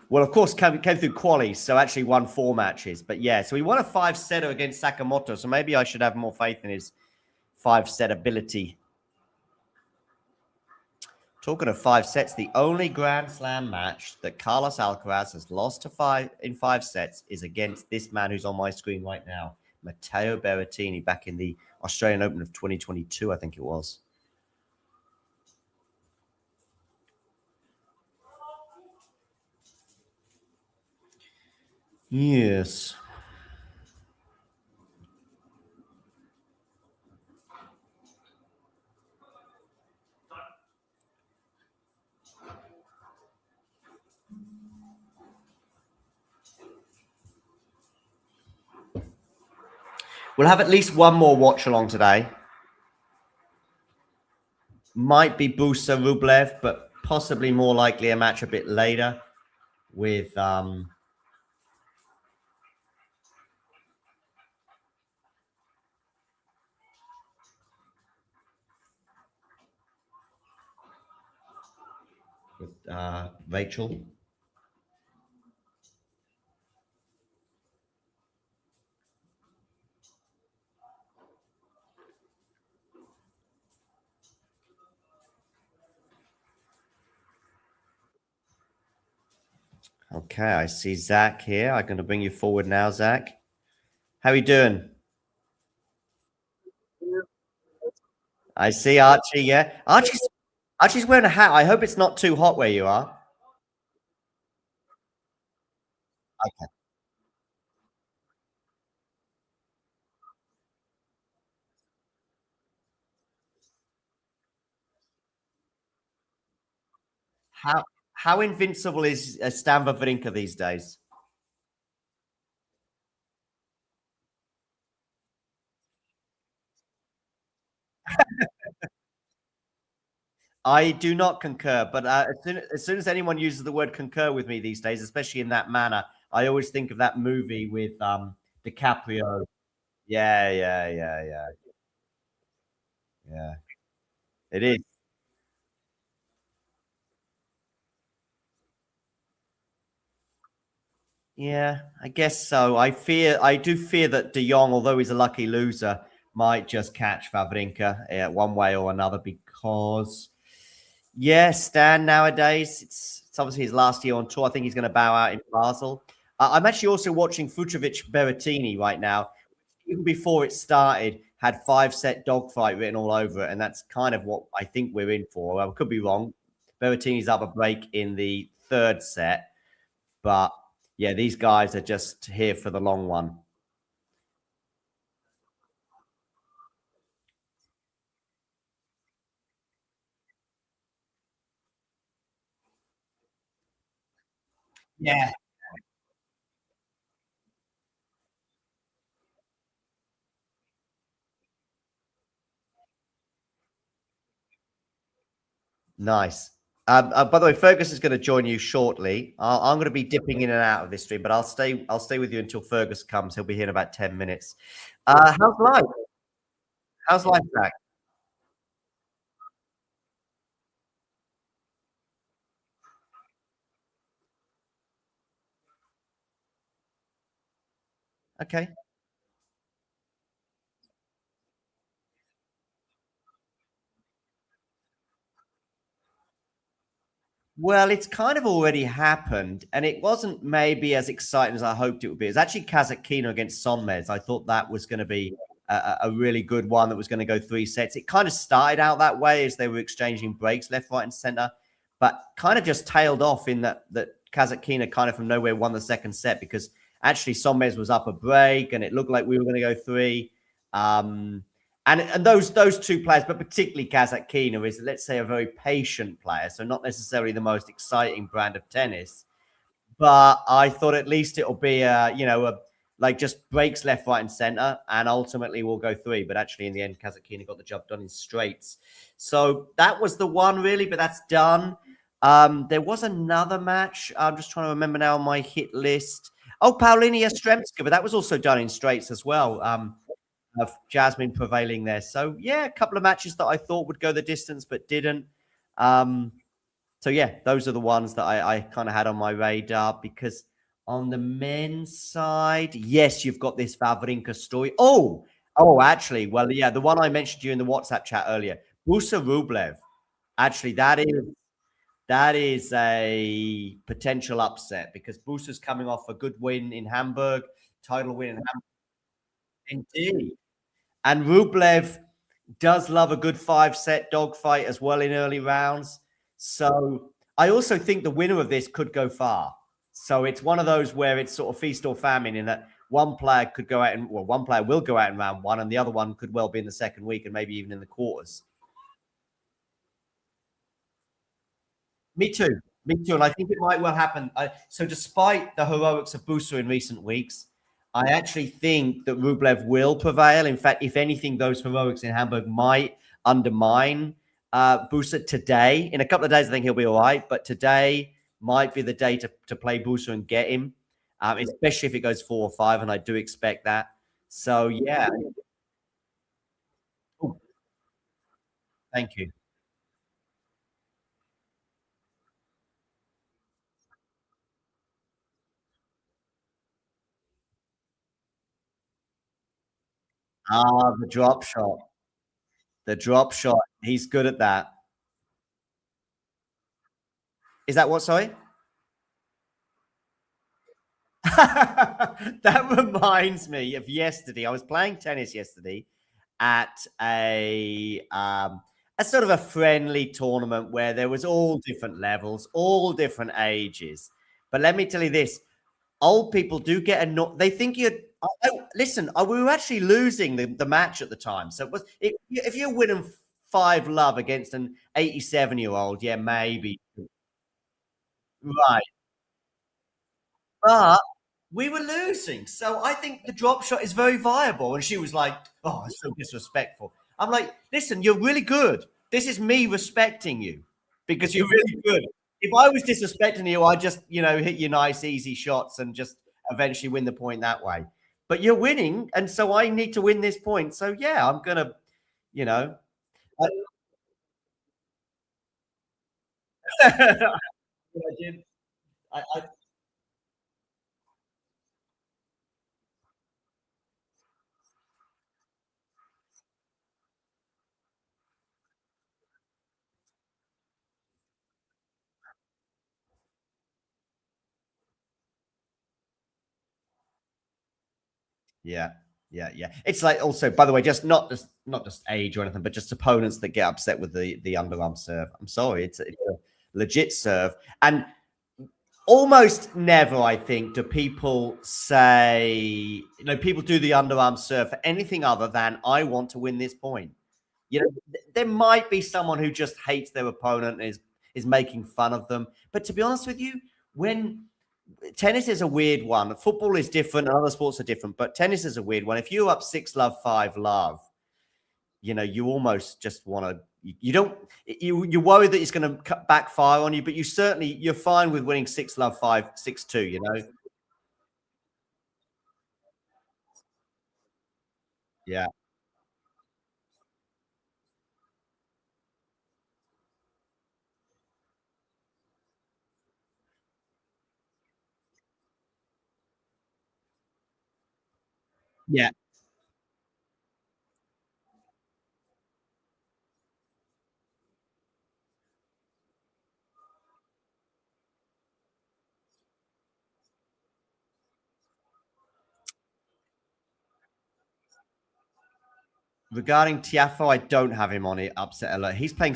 Well, of course, came through qualies, so actually won 4 matches. But yeah, so he won a 5-setter against Sakamoto, so maybe I should have more faith in his 5-set ability. Talking of 5 sets, the only Grand Slam match that Carlos Alcaraz has lost in 5 sets is against this man who's on my screen right now, Matteo Berrettini, back in the Australian Open of 2022, I think it was. Yes. We'll have at least one more watch along today. Might be Busa Rublev, but possibly more likely a match a bit later with Rachel. Okay, I see Zach here. I'm going to bring you forward now, Zach. How are you doing? I see Archie, yeah. Archie's wearing a hat. I hope it's not too hot where you are. Okay. How invincible is Stan Wawrinka these days? I do not concur, but as soon as anyone uses the word concur with me these days, especially in that manner, I always think of that movie with DiCaprio. Yeah. It is. Yeah, I guess so. I do fear that De Jong, although he's a lucky loser, might just catch Wawrinka one way or another because, yeah, Stan nowadays, it's obviously his last year on tour. I think he's going to bow out in Basel. I'm actually also watching Fucsovics Berrettini right now. Even before it started, had 5-set dogfight written all over it, and that's kind of what I think we're in for. Well, I could be wrong. Berrettini's up a break in the 3rd set, but yeah, these guys are just here for the long one. Yeah. Nice. By the way, Fergus is going to join you shortly. I'm going to be dipping in and out of this stream, but I'll stay with you until Fergus comes. He'll be here in about 10 minutes. How's life? How's life, Zach? Okay. Well, it's kind of already happened, and it wasn't maybe as exciting as I hoped it would be. It's actually Kasatkina against Sonmez. I thought that was going to be a really good one that was going to go 3 sets. It kind of started out that way as they were exchanging breaks left, right, and center, but kind of just tailed off in that Kasatkina kind of from nowhere won the second set because actually Sonmez was up a break, and it looked like we were going to go 3. And those two players, but particularly Kasatkina, is, let's say, a very patient player. So not necessarily the most exciting brand of tennis. But I thought at least it'll be, like just breaks left, right, and center. And ultimately we'll go 3. But actually, in the end, Kasatkina got the job done in straights. So that was the one, really. But that's done. There was another match. I'm just trying to remember now on my hit list. Oh, Paolini Yastremska. But that was also done in straights as well. Of Jasmine prevailing there. So yeah, a couple of matches that I thought would go the distance but didn't. So yeah, those are the ones that I kind of had on my radar, because on the men's side, yes, you've got this Wawrinka story. Oh, actually, well, yeah, the one I mentioned to you in the WhatsApp chat earlier, Busa Rublev. Actually, that is a potential upset because Busa's coming off a good win in Hamburg, title win in Hamburg. Indeed. And Rublev does love a good 5-set dogfight as well in early rounds. So I also think the winner of this could go far. So it's one of those where it's sort of feast or famine, in that one player could go out one player will go out in round 1, and the other one could well be in the second week and maybe even in the quarters. Me too. And I think it might well happen. So despite the heroics of Busa in recent weeks, I actually think that Rublev will prevail. In fact, if anything, those heroics in Hamburg might undermine Busa today. In a couple of days, I think he'll be all right. But today might be the day to play Busa and get him, especially if it goes 4 or 5, and I do expect that. So, yeah. Ooh. Thank you. The drop shot. The drop shot. He's good at that. Is that what, sorry? That reminds me of yesterday. I was playing tennis yesterday at a sort of a friendly tournament where there was all different levels, all different ages. But let me tell you this: old people do get annoyed. They think you're. Listen, we were actually losing the match at the time. So it was, if you're winning 5-love against an 87-year-old, yeah, maybe. Right. But we were losing. So I think the drop shot is very viable. And she was like, oh, it's so disrespectful. I'm like, listen, you're really good. This is me respecting you because you're really good. If I was disrespecting you, I'd just, hit your nice, easy shots and just eventually win the point that way. But you're winning. And so I need to win this point. So, yeah, I'm going to, I Yeah. It's like, also, by the way, just not just age or anything, but just opponents that get upset with the underarm serve. I'm sorry, it's a legit serve. And almost never, I think, do people say, people do the underarm serve for anything other than, I want to win this point. There might be someone who just hates their opponent and is making fun of them. But to be honest with you, when tennis is a weird one. Football is different and other sports are different, but tennis is a weird one. If you're up 6-love, 5-love, you almost just want to you don't you're worried that it's going to backfire on you, but you're fine with winning 6-love 5-6-2. You know. Yeah. Yeah. Regarding Tiafo, I don't have him on it. Upset alert. He's playing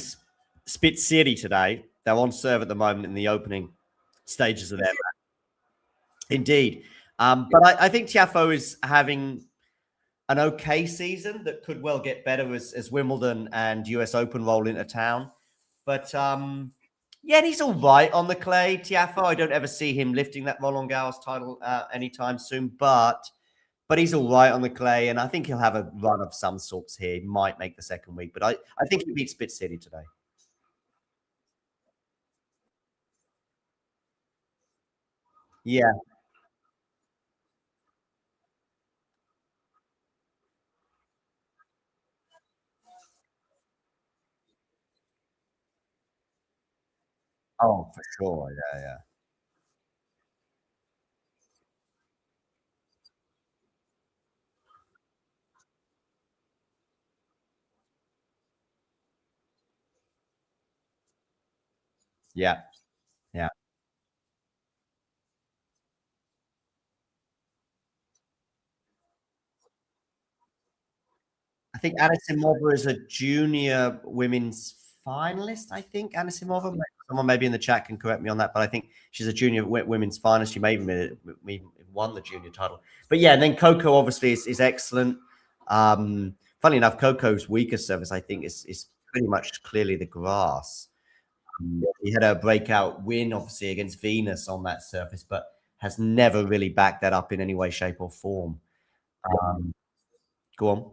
Spit City today. They're on serve at the moment in the opening stages of their match. Indeed. But I think Tiafo is having an okay season that could well get better as Wimbledon and US Open roll into town. But yeah, he's all right on the clay, Tiafo. I don't ever see him lifting that Roland Garros title anytime soon, but he's all right on the clay, and I think he'll have a run of some sorts here. He might make the second week, but I think he beats Spit City today. Yeah. Oh, for sure. Yeah, yeah. Yeah. Yeah. I think Anisimova is a junior women's finalist. I think Anisimova. Someone maybe in the chat can correct me on that, but I think she's a junior women's finalist. She may even won the junior title. But yeah, and then Coco obviously is excellent. Funny enough, Coco's weaker service I think is pretty much clearly the grass. He had a breakout win obviously against Venus on that surface, but has never really backed that up in any way, shape, or form. Go on.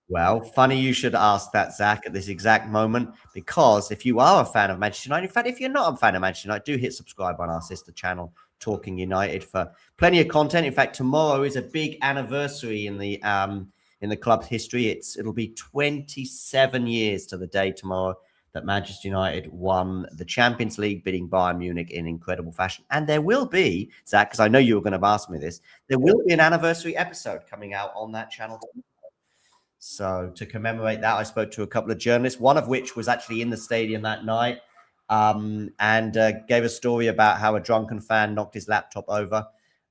Well, funny you should ask that, Zach, at this exact moment, because if you are a fan of Manchester United, in fact, if you're not a fan of Manchester United, do hit subscribe on our sister channel, Talking United, for plenty of content. In fact, tomorrow is a big anniversary in the club's history. It'll be 27 years to the day tomorrow that Manchester United won the Champions League, beating Bayern Munich in incredible fashion. And there will be, Zach, because I know you were going to ask me this, there will be an anniversary episode coming out on that channel. So to commemorate that, I spoke to a couple of journalists, one of which was actually in the stadium that night, and gave a story about how a drunken fan knocked his laptop over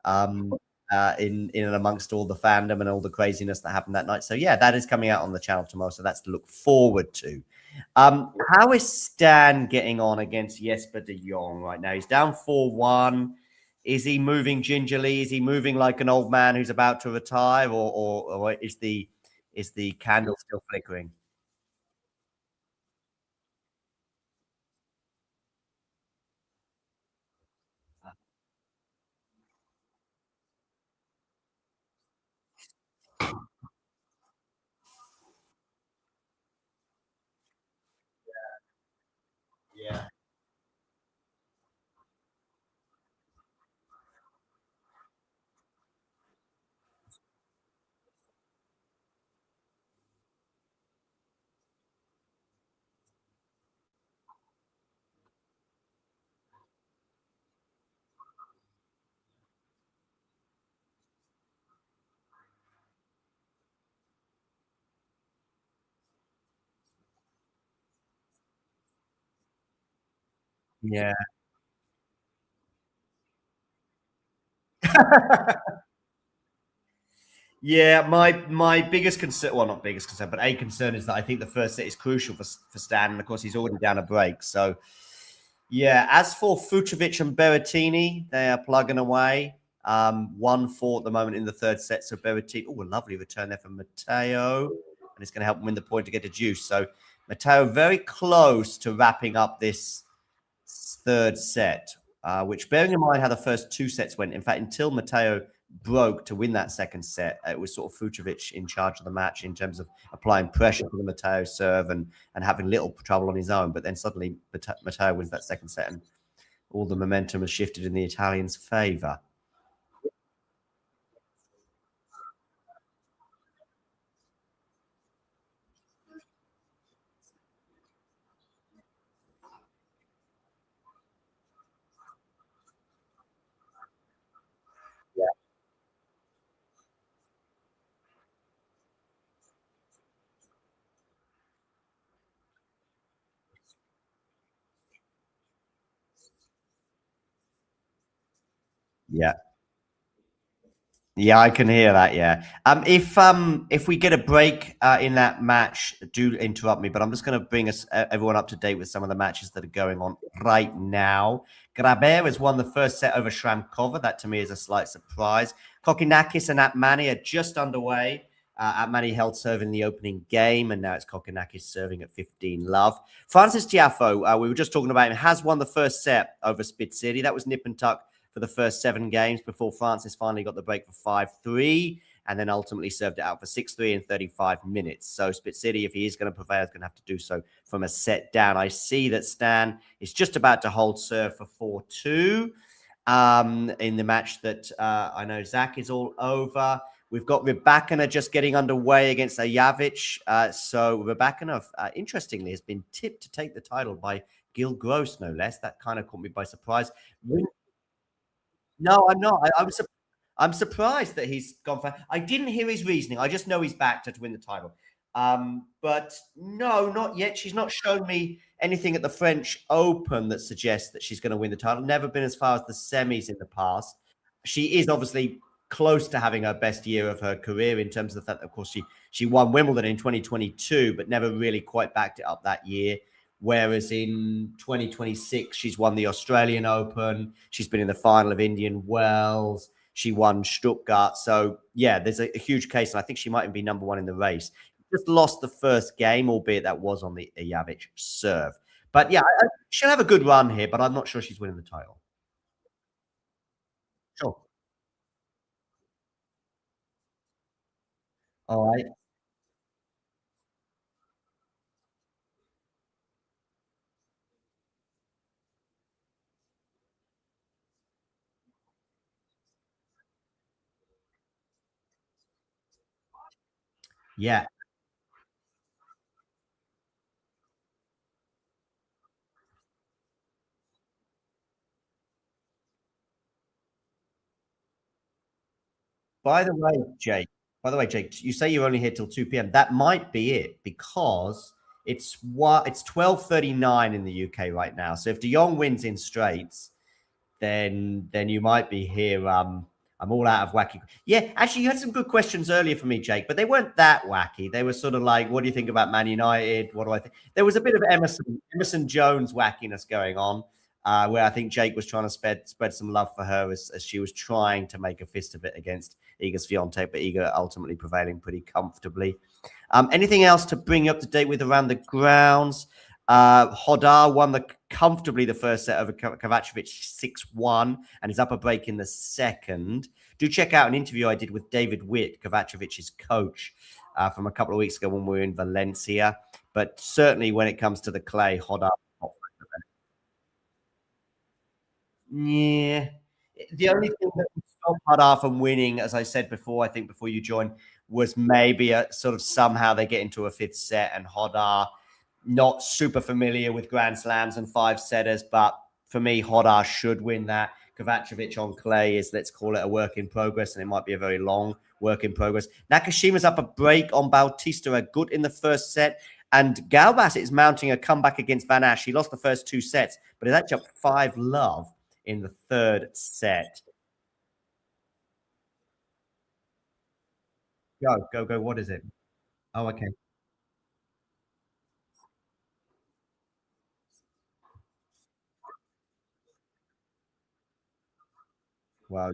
in and amongst all the fandom and all the craziness that happened that night. So yeah, that is coming out on the channel tomorrow. So that's to look forward to. How is Stan getting on against Jesper de Jong right now? He's down 4-1. Is he moving gingerly? Is he moving like an old man who's about to retire, or is the candle still flickering? Yeah. Yeah. Yeah, my biggest concern, well, not biggest concern, but a concern is that I think the first set is crucial for Stan, and of course he's already down a break. So, yeah. As for Fucsovics and Berrettini, they are plugging away. 1-4 at the moment in the third set. So Berrettini, oh, a lovely return there from Matteo, and it's going to help him win the point to get a juice. So Matteo very close to wrapping up this third set, which, bearing in mind how the first two sets went, in fact, until Matteo broke to win that second set, it was sort of Fucsovics in charge of the match in terms of applying pressure to the Matteo serve and having little trouble on his own. But then suddenly Matteo wins that second set and all the momentum has shifted in the Italians' favour. Yeah. Yeah, I can hear that. Yeah. If we get a break in that match, do interrupt me. But I'm just going to bring us everyone up to date with some of the matches that are going on right now. Graber has won the first set over Shramkova. That to me is a slight surprise. Kokinakis and Atmani are just underway. Atmani held serve in the opening game, and now it's Kokinakis serving at 15 love. Francis Tiafoe, we were just talking about him, has won the first set over Spitzeri. That was nip and tuck for the first 7 games before Francis finally got the break for 5-3 and then ultimately served it out for 6-3 in 35 minutes. So Spitzeri, if he is going to prevail, is going to have to do so from a set down. I see that Stan is just about to hold serve for 4-2 in the match that I know Zach is all over. We've got Rybakina just getting underway against Ajavic. So Rybakina, interestingly, has been tipped to take the title by Gil Gross, no less. That kind of caught me by surprise. No, I'm not. I'm surprised that he's gone for. I didn't hear his reasoning. I just know he's backed her to win the title. But no, not yet. She's not shown me anything at the French Open that suggests that she's going to win the title. Never been as far as the semis in the past. She is obviously close to having her best year of her career in terms of the fact that, of course, she won Wimbledon in 2022, but never really quite backed it up that year. Whereas in 2026, she's won the Australian Open. She's been in the final of Indian Wells. She won Stuttgart. So, yeah, there's a huge case. And I think she might even be number one in the race. Just lost the first game, albeit that was on the Ajavic serve. But, yeah, she'll have a good run here, but I'm not sure she's winning the title. Sure. All right. Yeah. By the way, Jake, you say you're only here till 2 p.m. That might be it because it's 12:39 in the UK right now. So if De Jong wins in straights, then you might be here. I'm all out of wacky. Yeah, actually, you had some good questions earlier for me, Jake, but they weren't that wacky. They were sort of like, what do you think about Man United? What do I think? There was a bit of Emerson Jones wackiness going on, where I think Jake was trying to spread some love for her as she was trying to make a fist of it against Iga Swiatek, but Iga ultimately prevailing pretty comfortably. Anything else to bring you up to date with around the grounds? Hodar won comfortably the first set over Kovacevic 6-1 and is up a break in the second. Do check out an interview I did with David Witt, Kovacevic's coach, from a couple of weeks ago when we were in Valencia. But certainly when it comes to the clay, Hodar. Yeah. The only thing that would stop Hodar from winning, as I said before, I think before you joined, was maybe a sort of somehow they get into a fifth set and Hodar not super familiar with Grand Slams and 5-setters, but for me, Hodar should win that. Kovacevic on clay is, let's call it, a work in progress, and it might be a very long work in progress. Nakashima's up a break on Bautista Agut in the first set, and Galbas is mounting a comeback against Van Asch. He lost the first 2 sets, but is actually up 5 love in the third set. Go. What is it? Oh, okay. Well, yeah.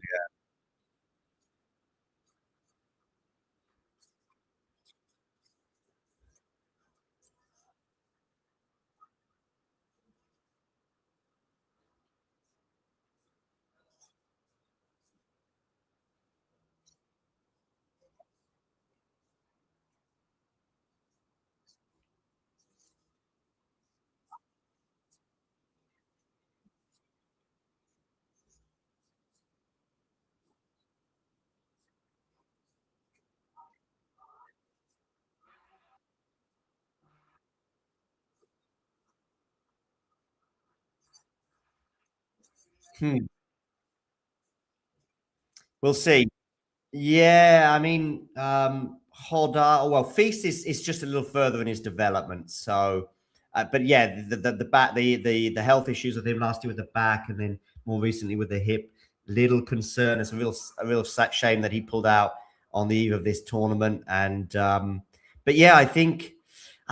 We'll see. Yeah, I mean, Hodar. Well, Feast is just a little further in his development. So, but yeah, the back, the health issues with him last year with the back, and then more recently with the hip. Little concern. It's a real shame that he pulled out on the eve of this tournament. And but yeah, I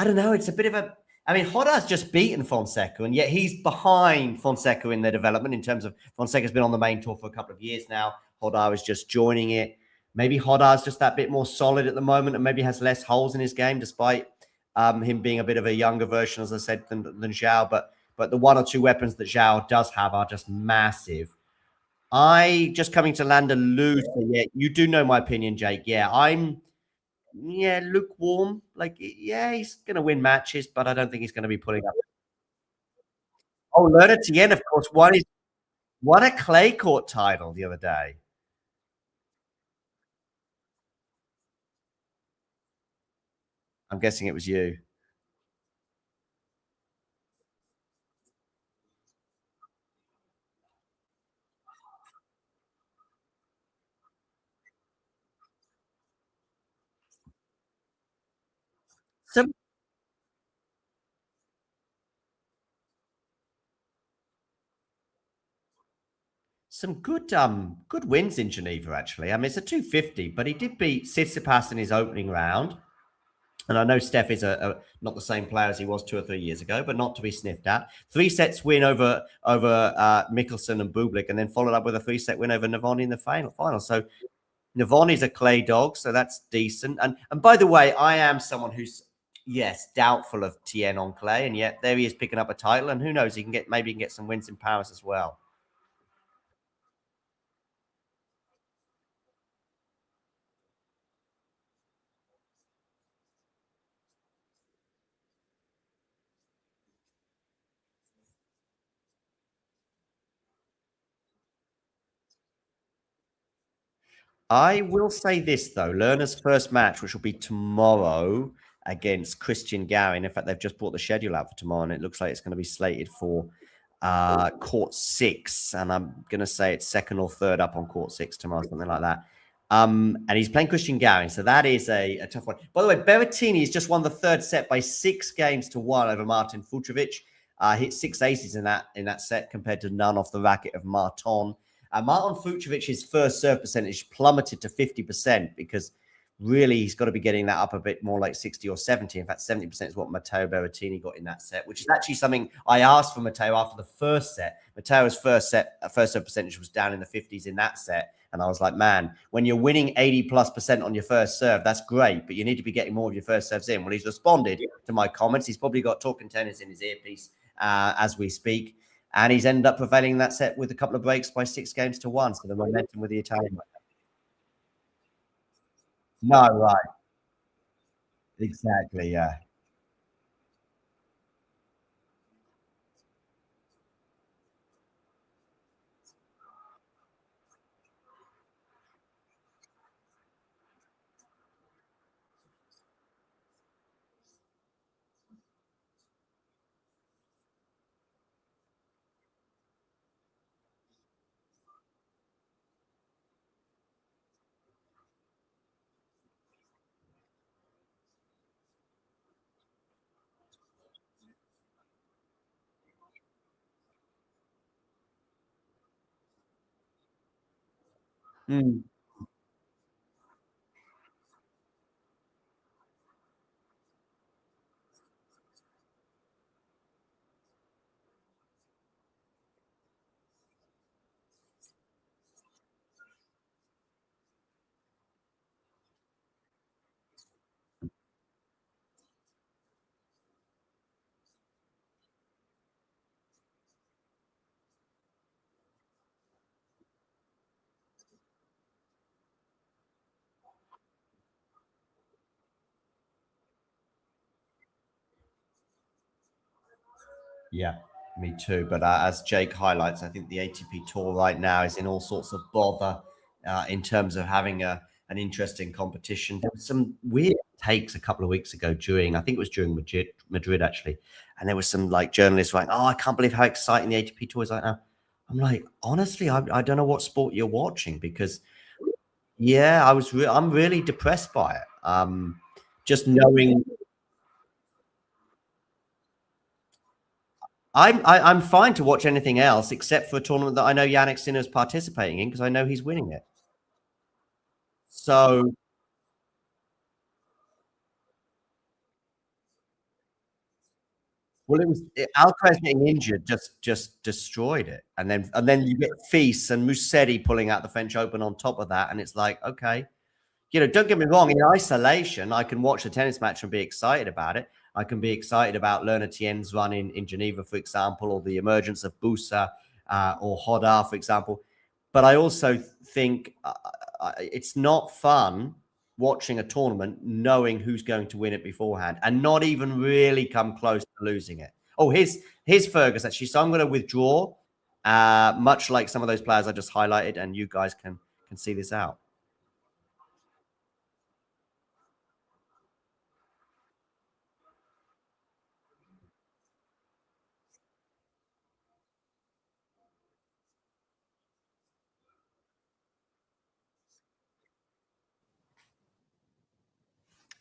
don't know. It's a bit of a. I mean, Hodar's just beaten Fonseca, and yet he's behind Fonseca in their development in terms of Fonseca's been on the main tour for a couple of years now. Hodar is just joining it. Maybe Hodar's just that bit more solid at the moment and maybe has less holes in his game, despite him being a bit of a younger version, as I said, than Zhao. But the one or two weapons that Zhao does have are just massive. I just coming to land a loser. Yeah, you do know my opinion, Jake. Yeah, I'm lukewarm. Like, yeah, he's going to win matches, but I don't think he's going to be pulling up. Oh, Lerner Tien, of course, won a clay court title the other day. I'm guessing it was you. Some good wins in Geneva, actually. I mean, it's a 250, but he did beat Tsitsipas in his opening round. And I know Steph is not the same player as he was 2 or 3 years ago, but not to be sniffed at. 3 sets win over Mickelson and Bublik, and then followed up with a 3-set win over Navoni in the final. So Navoni's a clay dog, so that's decent. And by the way, I am someone who's doubtful of Tien on clay, and yet there he is picking up a title, and who knows, he can get some wins in Paris as well. I will say this, though. Lerner's first match, which will be tomorrow against Christian Garin. In fact, they've just brought the schedule out for tomorrow, and it looks like it's going to be slated for court 6. And I'm going to say it's second or third up on court 6 tomorrow, something like that. And he's playing Christian Garin, so that is a tough one. By the way, Berrettini has just won the third set by 6 games to 1 over Martin Fucsovics. Hit 6 aces in that set compared to none off the racket of Martin. Martin Fucsovic's first serve percentage plummeted to 50% because really he's got to be getting that up a bit more like 60 or 70. In fact, 70% is what Matteo Berrettini got in that set, which is actually something I asked for Matteo after the first set. Matteo's first serve percentage was down in the 50s in that set. And I was like, man, when you're winning 80+% on your first serve, that's great, but you need to be getting more of your first serves in. Well, he's responded to my comments. He's probably got talking tennis in his earpiece as we speak. And he's ended up prevailing that set with a couple of breaks by 6 games to 1. So the momentum with the Italian. No, right. Exactly, yeah. Mm. Yeah, me too. But as Jake highlights, I think the ATP Tour right now is in all sorts of bother in terms of having an interesting competition. There was some weird takes a couple of weeks ago I think it was during Madrid actually, and there was some like journalists writing, "Oh, I can't believe how exciting the ATP Tour is right now." I'm like, honestly, I don't know what sport you're watching because, yeah, I'm really depressed by it. Just knowing I'm fine to watch anything else except for a tournament that I know Yannick Sinner's participating in because I know he's winning it. So, well, Alcaraz getting injured just destroyed it, and then you get Fils and Musetti pulling out the French Open on top of that, and it's like, okay, don't get me wrong. In isolation, I can watch a tennis match and be excited about it. I can be excited about Lerner Tien's run in Geneva, for example, or the emergence of Busa or Hodar, for example. But I also think it's not fun watching a tournament knowing who's going to win it beforehand and not even really come close to losing it. Oh, here's Fergus actually. So I'm going to withdraw, much like some of those players I just highlighted, and you guys can see this out.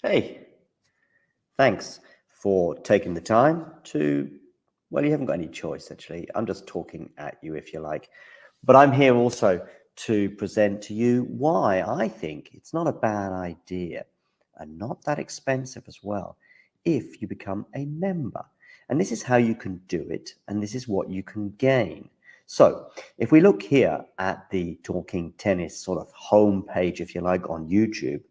Hey, thanks for taking the time to, well, you haven't got any choice, actually. I'm just talking at you, if you like. But I'm here also to present to you why I think it's not a bad idea and not that expensive as well if you become a member. And this is how you can do it, and this is what you can gain. So if we look here at the Talking Tennis sort of homepage, if you like, on YouTube,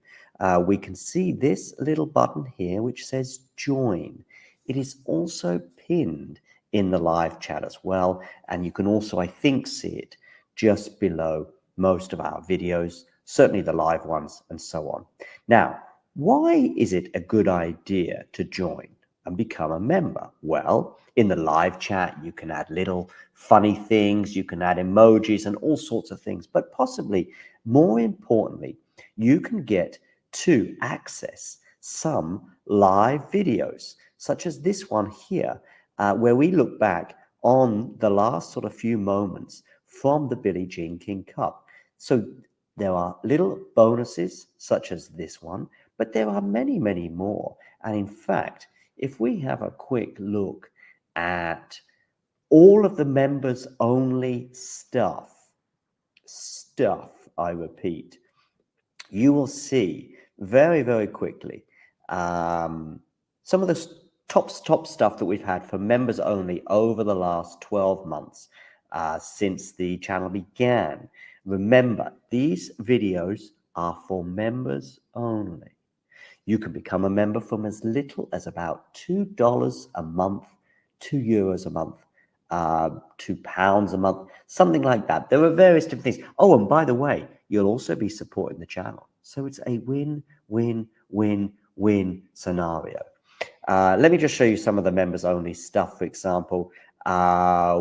we can see this little button here which says join. It is also pinned in the live chat as well, and you can also, I think, see it just below most of our videos, certainly the live ones and so on. Now, why is it a good idea to join and become a member? Well, in the live chat, you can add little funny things, you can add emojis and all sorts of things, but possibly more importantly, you can get to access some live videos, such as this one here, where we look back on the last sort of few moments from the Billie Jean King Cup. So there are little bonuses such as this one, but there are many, many more. And in fact, if we have a quick look at all of the members only stuff, I repeat, you will see very, very quickly some of the top stuff that we've had for members only over the last 12 months since the channel began. Remember, these videos are for members only. You can become a member from as little as about $2 a month, €2 a month, £2 a month, something like that. There are various different things. Oh, and by the way, you'll also be supporting the channel. So it's a win-win-win-win scenario. Let me just show you some of the members only stuff. For example,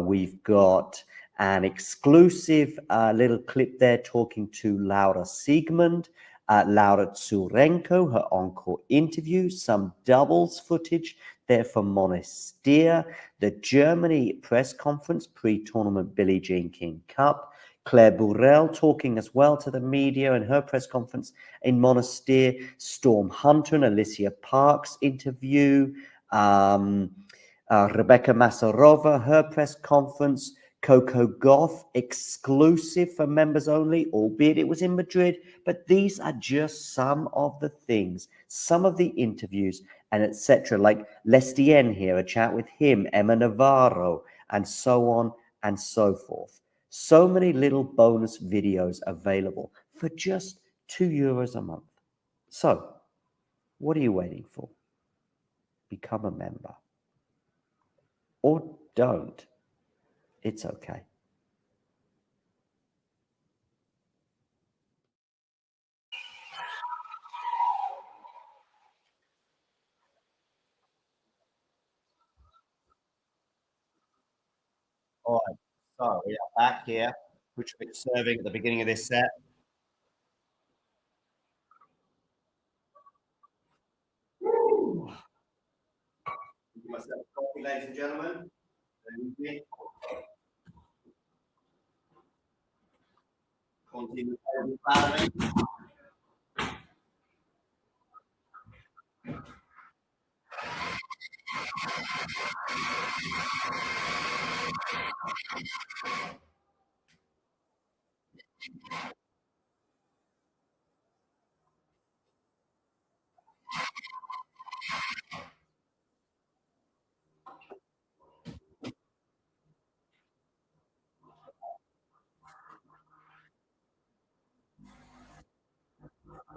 we've got an exclusive little clip there talking to Laura Siegmund, Laura Tsurenko, her encore interview, some doubles footage there from Monastir, the Germany press conference pre-tournament Billie Jean King Cup, Claire Burrell talking as well to the media in her press conference in Monastir, Storm Hunter and Alicia Parks interview, Rebecca Masarova, her press conference, Coco Gauff exclusive for members only, albeit it was in Madrid. But these are just some of the things, some of the interviews and etc. Like Lestien here, a chat with him, Emma Navarro, and so on and so forth. So many little bonus videos available for just €2 a month. So what are you waiting for? Become a member. Or don't. It's okay. All right, so we are back here. Fucsovics serving at the beginning of this set. Woo! Give myself a coffee, ladies and gentlemen. I'm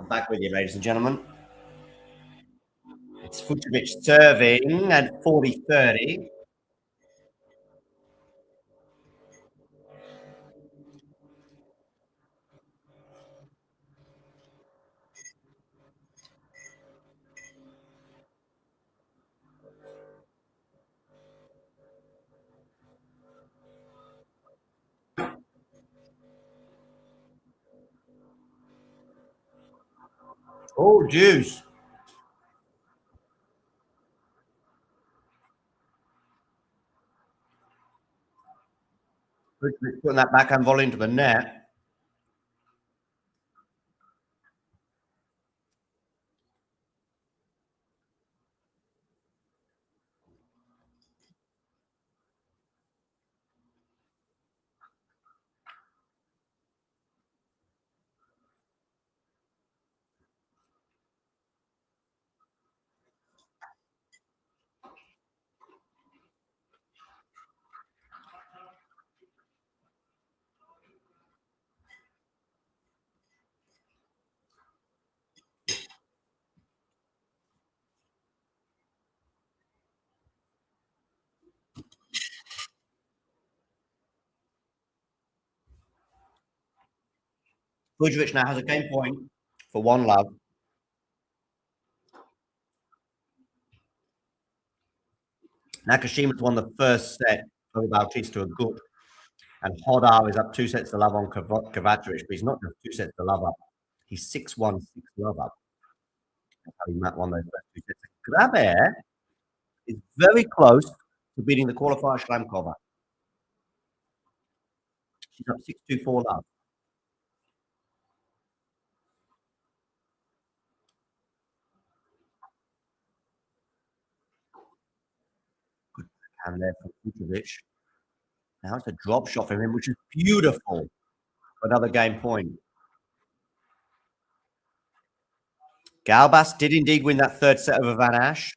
back with you, ladies and gentlemen. It's Fucsovics serving at 40-30. Oh, juice. Putting that backhand volley into the net. Fucsovics now has a game point for 1-love. Nakashima's won the first set over Bautista a good. And Hodar is up 2-0 on Kovacevic, but he's not just 2-0 up. He's 6-1, 6-love up. That's how he won those first 2 sets. Graber is very close to beating the qualifier Shramkova. She's up 6-2, 4-love. Good hand there from Fucsovics. Now it's a drop shot from him, which is beautiful. Another game point. Galbas did indeed win that third set over Van Asch.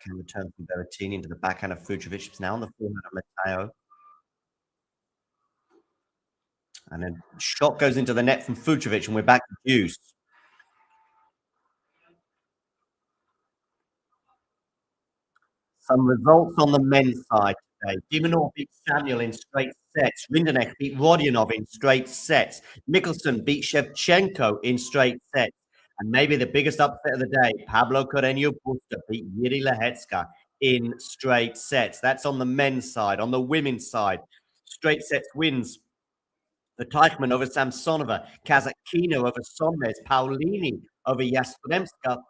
Can return from Berrettini into the backhand of Fucsovics. It's now on the forehand of Matteo. And then shot goes into the net from Fucsovics, and we're back to deuce. Some results on the men's side today. Dimonov beat Samuel in straight sets. Rinderknecht beat Rodionov in straight sets. Mickelson beat Shevchenko in straight sets. And maybe the biggest upset of the day, Pablo Carreño Busta beat Yuri Lehecka in straight sets. That's on the men's side. On the women's side, straight sets wins for Teichmann over Samsonova, Kasatkina over Sonmez, Paolini over Yastremska,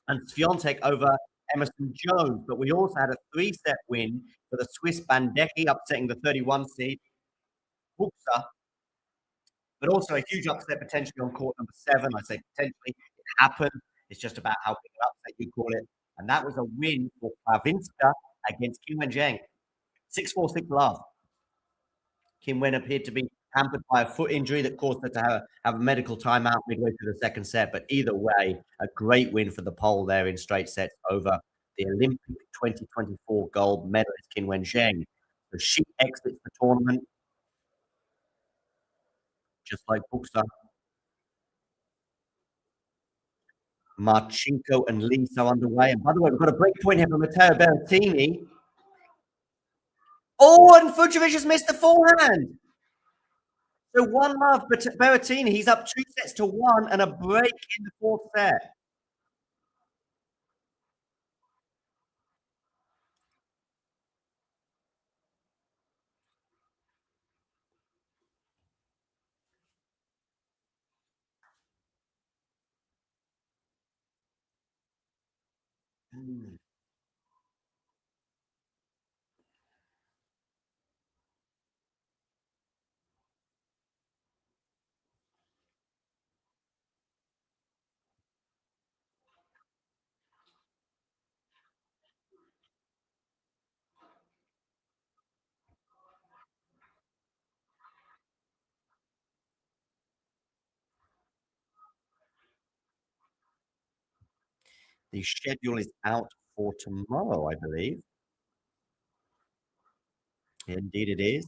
and Swiatek over Emerson Jones. But we also had a 3-set win for the Swiss Bandecki, upsetting the 31 seed, Buxa. But also a huge upset potentially on court number 7. I say potentially, it happened. It's just about how big an upset you call it. And that was a win for Pravinska against Kim Wen-Zheng. 6-4, 6-love. Kim Wen appeared to be hampered by a foot injury that caused her to have a medical timeout midway through the second set. But either way, a great win for the Pole there in straight sets over the Olympic 2024 gold medalist Kim Wen-Zheng. So she exits the tournament, just like Buxa. Marchenko and Lisa underway. And by the way, we've got a break point here from Matteo Berrettini. Oh, and Fucsovics has missed the forehand. So 1-love, but Berrettini, he's up 2-1 and a break in the fourth set. Mm. The schedule is out for tomorrow, I believe. Indeed, it is.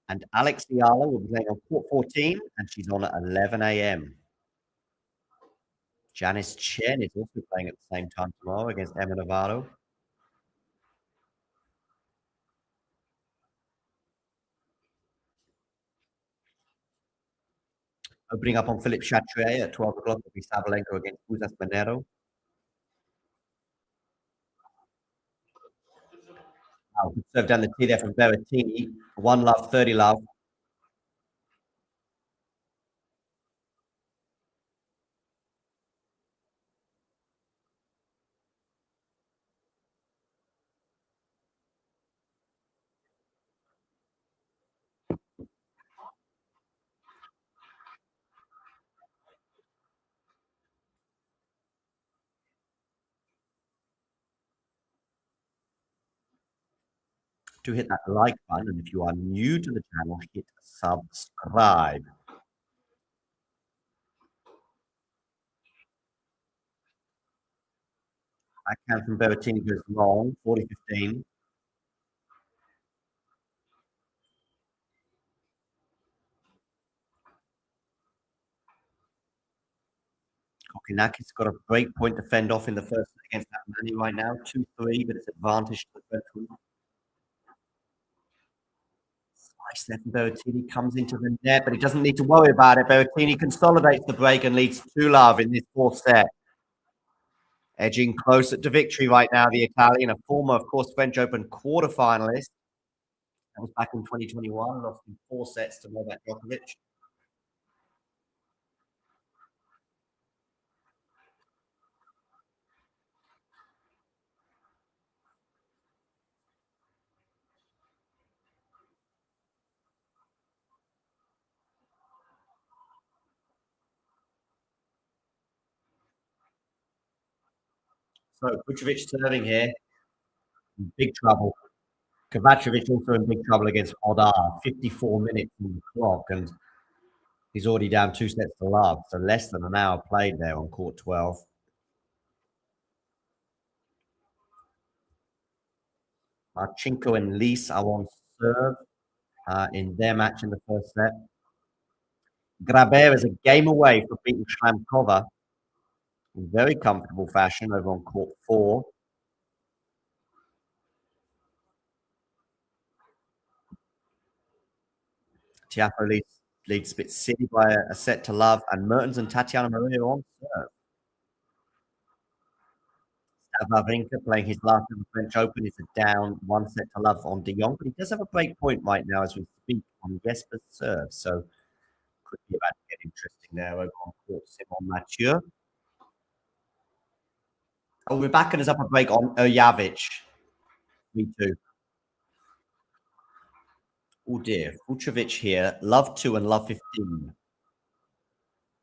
And Alex Fiala will be playing on court 14, and she's on at 11 a.m. Janice Chen is also playing at the same time tomorrow against Emma Navarro. Opening up on Philip Chatrier at 12 o'clock will be Sabalenka against Uzas Monero. Wow, good serve down the tee there from Berrettini. 1-love, 30-love. To hit that like button, and if you are new to the channel, hit subscribe. Backhand from Berrettini goes long, 40-15. Kokinakis got a break point to fend off in the first against that Manny right now, 2-3, but it's advantage to the French. Slice there from Berrettini, comes into the net, but he doesn't need to worry about it. Berrettini consolidates the break and leads 2-love in this fourth set. Edging closer to victory right now, the Italian, a former, of course, French Open quarterfinalist. That was back in 2021, lost in 4 sets to Novak Djokovic. So Fucsovics serving here, in big trouble. Kovacevic also in big trouble against Odar. 54 minutes on the clock, and he's already down 2 sets to love. So less than an hour played there on court 12. Marchenko and Lise are on serve in their match in the first set. Grabert is a game away from beating Shramkova in very comfortable fashion over on court 4. Tiafoe leads Spit City by a set to love, and Mertens and Tatiana Maria on serve. Wawrinka playing his last in the French Open is a down 1 set to love on De Jong, but he does have a break point right now as we speak on Jesper's serve, so could be about to get interesting there over on court Simon Mathieu. Oh, Rybakina is up a break on Erjavic. 3-2. Oh dear, Fucsovics here, love 2 and love 15.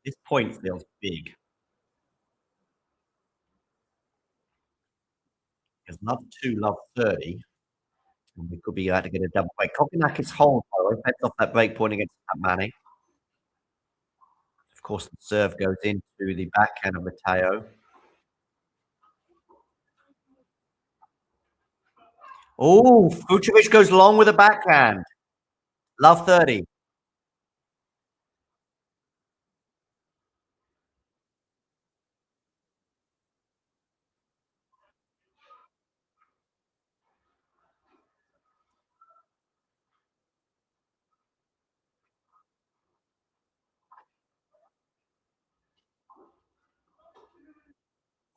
This point feels big. Because love 2, love 30. And we could be able to get a double break. Kokinakis holds, though. He heads off that break point against Manny. Of course, the serve goes into the backhand of Matteo. Oh, Fucsovics goes long with a backhand. Love 30.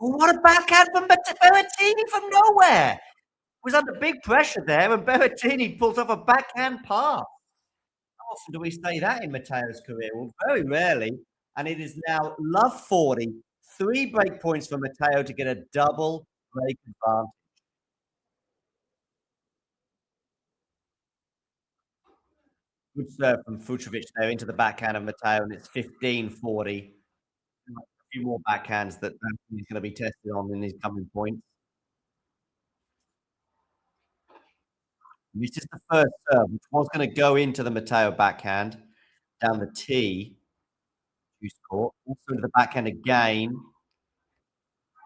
Oh, what a backhand from Berrettini from nowhere. Was under big pressure there, and Berrettini pulls off a backhand pass. often do we say that in Matteo's career? Well, very rarely. And it is now love 40. 3 break points for Matteo to get a double break advantage. Good serve from Fucsovics there into the backhand of Matteo, and it's 15-40. A few more backhands that he's going to be tested on in his coming points. This is the first serve, which was going to go into the Matteo backhand down the tee. Juice court. Also into the backhand again.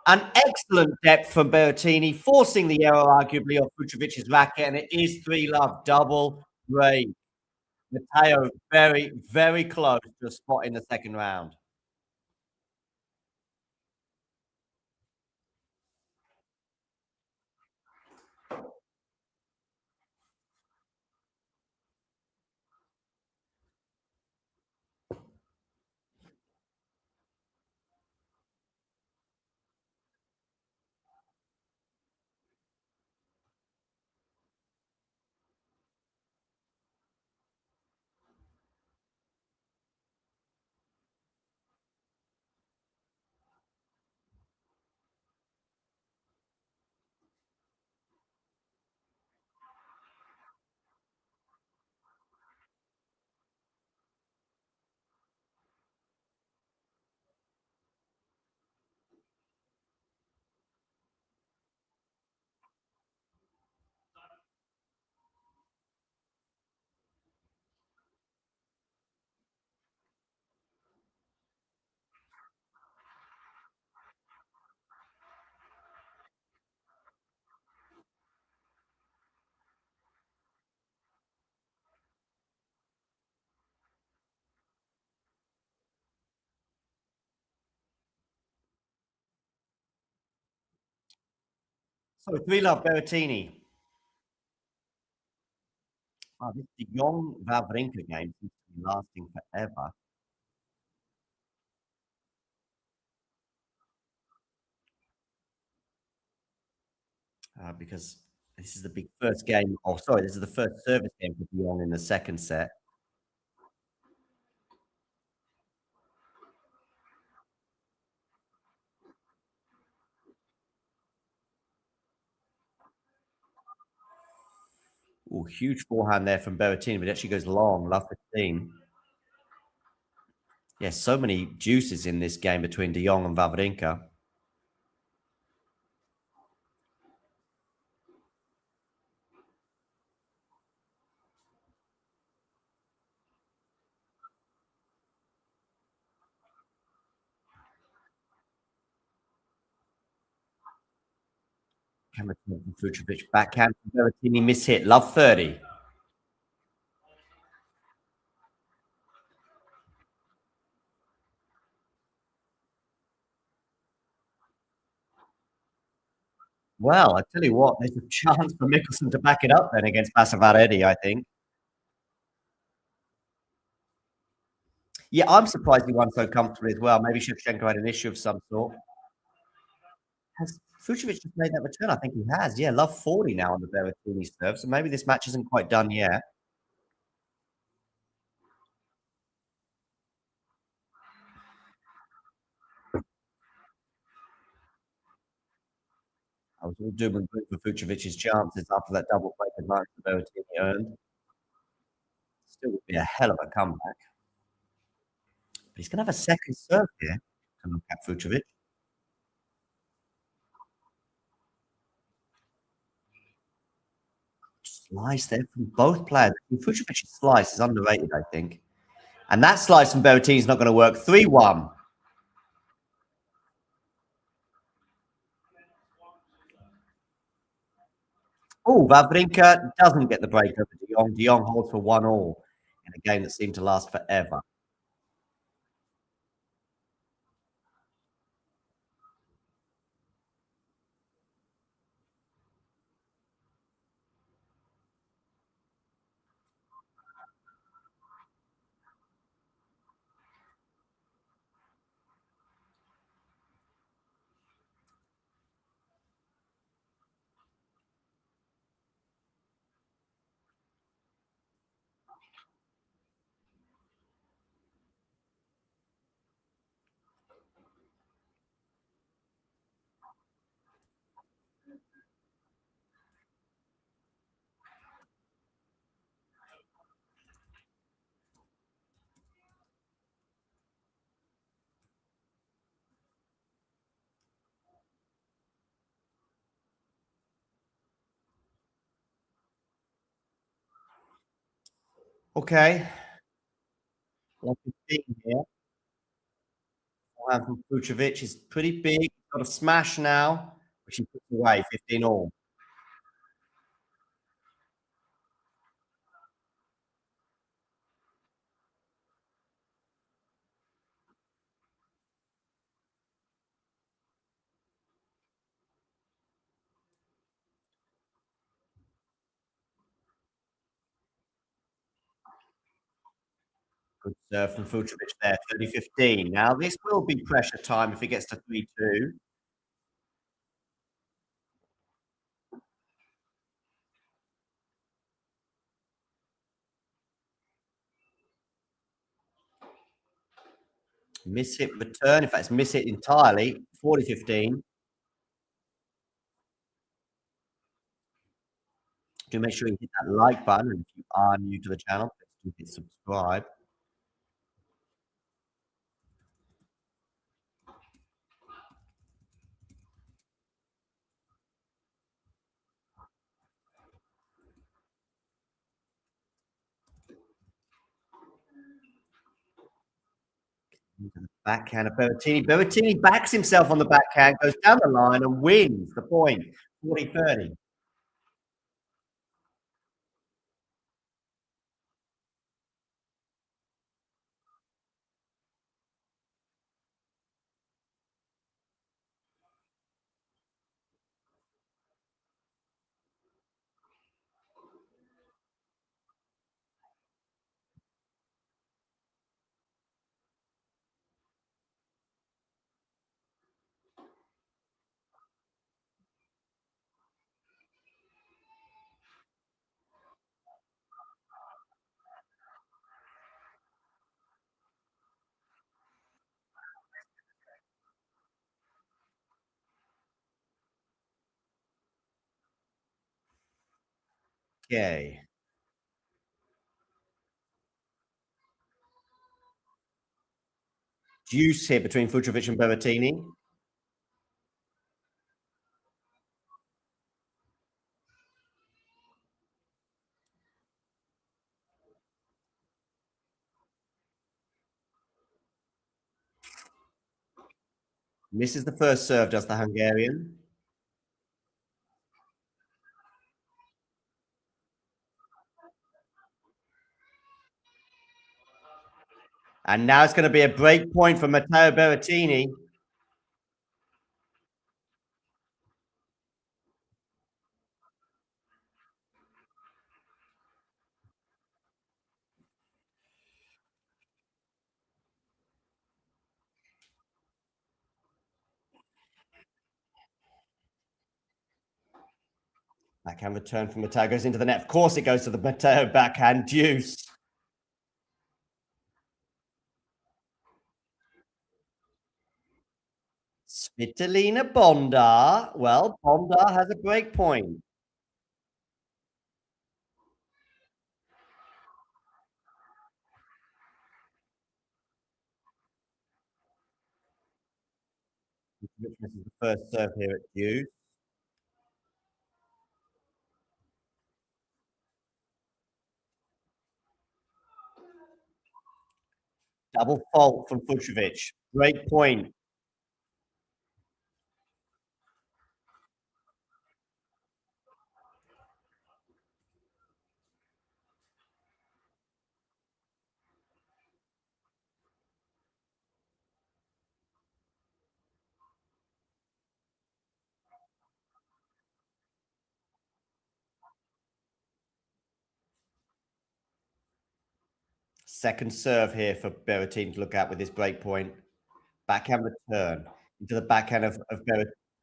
An excellent depth from Berrettini, forcing the error arguably off Fucsovics' racket, and it is 3-love double break. Matteo very, very close to a spot in the second round. So 3-love Berrettini. Wow, this De Jong Wawrinka game seems to be lasting forever. Because this is the big first game. Oh, sorry, this is the first service game for De Jong in the second set. Oh, huge forehand there from Berrettini, but it actually goes long. Love 15. Yeah, so many juices in this game between De Jong and Wawrinka. Camera from Fucsovics, backhand from Berrettini, miss hit. Love 30. Well, I tell you what, there's a chance for Mickelson to back it up then against Berrettini, I think. Yeah, I'm surprised he won so comfortably as well. Maybe Shevchenko had an issue of some sort. Has Fucsovics just made that return? I think he has. Yeah, love 40 now on the Berrettini serve. So maybe this match isn't quite done yet. I was all doom and gloom for Fucsovics' chances after that double break advantage that Berrettini earned. Still would be a hell of a comeback. But he's going to have a second serve here to look at Fucsovics. Slice there from both players. Fucsovics' slice is underrated, I think. And that slice from Berrettini is not going to work. 3-1. Oh, Wawrinka doesn't get the break over De Jong. De Jong holds for 1-1 in a game that seemed to last forever. Okay. Like a thing here. Forehand from Fucsovics is pretty big. Got a smash now, which he puts away, 15 all. Good serve from Fucsovics there, 30-15. Now, this will be pressure time if it gets to 3-2. Miss hit return. In fact, it's miss hit entirely, 40-15. Do make sure you hit that like button. And if you are new to the channel, please do hit subscribe. Backhand of Berrettini. Berrettini backs himself on the backhand, goes down the line and wins the point, 40-30. Okay. Deuce here between Fucsovics and Berrettini. Misses the first serve, does the Hungarian. And now it's going to be a break point for Matteo Berrettini. Backhand return from Matteo goes into the net. Of course, it goes to the Matteo backhand deuce. Svitolina Bondar. Well, Bondar has a break point. This is the first serve here at deuce. Double fault from Fucsovics. Great point. Second serve here for Berrettini to look at with this break point. Backhand return into the backhand of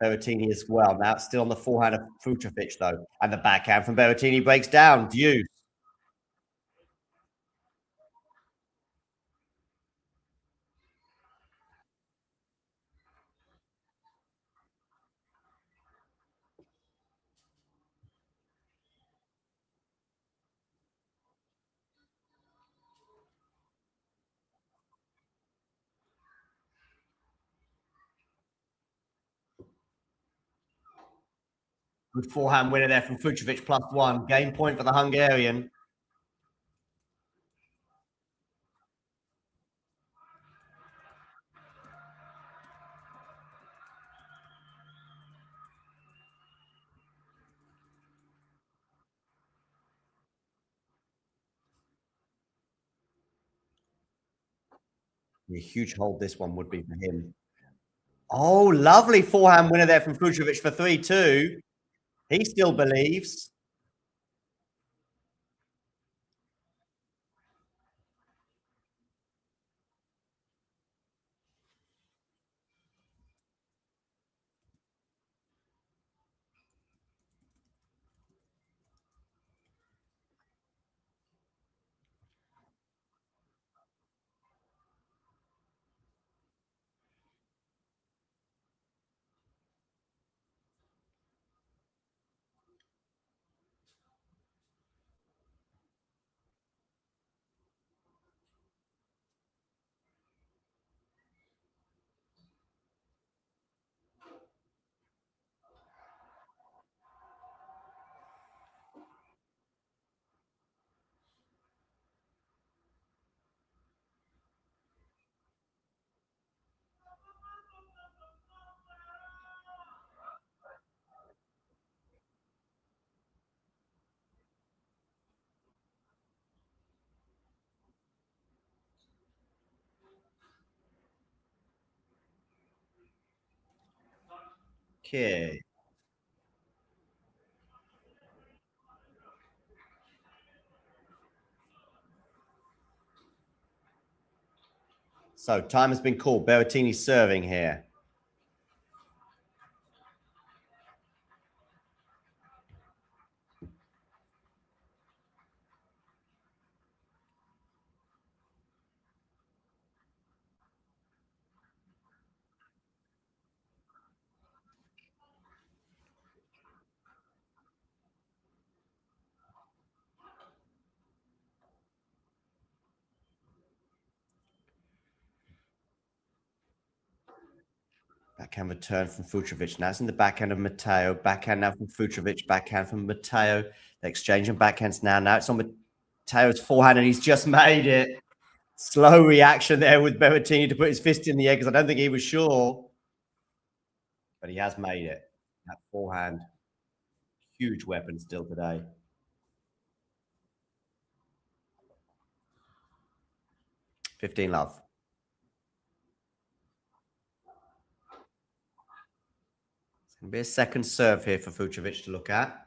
Berrettini as well. Now it's still on the forehand of Fucsovics, though. And the backhand from Berrettini breaks down. Deuce. Good forehand winner there from Fucsovics, +1. Game point for the Hungarian. A huge hold this one would be for him. Oh, lovely forehand winner there from Fucsovics for 3-2. He still believes. Okay. So time has been called. Berrettini serving here. Backhand return from Fucsovics. Now it's in the backhand of Matteo. Backhand now from Fucsovics. Backhand from Matteo. They're exchanging backhands now. Now it's on Matteo's forehand, and he's just made it. Slow reaction there with Berrettini to put his fist in the air because I don't think he was sure. But he has made it. That forehand. Huge weapon still today. $15 love. It's going to be a second serve here for Fucsovics to look at.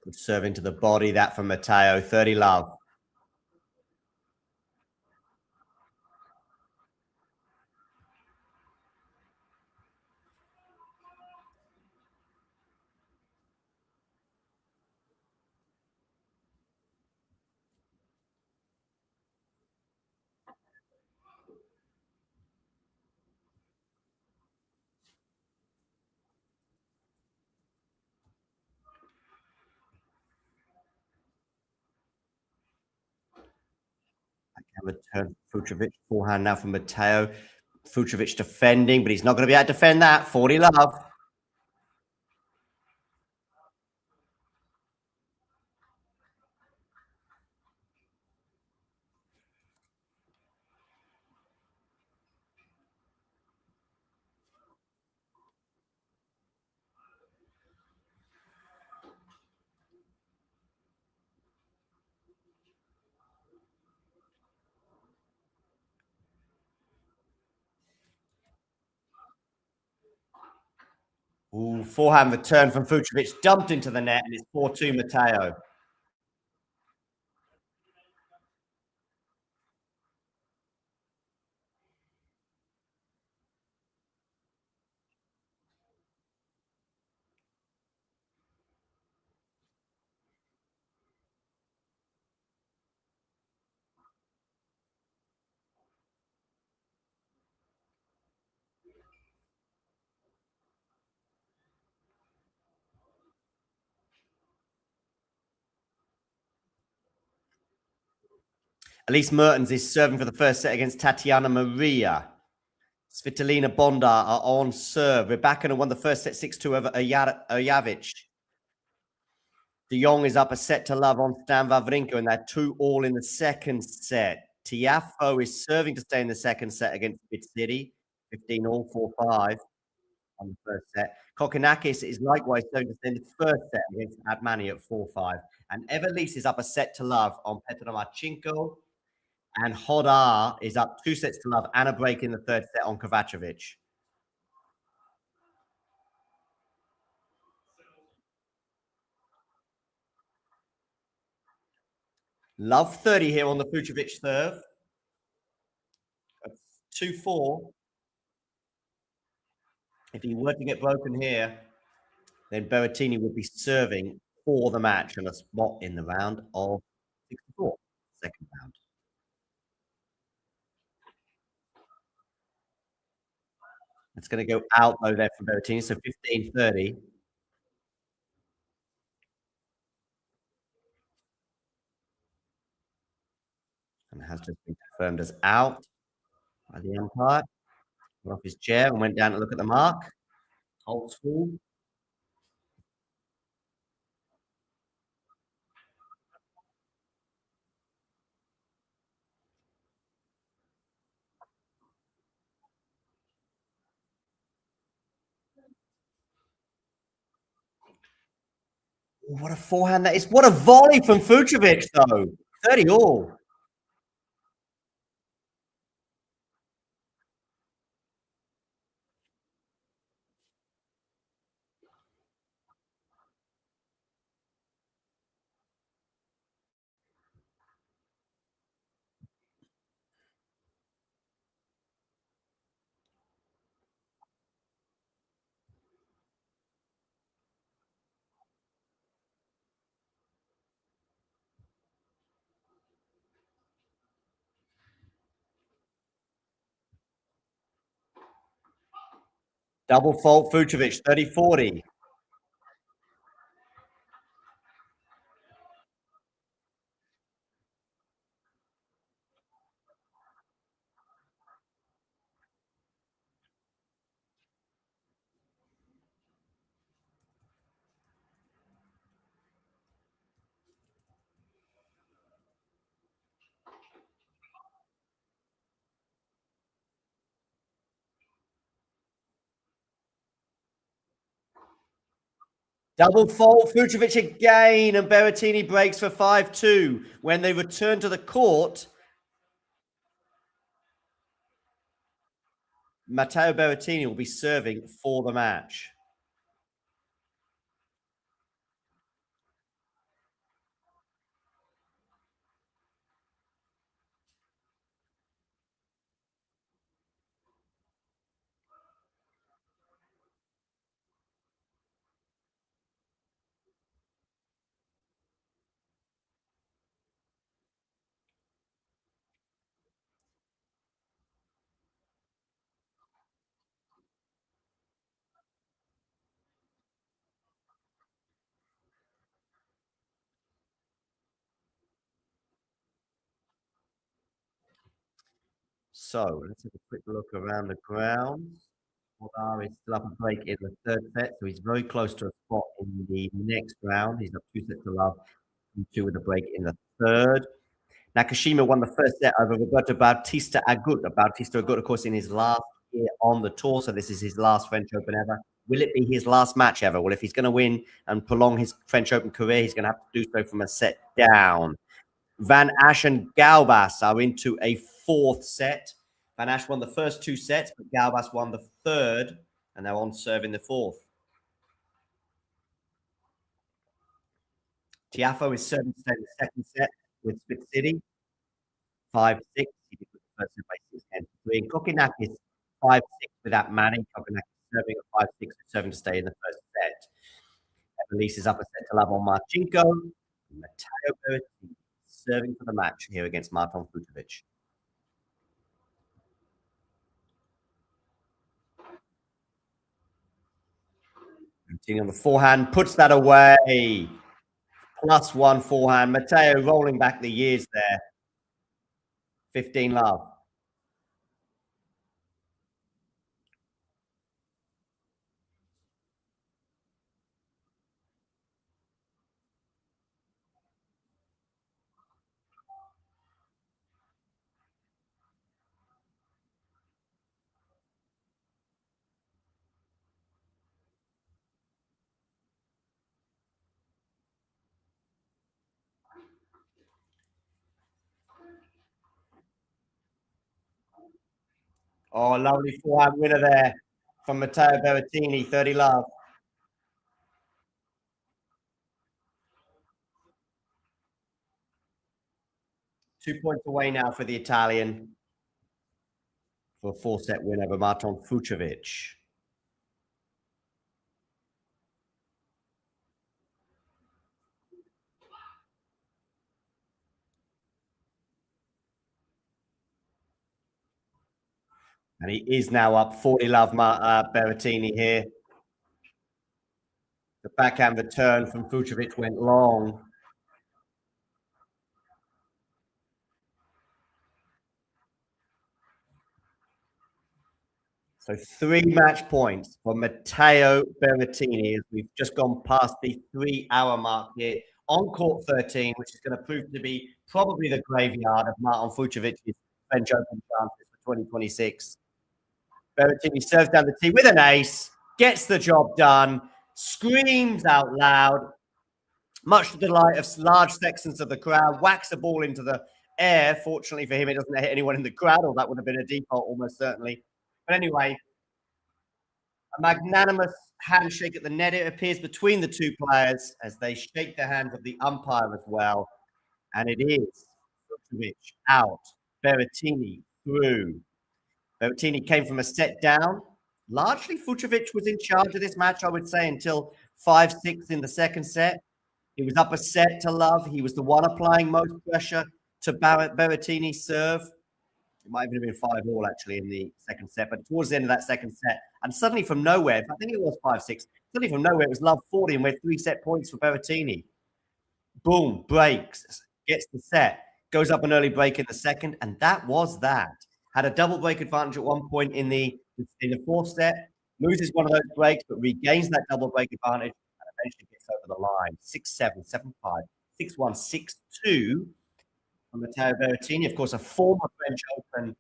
Good serve into the body. That from Matteo. 30 love. Return Fucsovics. Forehand now from Matteo. Fucsovics defending, but he's not going to be able to defend that. 40 love. Ooh, forehand return from Fucsovics, dumped into the net, and it's 4-2 Matteo. Elise Mertens is serving for the first set against Tatiana Maria. Svitolina Bondar are on serve. Rebecca won the first set 6-2 over Ojavic. De Jong is up a set to love on Stan Wawrinka, and they're 2-2 in the second set. Tiafoe is serving to stay in the second set against Bit City. 15-all, 4-5. on the first set. Kokkinakis is likewise going to stay in the first set against Admani at 4-5. And Evelise is up a set to love on Petra Marchenko. And Hodar is up 2 sets to love and a break in the third set on Kovacevic. Love 30 here on the Fucsovics serve. 2-4. If he were to get broken here, then Berrettini would be serving for the match and a spot in the round of 64, second round. It's going to go out though there for Berrettini, so 15-30. And has just been confirmed as out by the umpire. Got off his chair and went down to look at the mark. Old school. What a forehand that is. What a volley from Fucsovics, though. 30 all. Double fault Fucsovics, 30-40. Double fault, Fucsovics again, and Berrettini breaks for 5-2. When they return to the court, Matteo Berrettini will be serving for the match. So let's have a quick look around the grounds. Hodar is still up a break in the third set, so he's very close to a spot in the next round. He's up 2 sets to love, 2 with a break in the third. Nakashima won the first set over Roberto Bautista Agut. Bautista Agut, of course, in his last year on the tour, so this is his last French Open ever. Will it be his last match ever? Well, if he's going to win and prolong his French Open career, he's going to have to do so from a set down. Van Asch and Galbas are into a fourth set. Van Asch won the first 2 sets, but Galbas won the third, and they're on serve in the fourth. Tiafoe is serving to stay in the second set with Spit City. 5-6. He did the first set by 6-3. And Kokkinakis 5-6 with that Manning. Kokkinakis serving at 5-6, serving to stay in the first set. Evelise is up a set to love on Marchenko. Matteo Berrettini serving for the match here against Marton Fucsovics. Berrettini on the forehand, puts that away. +1 forehand. Matteo rolling back the years there. 15 love. Oh, lovely forehand winner there from Matteo Berrettini, 30 love. Two points away now for the Italian for a 4-set win over Marton Fucsovics. And he is now up 40 love, Berrettini here. The backhand return from Fucsovics went long. So 3 match points for Matteo Berrettini as we've just gone past the 3-hour mark here on court 13, which is going to prove to be probably the graveyard of Marton Fucsovics' French Open chances for 2026. Berrettini serves down the tee with an ace, gets the job done, screams out loud, much to the delight of large sections of the crowd, whacks the ball into the air. Fortunately for him, it doesn't hit anyone in the crowd, or that would have been a default almost certainly. But anyway, a magnanimous handshake at the net, it appears, between the two players as they shake the hands of the umpire as well. And it is Fucsovics out, Berrettini through. Berrettini came from a set down. Largely, Fucsovics was in charge of this match, I would say, until 5-6 in the second set. He was up a set to love. He was the one applying most pressure to Berrettini's serve. It might even have been 5-all, actually, in the second set. But towards the end of that second set, and suddenly from nowhere, I think it was 5-6, suddenly from nowhere, it was love 40 and we had 3 set points for Berrettini. Boom, breaks, gets the set, goes up an early break in the second, and that was that. Had a double break advantage at one point in the 4th set, loses one of those breaks, but regains that double break advantage and eventually gets over the line. 6-7, 7-5, 6-1, 6-2 from Matteo Berrettini. Of course, a former French Open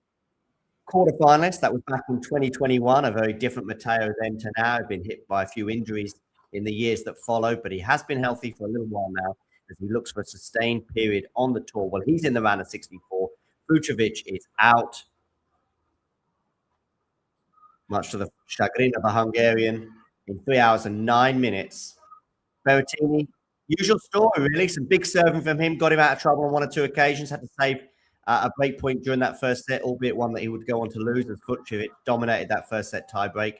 quarterfinalist. That was back in 2021. A very different Matteo then to now. He'd been hit by a few injuries in the years that followed, but he has been healthy for a little while now as he looks for a sustained period on the tour. Well, he's in the round of 64. Fucsovics is out, much to the chagrin of the Hungarian, in 3 hours and 9 minutes. Berrettini, usual story, really. Some big serving from him, got him out of trouble on 1 or 2 occasions, had to save a break point during that first set, albeit one that he would go on to lose as Fucsovics dominated that first set tiebreak.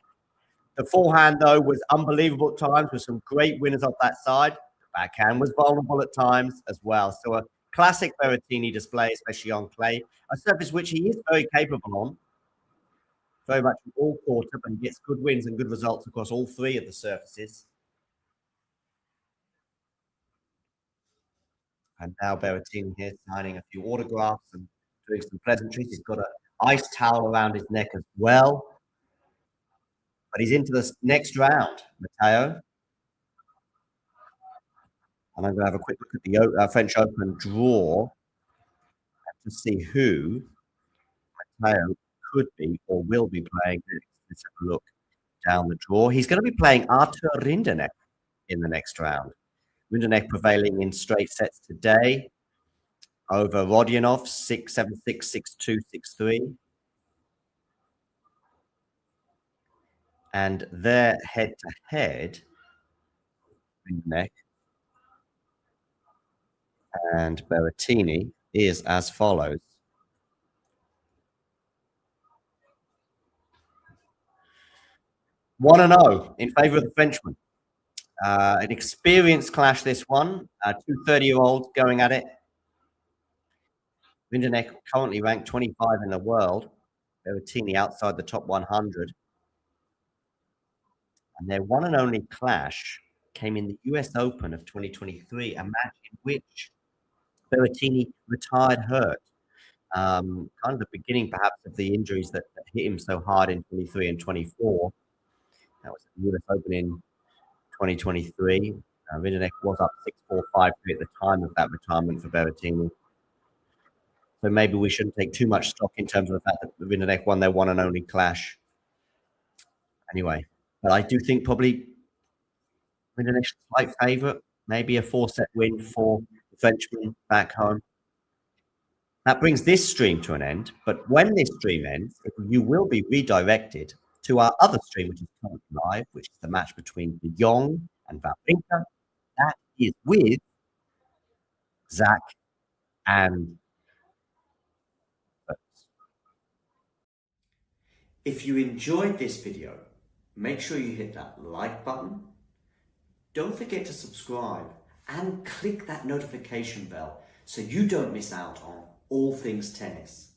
The forehand, though, was unbelievable at times with some great winners off that side. The backhand was vulnerable at times as well. So a classic Berrettini display, especially on clay, a surface which he is very capable on. Very much all quarter, but he gets good wins and good results across all 3 of the surfaces. And now Berrettini here signing a few autographs and doing some pleasantries. He's got an ice towel around his neck as well. But he's into the next round, Matteo. And I'm going to have a quick look at the French Open draw to see who Matteo could be or will be playing next. Let's have a look down the draw. He's going to be playing Artur Rinderknech in the next round. Rinderknech prevailing in straight sets today over Rodionov, 6-7, 6-6-2, 6-3. And their head-to-head, Rinderknech and Berrettini, is as follows. 1-0 in favor of the Frenchman. An experienced clash, this one. 2 30-year-olds going at it. Rinderknech currently ranked 25 in the world. Berrettini outside the top 100. And their one and only clash came in the US Open of 2023, a match in which Berrettini retired hurt. Kind of the beginning, perhaps, of the injuries that hit him so hard in 23 and 24. That was the US Open in 2023. Rinderknech was up 6-4, 5-3 at the time of that retirement for Berrettini. So maybe we shouldn't take too much stock in terms of the fact that Rinderknech won their one and only clash. Anyway, but I do think probably Rinderknech's slight favourite, maybe a 4-set win for the Frenchman back home. That brings this stream to an end, but when this stream ends, you will be redirected to our other stream, which is currently live, which is the match between De Jong and Wawrinka. That is with Zach and if you enjoyed this video, make sure you hit that like button. Don't forget to subscribe and click that notification bell so you don't miss out on all things tennis.